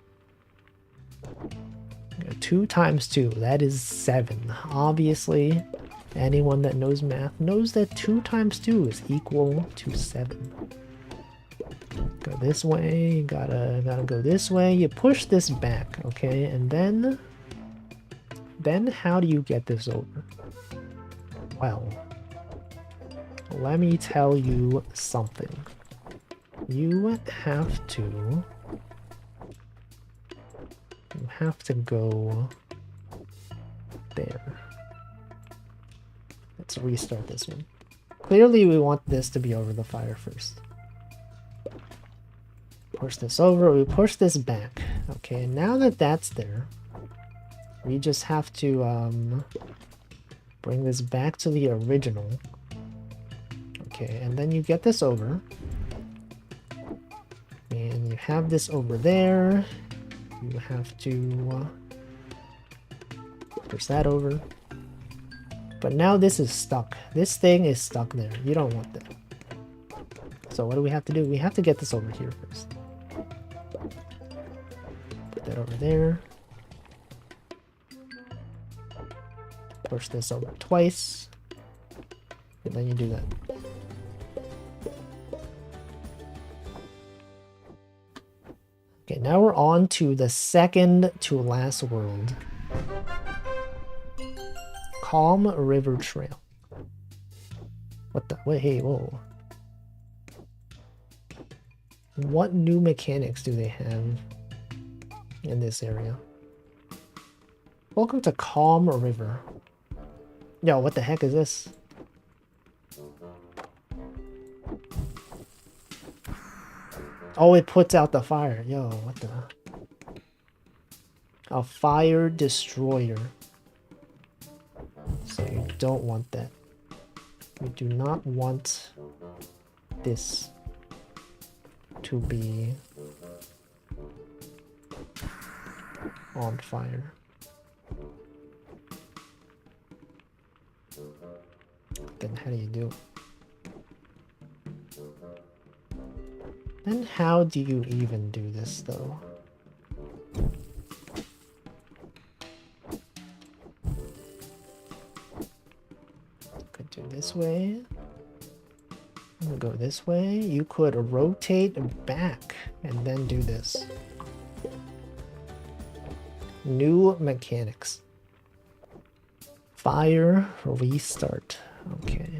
2 times 2, that is 7. Obviously, anyone that knows math knows that 2 times 2 is equal to 7. Go this way, you gotta go this way. You push this back, okay? And then how do you get this over? Well, let me tell you something. You have to go there. Let's restart this one. Clearly we want this to be over the fire first. Push this over, we push this back. Okay, now that that's there, we just have to bring this back to the original. Okay, and then you get this over. And you have this over there. You have to push that over. But now this is stuck. This thing is stuck there. You don't want that. So what do we have to do? We have to get this over here first. Put that over there. Push this over twice. And then you do that. Okay, now we're on to the second to last world. Calm River Trail. What the? Wait, hey, whoa. What new mechanics do they have in this area? Welcome to Calm River. Yo, what the heck is this? Oh, it puts out the fire. Yo, what the? A fire destroyer. So you don't want that. You do not want this to be on fire. Then how do you do it? Then how do you even do this though? Could do this way. Go this way. You could rotate back and then do this. New mechanics. Fire restart. Okay.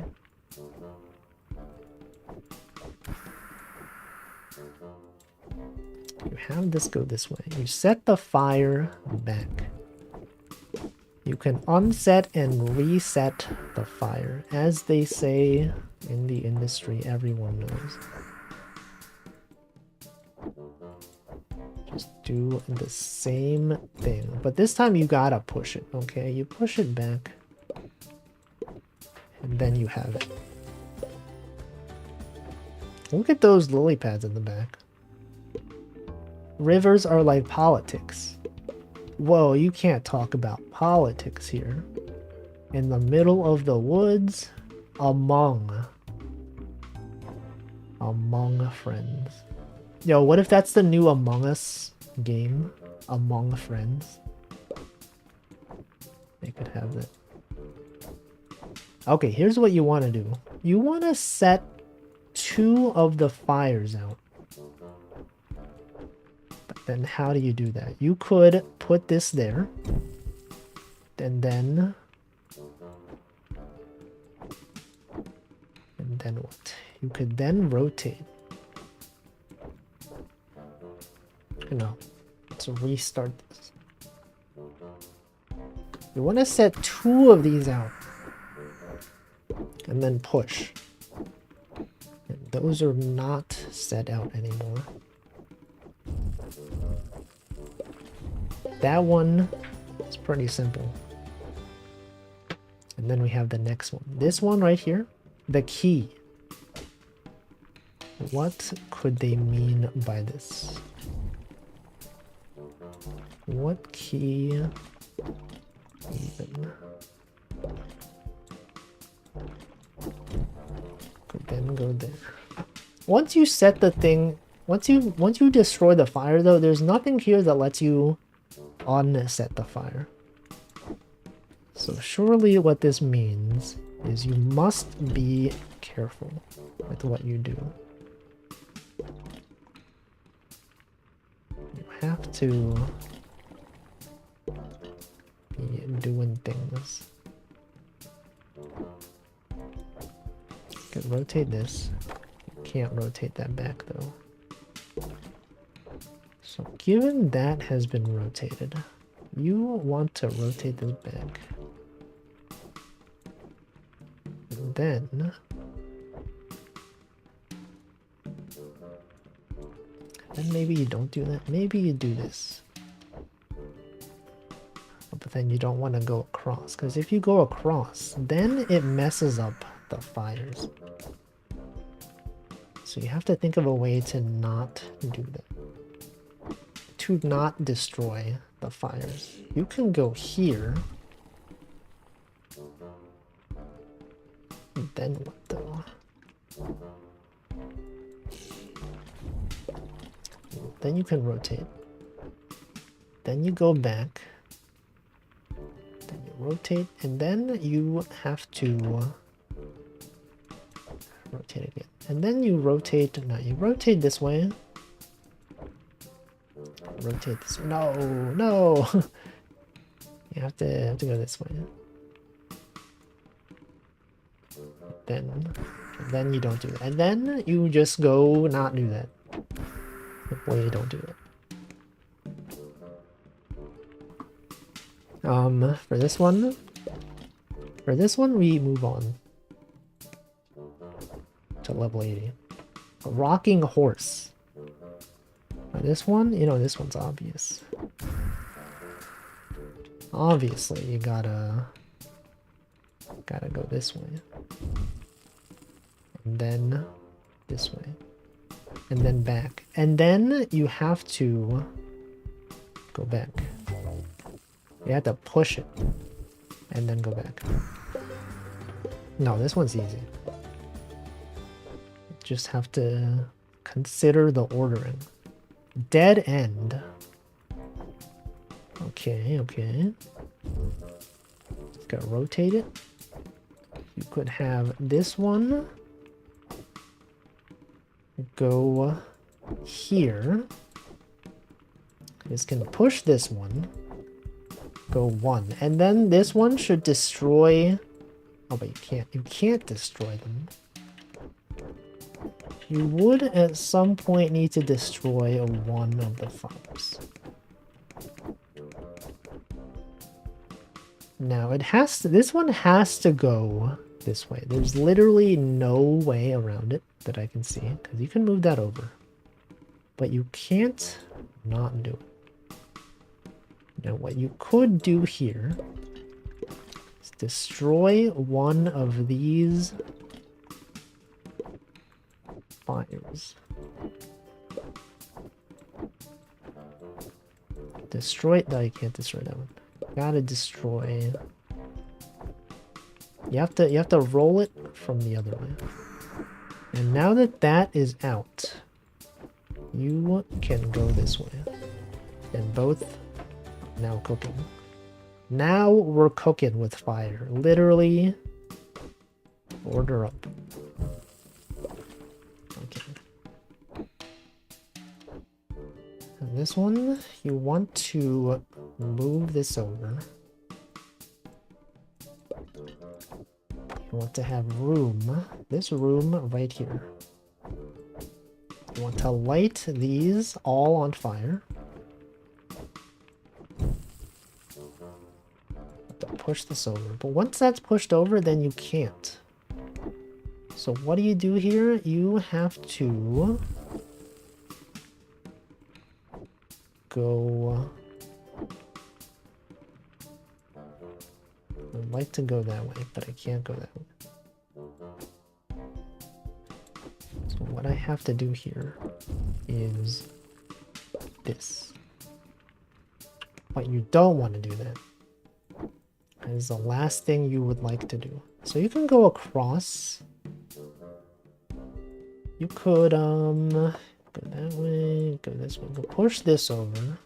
You have this go this way. You set the fire back. You can unset and reset the fire. As they say in the industry, everyone knows. Just do the same thing. But this time you gotta push it, okay? You push it back. And then you have it. Look at those lily pads in the back. Rivers are like politics. Whoa, you can't talk about politics here. In the middle of the woods, among friends. Yo, what if that's the new Among Us game? Among Friends. They could have that. Okay, here's what you want to do. You want to set 2 of the fires out. But then how do you do that? You could put this there. And then what? You could then rotate. No. Let's restart this. You want to set 2 of these out. And then push. And those are not set out anymore. That one is pretty simple. And then we have the next one. This one right here, the key. What could they mean by this? What key even? Could then go there. Once you set the thing, Once you destroy the fire though, there's nothing here that lets you unset the fire. So surely what this means is you must be careful with what you do. You have to be doing things. You can rotate this. You can't rotate that back though. So given that has been rotated, you want to rotate this back. And then maybe you don't do that. Maybe you do this. But then you don't want to go across, because if you go across, then it messes up the fires. So you have to think of a way to not do that. To not destroy the fires. You can go here. And then what though? Then you can rotate. Then you go back. Then you rotate, and then you have to rotate again. And then you rotate. Now you rotate this way. Rotate this way. No, no. You have to go this way. Then you don't do that. And then you just go not do that. Well, you don't do it. For this one we move on to level 80. A rocking horse. Now this one, you know, this one's obvious. Obviously, you gotta go this way. And then this way. And then back. And then you have to go back. You have to push it. And then go back. No, this one's easy. You just have to consider the ordering. Dead end. Okay, okay. Just gotta rotate it. You could have this one go here. This can push this one. Go 1. And then this one should destroy... Oh, but you can't destroy them. You would at some point need to destroy one of the fires. Now it has to... This one has to go this way. There's literally no way around it that I can see, because you can move that over. But you can't not do it. Now what you could do here is destroy one of these fires. Destroy... No, you can't destroy that one. Gotta destroy... You have to roll it from the other way. And now that that is out, you can go this way. And both now cooking. Now we're cooking with fire. Literally, order up. Okay. And this one, you want to move this over. You want to have room, this room right here. You want to light these all on fire. To push this over. But once that's pushed over, then you can't. So what do you do here? You have to go... I'd like to go that way, but I can't go that way. So what I have to do here is this. But you don't want to do that. That is the last thing you would like to do. So you can go across. You could, Go that way, go this way. Go push this over.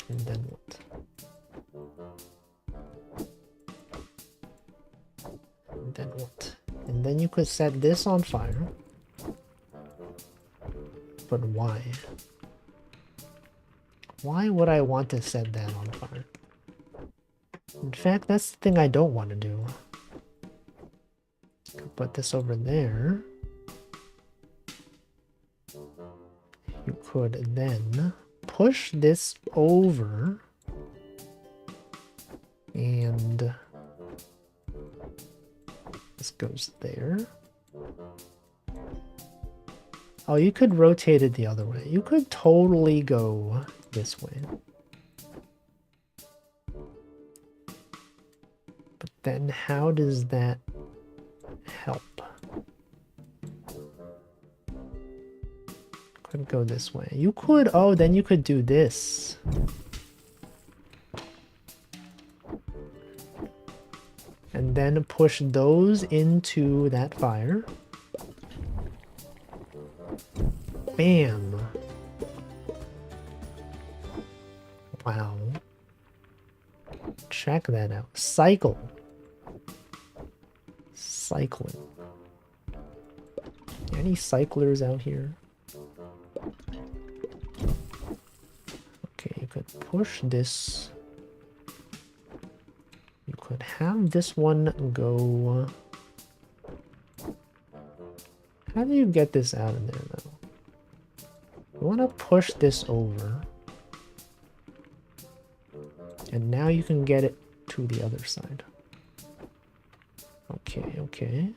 And then what? And then what? And then you could set this on fire. But why? Why would I want to set that on fire? In fact, that's the thing I don't want to do. Put this over there. You could then push this over and this goes there. Oh, you could rotate it the other way. You could totally go this way. But then how does that help? Could go this way. You could, oh, then you could do this. And then push those into that fire. Bam. Wow. Check that out. Cycle. Cycling. Any cyclers out here? Okay, you could push this. You could have this one go. How do you get this out of there though? You want to push this over. And now you can get it to the other side. Okay, okay.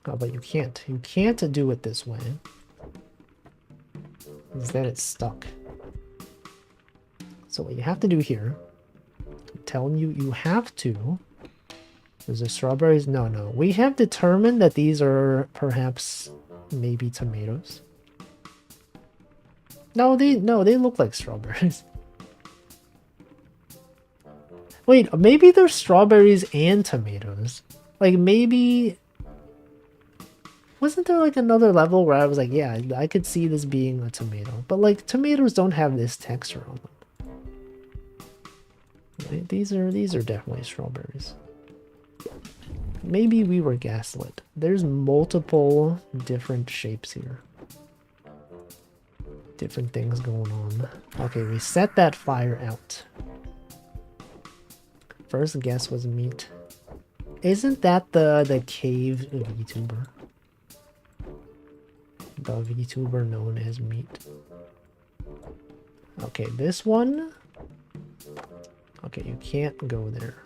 Oh, but you can't. You can't do it this way. Because then it's stuck. So what you have to do here, I'm telling you, you have to. Is there strawberries? No, no. We have determined that these are perhaps maybe tomatoes. No, they look like strawberries. Wait, maybe they're strawberries and tomatoes. Like maybe... Wasn't there like another level where I was like, yeah, I could see this being a tomato. But like tomatoes don't have this texture on them. Right? These are definitely strawberries. Maybe we were gaslit. There's multiple different shapes here. Different things going on. Okay, we set that fire out. First guess was meat. Isn't that the cave VTuber? The VTuber known as meat. Okay, this one. Okay, you can't go there.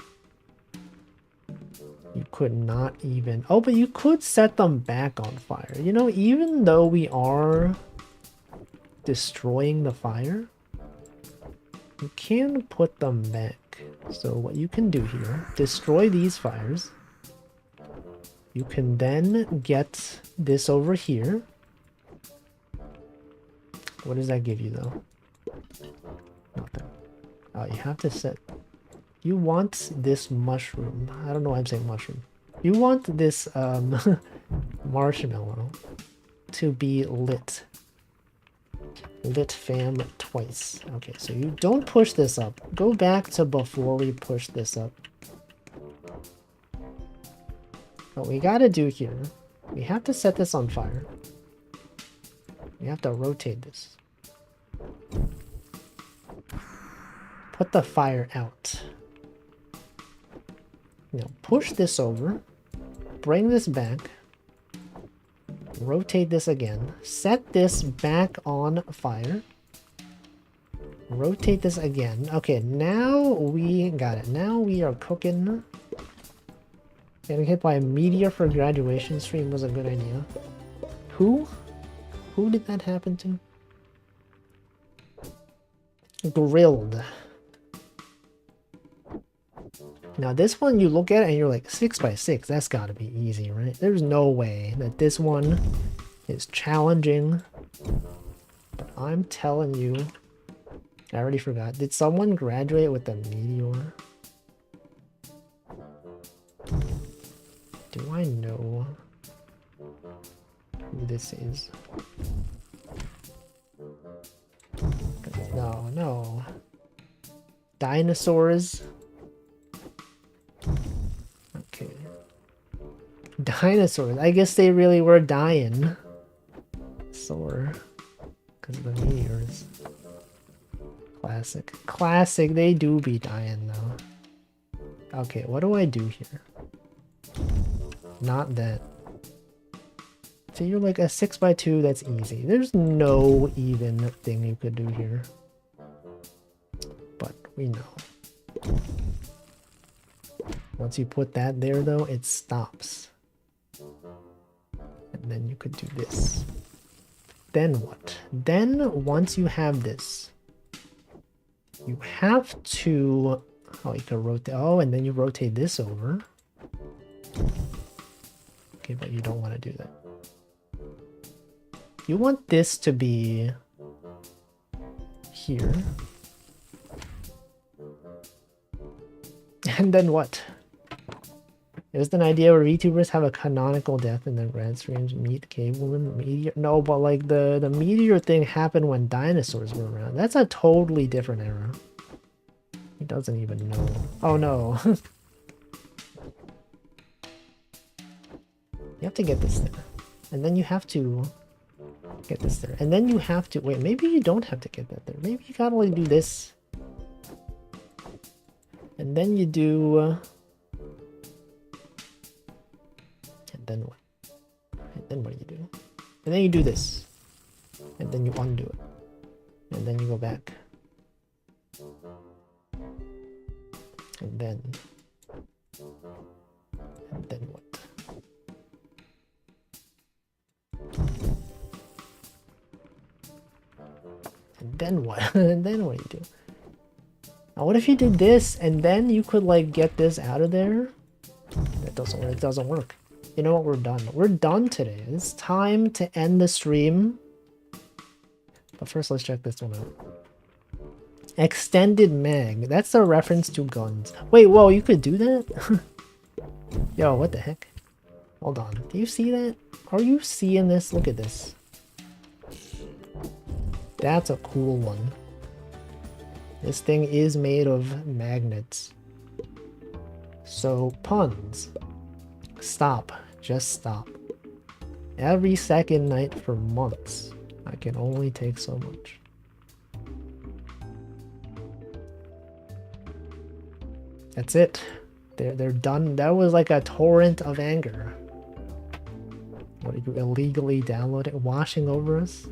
You could not even... Oh, but you could set them back on fire. You know, even though we are destroying the fire, you can put them back. So what you can do here, destroy these fires. You can then get this over here. What does that give you though? Nothing. Oh, you have to set... You want this mushroom. I don't know why I'm saying mushroom. You want this marshmallow to be lit. Lit fam twice. Okay, so you don't push this up. Go back to before we push this up. What we gotta do here, we have to set this on fire. We have to rotate this. Put the fire out. Now push this over. Bring this back. Rotate this again. Set this back on fire. Rotate this again. Okay, now we got it. Now we are cooking. Getting hit by a meteor for graduation stream was a good idea. Who? Who did that happen to? Grilled. Now this one you look at it and you're like 6x6, that's gotta be easy, right? There's no way that this one is challenging. But I'm telling you, I already forgot. Did someone graduate with a meteor? Do I know? who this is. No, no. Dinosaurs. Okay. Dinosaurs. I guess they really were dying. Sore. Because of the meteors. Classic. Classic. They do be dying though. Okay, what do I do here? Not that. So you're like a 6x2, that's easy. There's no even thing you could do here. But we know. Once you put that there though, it stops. And then you could do this. Then what? Then once you have this, you have to... Oh, you can rotate... Oh, and then you rotate this over. Okay, but you don't want to do that. You want this to be here. And then what? There's an idea where VTubers have a canonical death and then red strange meet cavewoman meteor. No, but like the meteor thing happened when dinosaurs were around. That's a totally different era. He doesn't even know. Oh no. You have to get this there. And then you have to get this there. And then you have to... Wait, maybe you don't have to get that there. Maybe you gotta like do this. And then you do... and then what? And then what do you do? And then you do this. And then you undo it. And then you go back. And then... and then what? And then what? And then what do you do? Now what if you did this and then you could like get this out of there? That doesn't work. It doesn't work. You know what? We're done. We're done today. It's time to end the stream. But first let's check this one out. Extended mag. That's a reference to guns. Wait, whoa, you could do that? Yo, what the heck? Hold on. Do you see that? Are you seeing this? Look at this. That's a cool one. This thing is made of magnets. So, puns. Stop. Just stop. Every second night for months. I can only take so much. That's it. They're done. That was like a torrent of anger. What, are you illegally downloading? Washing over us?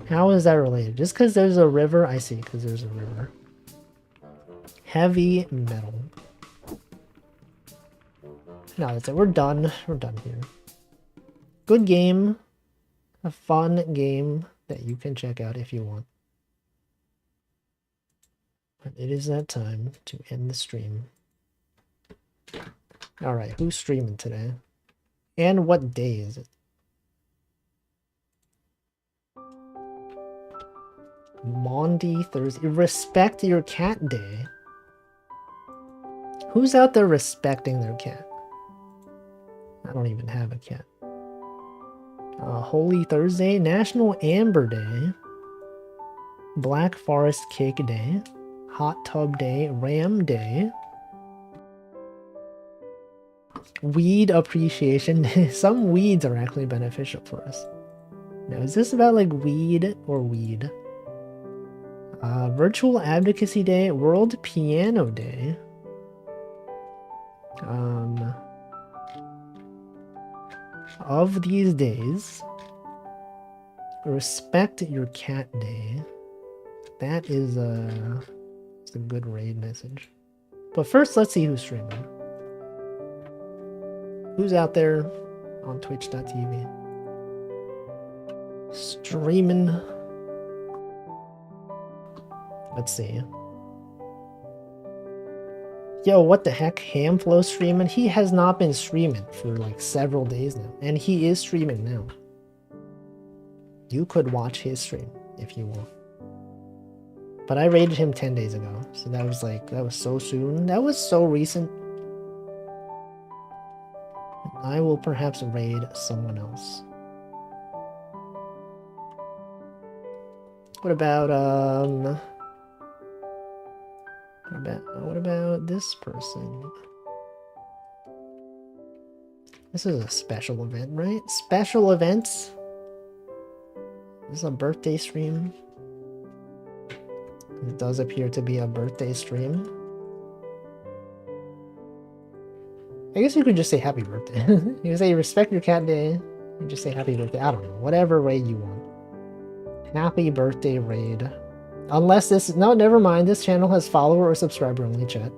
How is that related? Just because there's a river? I see, because there's a river. Heavy metal. No, that's it. We're done. We're done here. Good game. A fun game that you can check out if you want. But it is that time to end the stream. Alright, who's streaming today? And what day is it? Maundy Thursday. Respect your cat day. Who's out there respecting their cat? I don't even have a cat. Holy Thursday. National Amber Day. Black Forest Cake Day. Hot Tub Day. Ram Day. Weed Appreciation Day. Some weeds are actually beneficial for us. Now, is this about like weed or weed? Virtual Advocacy Day, World Piano Day. Of these days, Respect Your Cat Day. That is it's a good raid message. But first, let's see who's streaming. Who's out there on twitch.tv? Streaming. Let's see. Yo, what the heck? Hamflow streaming? He has not been streaming for like several days now. And he is streaming now. You could watch his stream if you want. But I raided him 10 days ago. So that was like, that was so soon. That was so recent. I will perhaps raid someone else. What about what about this person? This is a special event, right? Special events. This is a birthday stream. It does appear to be a birthday stream. I guess you could just say happy birthday. You can say respect your cat day. You just say happy birthday. I don't know. Whatever raid you want. Happy birthday raid. Unless this... No, never mind. This channel has follower or subscriber only chat.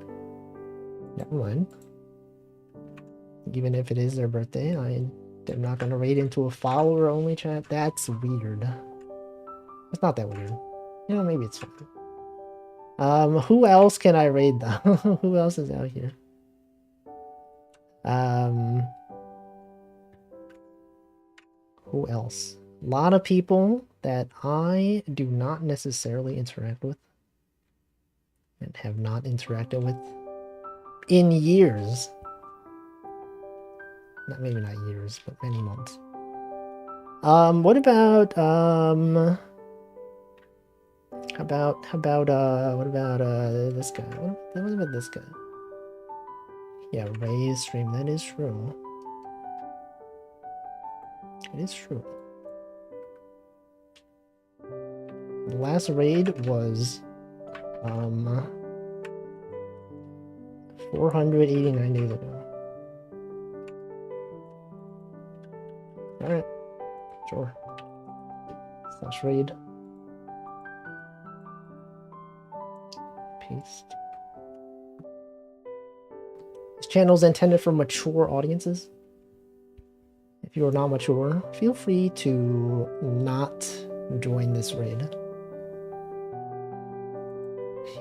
Never mind. Even if it is their birthday, I'm not going to raid into a follower only chat. That's weird. It's not that weird. You know, maybe it's fine. Who else can I raid though? Who else is out here? Who else? A lot of people that I do not necessarily interact with and have not interacted with in years. Maybe not years, but many months. What about what about this guy? What about this guy? Yeah, Ray's stream. That is true. It is true. The last raid was 489 days ago. Alright. Sure. Slash raid. Paste. This channel is intended for mature audiences. If you are not mature, feel free to not join this raid.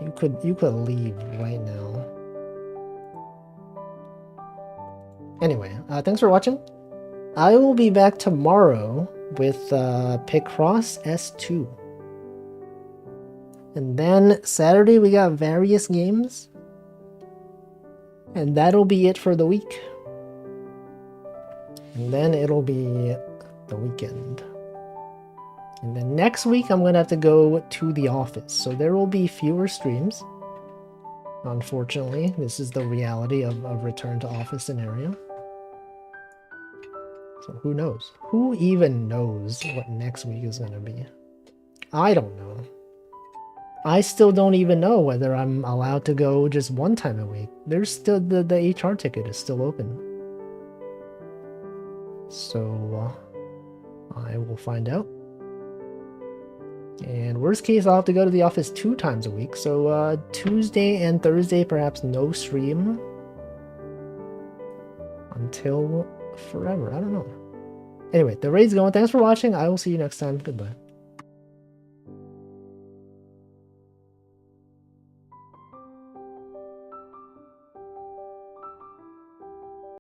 You could leave right now. Anyway, thanks for watching. I will be back tomorrow with Picross S2. And then Saturday we got various games. And that'll be it for the week. And then it'll be the weekend. And then next week I'm going to have to go to the office. So there will be fewer streams. Unfortunately, this is the reality of a return to office scenario. So who knows? Who even knows what next week is going to be? I don't know. I still don't even know whether I'm allowed to go just one time a week. There's still the HR ticket is still open. So I will find out. And worst case, I'll have to go to the office 2 times a week. So Tuesday and Thursday, perhaps no stream until forever. I don't know. Anyway, the raid's going. Thanks for watching. I will see you next time. Goodbye.